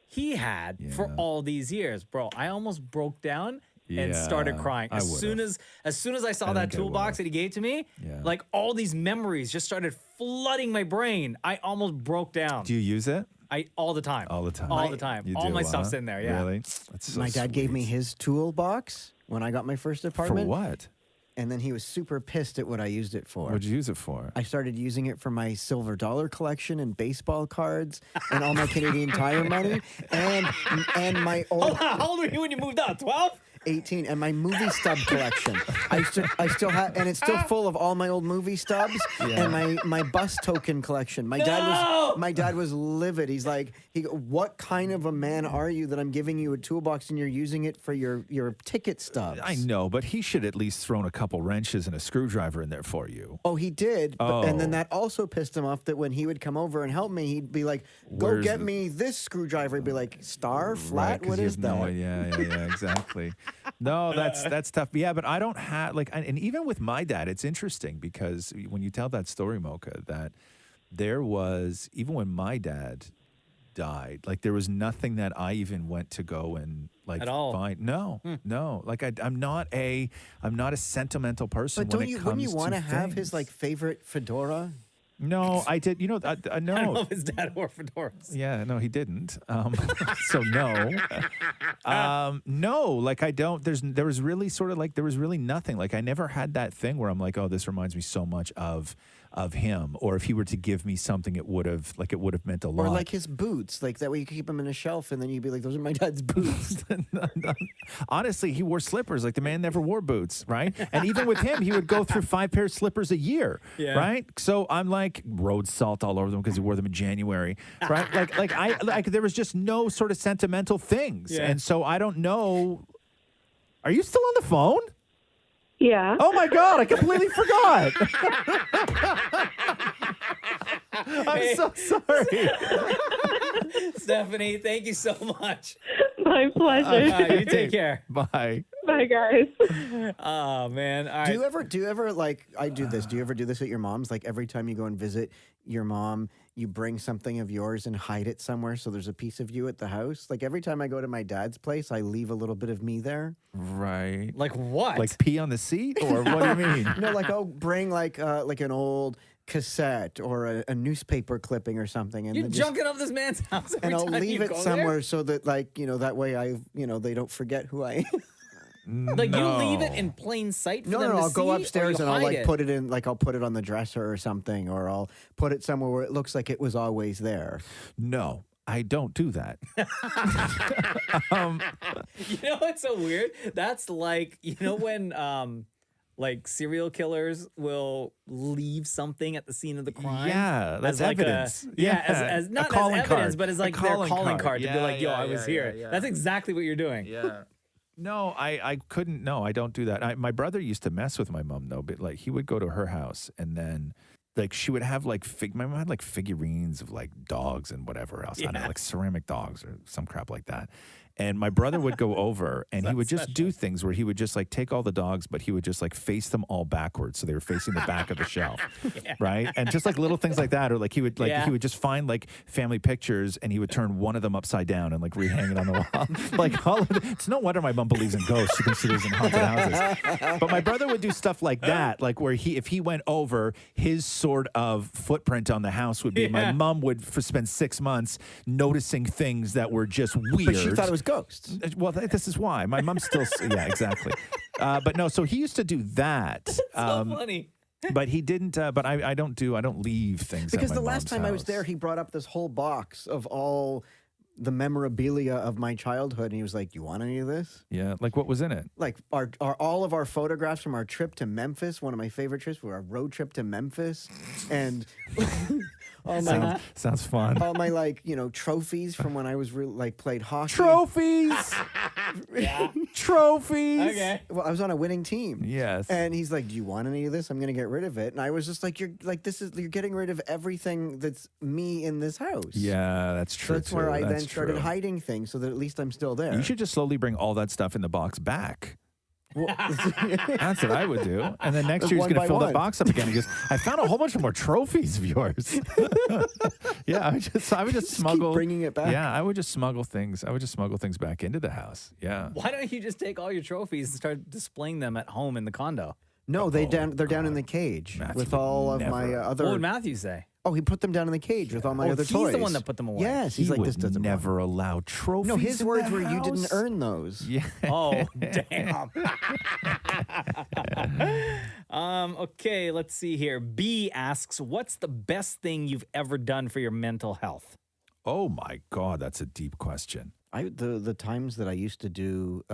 he had for all these years. Bro, I almost broke down and started crying. As soon as I saw that toolbox that he gave to me, all these memories just started flooding my brain. I almost broke down. Do you use it? All the time. All the time. All the time. You All do, my stuff's in there, yeah. Really? That's so my dad gave me his toolbox when I got my first apartment. For what? And then he was super pissed at what I used it for. What'd you use it for? I started using it for my silver dollar collection and baseball cards and all my Canadian Tire money and my old. How old were you when you moved out? 12? 18, and my movie stub collection. I still have, and it's still full of all my old movie stubs and my bus token collection. My dad was livid. He's like, what kind of a man are you that I'm giving you a toolbox and you're using it for your ticket stubs? I know, but he should at least thrown a couple wrenches and a screwdriver in there for you. Oh, he did. And then that also pissed him off that when he would come over and help me, he'd be like, go get me this screwdriver. He'd be like, star, flat, right, what is that? Yeah, exactly. No, that's tough. Yeah, but I don't have and even with my dad, it's interesting because when you tell that story, Mocha, that there was, even when my dad died, there was nothing that I even went to go and at all. Find. No. I'm not a sentimental person. But wouldn't you want to have his favorite fedora? No, I did. No. I don't know if his dad wore fedoras. Yeah, no, he didn't. So no, no. I don't. There was really sort of there was really nothing. I never had that thing where I'm like, oh, this reminds me so much of him. Or if he were to give me something, it would have meant a lot. Or his boots, that way you could keep them in a shelf, and then you'd be like, those are my dad's boots. Honestly, he wore slippers. The man never wore boots, right? And even with him, he would go through 5 pairs of slippers a year, right? So I'm road salt all over them because he wore them in January, right? There was just no sort of sentimental things, and so I don't know. Are you still on the phone? Yeah. Oh my God, I completely forgot. I'm so sorry. Stephanie, thank you so much. My pleasure. You take care. Bye. Bye, guys. Oh, man. All right. Do you ever I do this. Do you ever do this at your mom's? Every time you go and visit your mom, you bring something of yours and hide it somewhere so there's a piece of you at the house. Like every time I go to my dad's place, I leave a little bit of me there. Right. Like what? Like pee on the seat, or what do you mean? No, like I'll bring like an old cassette or a newspaper clipping or something, and You're then just- junking up this man's house every and I'll time leave you it go somewhere there? so that that way they don't forget who I am. Like you leave it in plain sight for No, them no, to I'll see, go or upstairs you and I'll hide like it? put it in, like I'll put it on the dresser or something, or I'll put it somewhere where it looks like it was always there. No, I don't do that. You know what's so weird? That's like, when like serial killers will leave something at the scene of the crime. Yeah, that's as like evidence. as not as evidence, card. but as like A their calling calling card. card to be Yeah, like, yo, yeah, I was yeah, here. yeah. That's exactly what you're doing. Yeah. No, I couldn't. No, I don't do that. My brother used to mess with my mom though, but like he would go to her house and then like she would have like my mom had like figurines of like dogs and whatever else. I don't know, like ceramic dogs or some crap like that. And my brother would go over and he would just do things where he would just like take all the dogs, but he would just like face them all backwards. So they were facing the back of the shelf. Right. And just like little things like that. Or like he would just find like family pictures and he would turn one of them upside down and like rehang it on the wall. Like all of it. It's no wonder my mom believes in ghosts. She thinks she lives in haunted houses. But my brother would do stuff like that. Like where if he went over, his sort of footprint on the house would be my mom would spend 6 months noticing things that were just weird. But she thought it was ghosts. Well, this is why. My mom still, yeah, exactly. But no, so he used to do that. So funny. But he didn't, but I don't leave things Because at my the last mom's time I was house. there, he brought up this whole box of all the memorabilia of my childhood, and he was like, "You want any of this?" Yeah, like what was in it? Like our all of our photographs from our trip to Memphis. One of my favorite trips was our road trip to Memphis, and all my Sounds fun. all my trophies from when I was played hockey. Trophies. Trophies. Okay. Well, I was on a winning team. Yes. And he's like, "Do you want any of this? I'm going to get rid of it." And I was just like, "You're getting rid of everything that's me in this house." Yeah, that's So true. that's where I That's then started true. hiding things so that at least I'm still there. You should just slowly bring all that stuff in the box back. That's what I would do. And then next year he's One going to by fill one. that box up again. He goes, I found a whole bunch of more trophies of yours. Yeah, I would just smuggle. keep bringing it back. Yeah, I would just smuggle things. I would just smuggle things back into the house. Yeah. Why don't you just take all your trophies and start displaying them at home in the condo? No, they're down in the cage with all of my other. What would Matthew say? Oh, he put them down in the cage with all my other he's toys. the one that put them away. Yes, he's He like, would this doesn't work. never allow trophies. No, his in words the were, "You didn't house." earn those." Yeah. Oh, damn. Okay, let's see here. B asks, what's the best thing you've ever done for your mental health? Oh my God, that's a deep question. The times that I used to do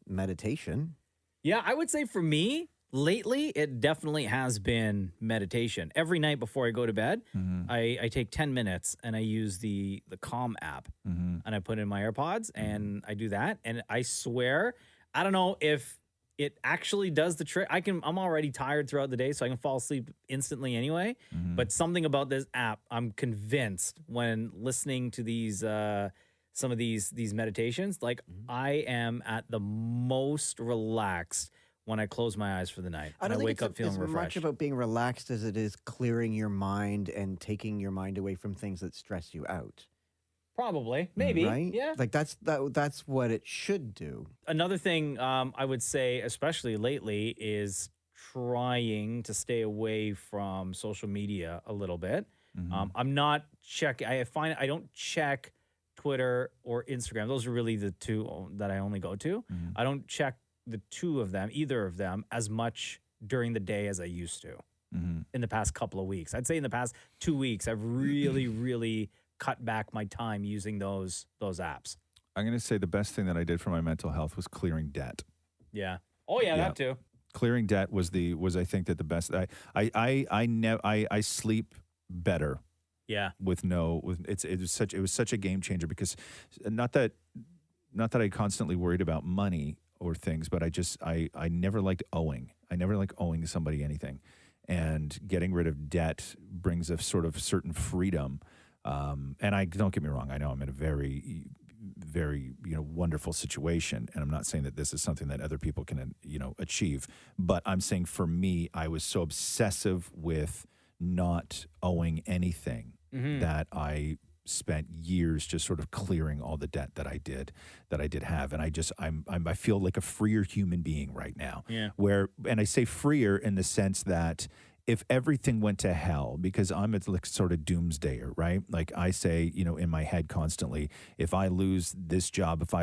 meditation. Yeah, I would say for me, lately, it definitely has been meditation. Every night before I go to bed, I take 10 minutes and I use the Calm app and I put in my AirPods and I do that. And I swear, I don't know if it actually does the trick. I'm already tired throughout the day, so I can fall asleep instantly anyway. But something about this app, I'm convinced when listening to these some of these meditations, like I am at the most relaxed when I close my eyes for the night. I And don't think wake up feeling it's refreshed. much about being relaxed as it is clearing your mind and taking your mind away from things that stress you out. Probably, maybe, Right? yeah. Like that's what it should do. Another thing I would say, especially lately, is trying to stay away from social media a little bit. I'm not checking. I find I don't check Twitter or Instagram. Those are really the two that I only go to. I don't check the either of them, as much during the day as I used to in the past couple of weeks. I'd say in the past 2 weeks, I've really, really cut back my time using those apps. I'm going to say the best thing that I did for my mental health was clearing debt. Yeah. Oh yeah, that too. Clearing debt was I think that the best. I sleep better. Yeah. It was such a game changer, because not that I constantly worried about money or things, but I never liked owing. I never liked owing somebody anything, and getting rid of debt brings a sort of certain freedom. And I don't get me wrong. I know I'm in a very, very wonderful situation, and I'm not saying that this is something that other people can achieve. But I'm saying for me, I was so obsessive with not owing anything that I spent years just sort of clearing all the debt that I did have. And I feel like a freer human being right now. Yeah. And I say freer in the sense that if everything went to hell, because I'm a like sort of doomsdayer, right? Like I say, in my head constantly, if I lose this job, if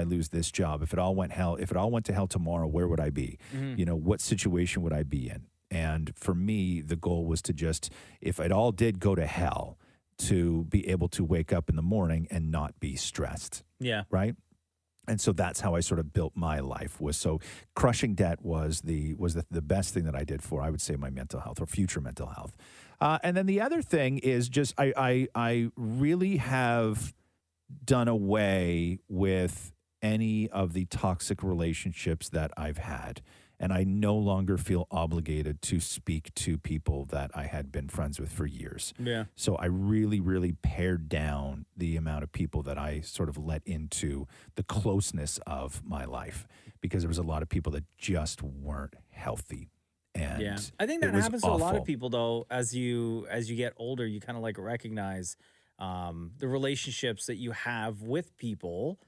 it all went to hell tomorrow, where would I be? What situation would I be in? And for me, the goal was to just, if it all did go to hell, to be able to wake up in the morning and not be stressed. Yeah. Right? And so that's how I sort of built my life. So crushing debt was the best thing that I did for, I would say, my mental health or future mental health. And then the other thing is just I really have done away with any of the toxic relationships that I've had. And I no longer feel obligated to speak to people that I had been friends with for years. Yeah. So I really, really pared down the amount of people that I sort of let into the closeness of my life, because there was a lot of people that just weren't healthy. And I think it that was happens to a lot awful. of people, though. As you get older, you kind of like recognize the relationships that you have with people,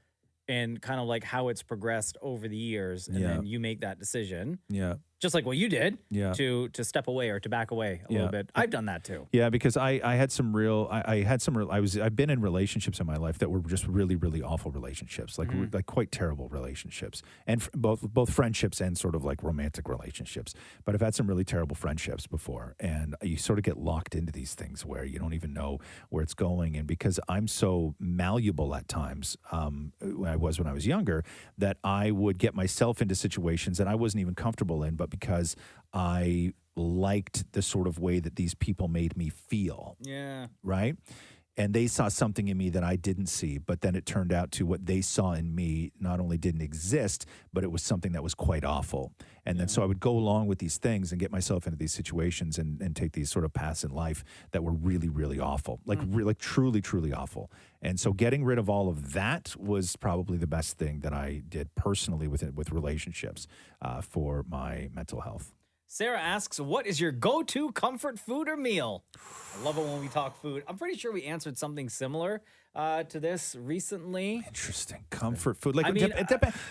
and kind of like how it's progressed over the years, and then you make that decision. Yeah. Just like what you did Yeah. to step away or to back away a little bit. I've done that too. Yeah, because I've been in relationships in my life that were just really, really awful relationships, like quite terrible relationships, and both friendships and sort of like romantic relationships. But I've had some really terrible friendships before, and you sort of get locked into these things where you don't even know where it's going. And because I'm so malleable at times, when I was younger, that I would get myself into situations that I wasn't even comfortable in, but because I liked the sort of way that these people made me feel. Yeah. Right? And they saw something in me that I didn't see, but then it turned out to what they saw in me not only didn't exist, but it was something that was quite awful. And then so I would go along with these things and get myself into these situations and take these sort of paths in life that were really, really awful, like truly, truly awful. And so getting rid of all of that was probably the best thing that I did personally with relationships for my mental health. Sarah asks, what is your go-to comfort food or meal? I love it when we talk food. I'm pretty sure we answered something similar to this recently. Interesting. Comfort food. Like, I mean,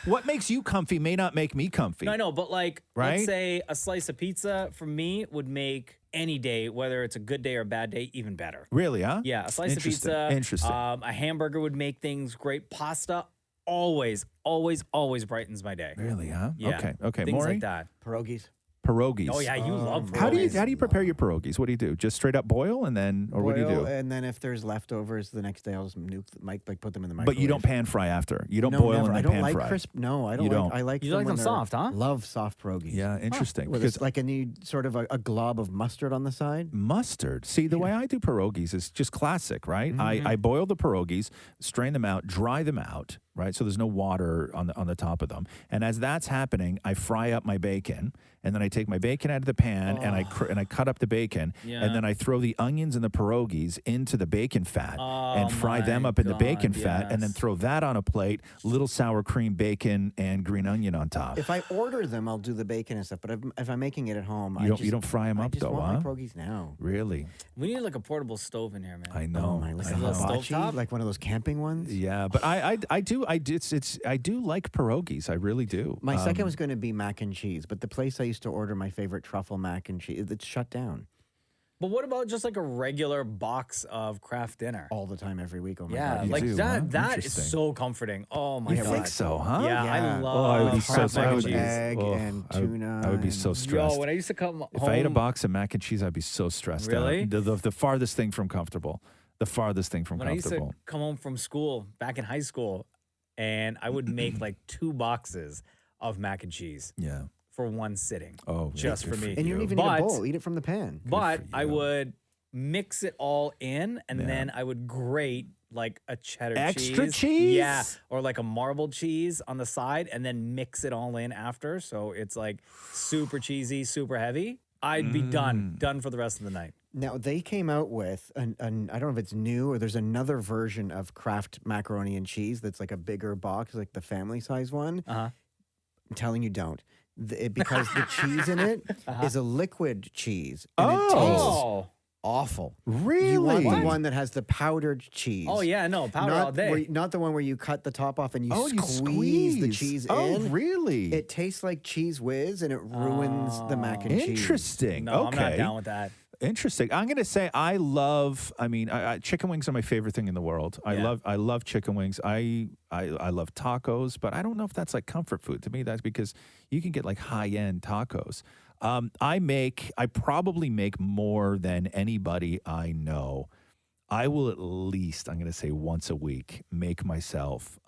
what makes you comfy may not make me comfy. No, I know, but like, Right? let's say a slice of pizza for me would make any day, whether it's a good day or a bad day, even better. Really, huh? Yeah, a slice of Interesting. pizza. Interesting. A hamburger would make things great. Pasta always brightens my day. Really, huh? Yeah. Okay. Things Maury? like that. Pierogies. Pierogies. Oh, yeah, you love How do you pierogies. prepare your pierogies? What do you do? Just straight up boil and then, or what do you do? And then if there's leftovers the next day, I'll just put them in the microwave. But you don't pan fry after. You don't No, boil never. and I then don't pan like fry. crisp. No, I don't. You don't. I like You like when them they're- soft, huh? Love soft pierogies. Yeah, interesting. With Because like a need sort of a glob of mustard on the side. mustard. See, the way I do pierogies is just classic, right? Mm-hmm. I boil the pierogies, strain them out, dry them out, right? So there's no water on the top of them. And as that's happening, I fry up my bacon, and then I take my bacon out of the pan and I cut up the bacon, Yeah. and then I throw the onions and the pierogies into the bacon fat and fry my them up in the bacon God, fat, and then yes. throw that on a plate, little sour cream bacon and green onion on top. If I order them, I'll do the bacon and stuff. But if I'm making it at home, You don't fry them up I just though, want huh? my pierogies now. Really? We need like a portable stove in here, man. I know. Like I a know. hibachi, stovetop? like one of those camping ones. Yeah, but I do like pierogies. I really do. My second was going to be mac and cheese, but the place I used to order my favorite truffle mac and cheese, it's shut down But what about just like a regular box of Kraft dinner? all the time, every week. Oh my Yeah, God. like do, that. huh? That is Interesting. so comforting. Oh my You god. think so, huh? Yeah, Yeah. I love Oh, I would be Kraft so mac and I would- cheese. egg and tuna. I would be so stressed. Yo, when I used to come home, If I ate a box of mac and cheese, I'd be so stressed Really? out. The farthest thing from comfortable. The farthest thing from when I used comfortable. to come home from school back in high school, and I would make like 2 boxes of mac and cheese Yeah. for one sitting. Oh, just good for me. for And you don't even need a bowl. Eat it from the pan. But I would mix it all in, and then I would grate like a cheddar Extra cheese? Yeah, or like a marbled cheese on the side, and then mix it all in after. So it's like super cheesy, super heavy. I'd be done for the rest of the night. Now, they came out with, I don't know if it's new or there's another version of Kraft macaroni and cheese that's like a bigger box, like the family size one. Uh-huh. I'm telling you, don't. Because the cheese in it is a liquid cheese. And it tastes awful. Really? You want What? the one that has the powdered cheese. Oh, yeah, no, powder not all day. Not the one where you cut the top off and you Oh, you squeeze the squeeze. cheese Oh, in. really? It tastes like Cheese Whiz and it ruins the mac and cheese. Interesting. No, okay. I'm not down with that. Interesting. I'm going to say I love. I mean, chicken wings are my favorite thing in the world. I love chicken wings. I love tacos, but I don't know if that's like comfort food to me. That's because you can get like high end tacos. I probably make more than anybody I know. I will at least, I'm going to say once a week, make myself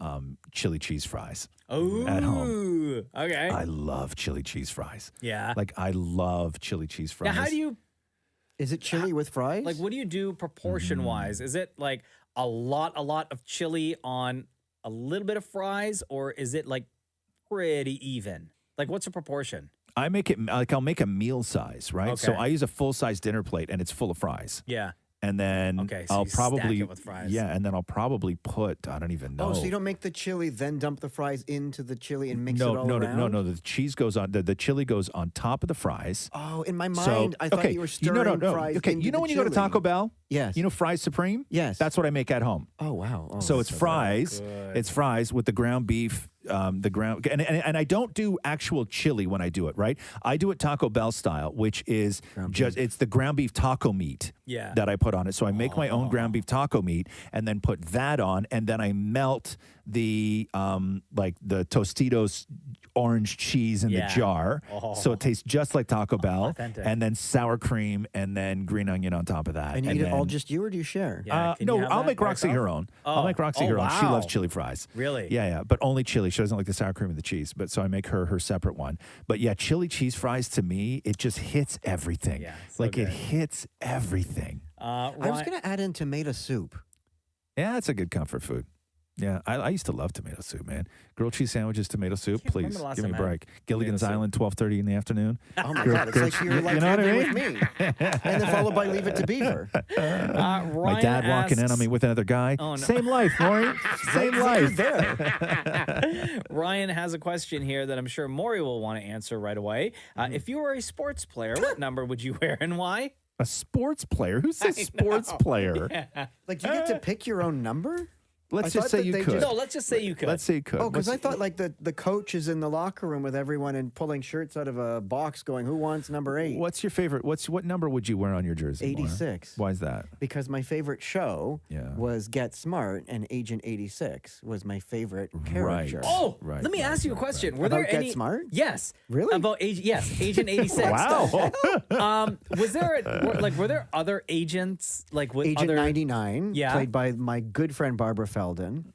chili cheese fries at home. Okay. I love chili cheese fries. Yeah. Like I love chili cheese fries. Now, how do you? Is it chili with fries? Like, what do you do proportion wise? Is it like a lot of chili on a little bit of fries, or is it like pretty even? Like, what's the proportion? I make it like I'll make a meal size, right? So Okay. I use a full size dinner plate and it's full of fries. Yeah. And then Okay, so I'll you stack probably it with fries. Yeah, and then I'll probably put I don't even know. Oh, so you don't make the chili, then dump the fries into the chili and mix it all around? No. The cheese goes on. The chili goes on top of the fries. Oh, in my mind, I thought you were stirring fries Okay, into you know the when you go to chili. Taco Bell? Yes. You know Fries Supreme? Yes. That's what I make at home. Oh, wow. Oh, So it's that's fries. good. It's fries with the ground beef, and I don't do actual chili when I do it. Right, I do it Taco Bell style, which is it's the ground beef taco meat. Yeah. That I put on it. So I make my own ground beef taco meat and then put that on, and then I melt the like the Tostitos orange cheese in the jar, so it tastes just like Taco Bell. Authentic. And then sour cream, and then green onion on top of that. And you eat it all then- just you, or do you share? no, I'll make Roxy her own. I'll make Roxy her own. She loves chili fries. Really? Yeah, but only chili. She doesn't like the sour cream and the cheese. But so I make her separate one. But yeah, chili cheese fries to me, it just hits everything. Yeah, like it hits everything. I was going to add in tomato soup. Yeah, it's a good comfort food. Yeah, I used to love tomato soup, man. Grilled cheese sandwiches, tomato soup. Please remember the last give me a time I had break. Gilligan's Island, 12:30 in the afternoon. Oh my God, it's like you're like living with me. And then followed by Leave It to Beaver. My dad walking in on me with another guy. Oh, no. Same life, Maury. Same life. Ryan has a question here that I'm sure Maury will want to answer right away. If you were a sports player, what number would you wear and why? A sports player? Who says sports player? Yeah. Like you get to pick your own number? Let's just say you could. No, let's just say you could. Let's say you could. Oh, because I thought like the coach is in the locker room with everyone and pulling shirts out of a box going, who wants number 8? What's your favorite? What number would you wear on your jersey? 86. Why is that? Because my favorite show was Get Smart, and Agent 86 was my favorite character. Oh, let me ask you a question. Were there About any? Get Smart? Yes. Really? About Agent 86. Wow. Was there were there other agents like with Agent other 99, Yeah. played by my good friend Barbara Feldon,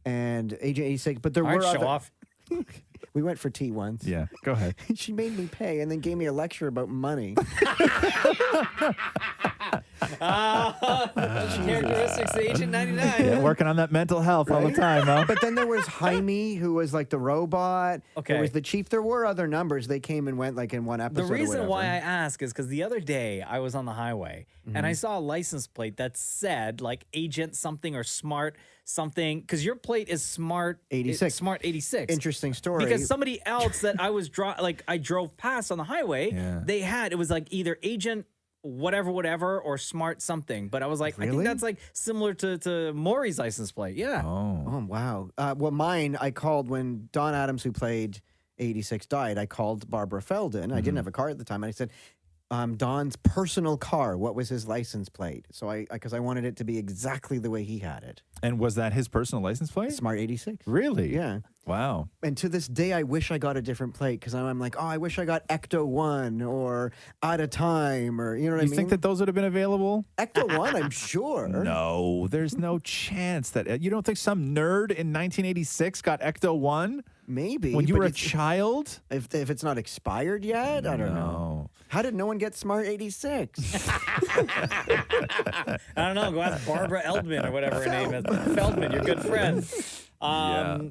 and Agent 86. But there All were right, show other. off. We went for tea once. Yeah, go ahead. She made me pay and then gave me a lecture about money. Characteristics of Agent 99. Yeah, working on that mental health all the time, huh? But then there was Jaime, who was like the robot. Okay. There was the chief. There were other numbers. They came and went like in one The episode. reason or why I whatever. ask is because the other day I was on the highway and I saw a license plate that said like Agent something or Smart something, because your plate is Smart 86. Smart 86. Interesting story. Because somebody else that I was I drove past on the highway, they had, it was like either Agent whatever or Smart something. But I was like, I think Really? that's like similar to Maury's license plate. Yeah. Oh, wow. Well, mine, I called when Don Adams, who played 86, died. I called Barbara Feldon. I didn't have a car at the time. And I said, Don's personal car, what was his license plate? So because I wanted it to be exactly the way he had it. And was that his personal license plate? Smart 86. Really? Yeah. Wow. And to this day, I wish I got a different plate because I'm like, oh, I wish I got Ecto 1 or Out of Time or, you know what I mean? You think that those would have been available? Ecto 1, I'm sure. No, there's no chance that you don't think some nerd in 1986 got Ecto 1? Maybe. When you but were a it's- child? If it's not expired yet, I don't know. How did no one get Smart 86? I don't know. Go ask Barbara Eldman or whatever her name is. Feldman, your good friend.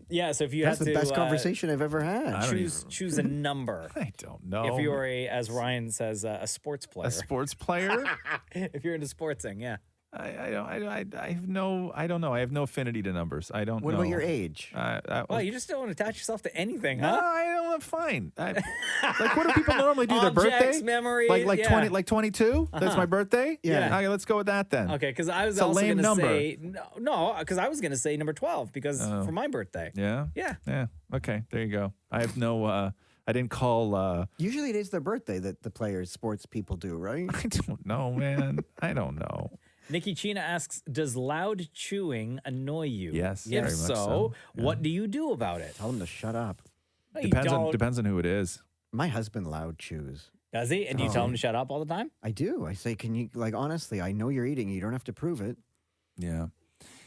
Yeah. So if you That's had the to best conversation I've ever had. choose a number. I don't know. If you were as Ryan says, a sports player. A sports player? If you're into sportsing, yeah. I don't know. I have no affinity to numbers. I don't know. What about your age? Well, you just don't want to attach yourself to anything, No, huh? I don't. I'm fine. Like, what do people normally do? Their Objects, birthday, memories, like yeah. 20, like 22. That's my birthday. Yeah. Okay, let's go with that then. Okay, because I was It's a also lame going to number. say no, because I was going to say number 12 because for my birthday. Yeah. Yeah. Yeah. Okay. There you go. I have no. I didn't call. Usually it is their birthday that the players, sports people do, right? I don't know, man. I don't know. Nikki Chena asks, does loud chewing annoy you? Yes, If very much so, so. what do you do about it? Tell them to shut up. No, you Depends don't. on who it is. My husband loud chews. Does he? And do you tell him to shut up all the time? I do. I say, can you, like, honestly, I know you're eating. You don't have to prove it. Yeah.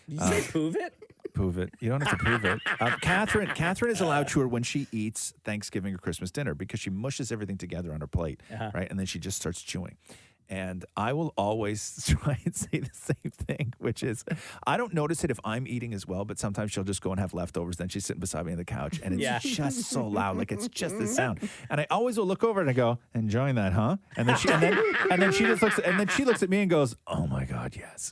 You say prove it? Prove it. You don't have to prove it. Catherine is a loud chewer when she eats Thanksgiving or Christmas dinner because she mushes everything together on her plate, right? And then she just starts chewing. And I will always try and say the same thing, which is, I don't notice it if I'm eating as well, but sometimes she'll just go and have leftovers. Then she's sitting beside me on the couch, and it's just so loud, like it's just the sound. And I always will look over and I go, "Enjoying that, huh?" And then she just looks, and then she looks at me and goes, "Oh my God, yes."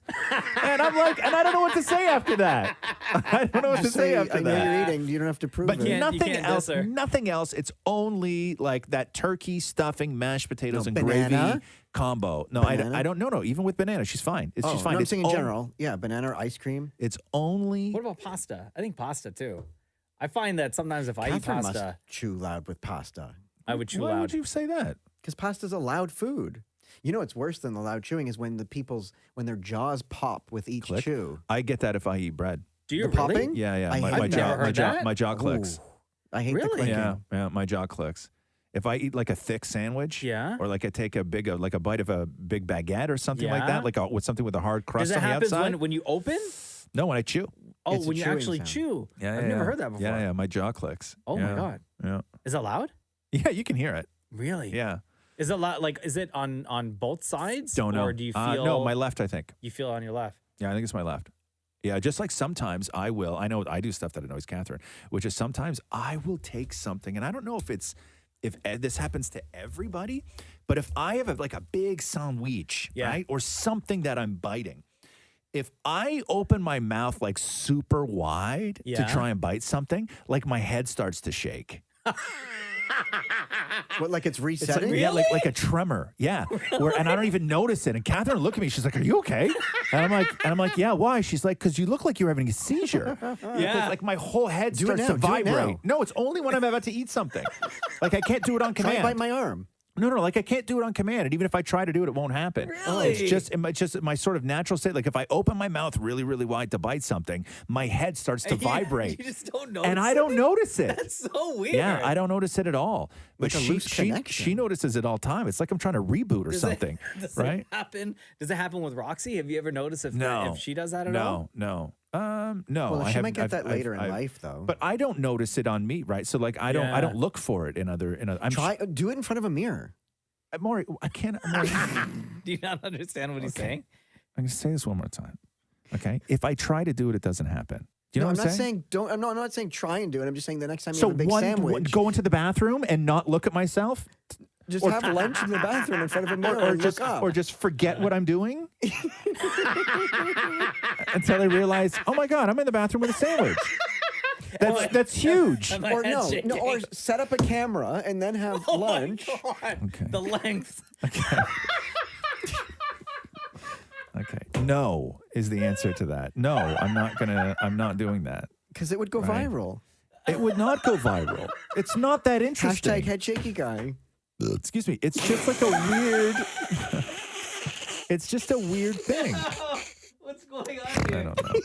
And I'm like, and I don't know what to say after that. I don't know what to say after I that. know you're eating. You don't have to prove But it. nothing else. Nothing else. It's only like that turkey stuffing, mashed potatoes, and banana? gravy combo. No, Banana? I don't. No. Even with banana, she's fine. She's fine. I'm It's saying in on- general. Yeah, banana or ice cream. It's only. What about pasta? I think pasta too. I find that sometimes if I eat Catherine pasta, must chew loud with pasta. I would chew Why loud. would you say that? Because pasta's a loud food. You know what's worse than the loud chewing is when their jaws pop with each Click. chew. I get that if I eat bread. Do you The really? popping? Yeah. I've My never heard that. jaw clicks. I hate the Really? clicking. Yeah. My jaw clicks. If I eat like a thick sandwich, or like I take a big, like a bite of a big baguette or something like Yeah. that, with something with a hard crust Does it on the happen outside. when you open? No, when I chew. Oh, It's a when you chewing actually sound. chew. Yeah, I've never heard that before. Yeah, my jaw clicks. Oh my Yeah. God. Yeah. Is that loud? Yeah, you can hear it. Really? Yeah. Is it loud? Like, is it on both sides? Don't know. Or do you feel? No, my left, I think. You feel it on your left. Yeah, I think it's my left. Yeah, just like sometimes I know I do stuff that annoys Catherine, which is sometimes I will take something, and I don't know if this happens to everybody, but if I have a big sandwich, right, or something that I'm biting, if I open my mouth like super wide to try and bite something, like my head starts to shake. What, like it's It's resetting? like a tremor. Yeah. And I don't even notice it. And Catherine will look at me. She's like, "Are you okay?" And I'm like, "Yeah, why?" She's like, "Because you look like you're having a seizure." Because like my whole head Do it starts now, to do it now. vibrate. No, it's only when I'm about to eat something. Like I can't do it on Try command. bite my arm. No, like I can't do it on command. And even if I try to do it, it won't happen. Really? It's just my sort of natural state. Like if I open my mouth really, really wide to bite something, my head starts to vibrate. You just don't notice And I don't notice it. That's so weird. Yeah, I don't notice it at all. But Like a loose connection. she notices it all the time. It's like I'm trying to reboot or Does something, Does right? it happen? Does it happen with Roxy? Have you ever noticed if she does that at no, all? No. No. Well, I she might haven't- get that later in I've- life, though. But I don't notice it on me, right? So like I don't look for it in other. Do it in front of a mirror. Maury, I can't. Maury, Do you not understand what he's saying? I'm going to say this one more time. Okay, if I try to do it, it doesn't happen. Do you know I'm what I'm saying? I'm not saying try and do it. I'm just saying the next time you So have a big sandwich, go into the bathroom and not look at myself. just have lunch in the bathroom in front of a mirror and look up. Or just forget what I'm doing until I realize, oh my God, I'm in the bathroom with a sandwich. That's huge. Or or set up a camera and then have lunch. Okay. The length. Okay. No is the answer to that. No, I'm not doing that. Because it would go Right. viral. It would not go viral. It's not that interesting. Hashtag head shaky guy. Excuse me. It's just like a weird. It's just a weird thing. What's going on here? I don't know.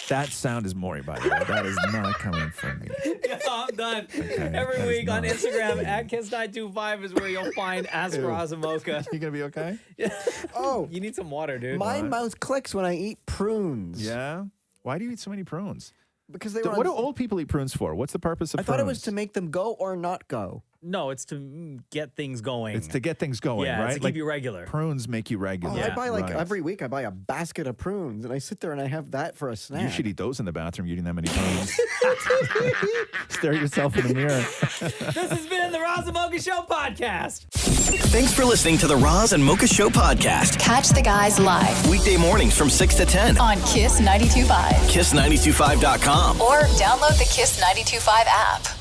That sound is Maury, by the way. That is not coming from me. Yeah, I'm done. that Every is week on not- Instagram, @Kiss925 is where you'll find Ask Roz and Mocha. You gonna be okay? Oh, You need some water, dude. my mouth clicks when I eat prunes. Yeah. Why do you eat so many prunes? Because they What were. do old people eat prunes for? What's the purpose of I prunes? thought it was to make them go or not go. No, it's to get things going. It's to get things going, Yeah, right? to keep you regular. Prunes make you regular. Oh, I buy Right. every week. I buy a basket of prunes, and I sit there and I have that for a snack. You should eat those in the bathroom. Eating that many prunes. Stare at yourself in the mirror. This has been the Roz and Mocha Show podcast. Thanks for listening to the Roz and Mocha Show podcast. Catch the guys live Weekday mornings from 6 to 10 on Kiss 92.5. Kiss925.com. Or download the Kiss 92.5 app.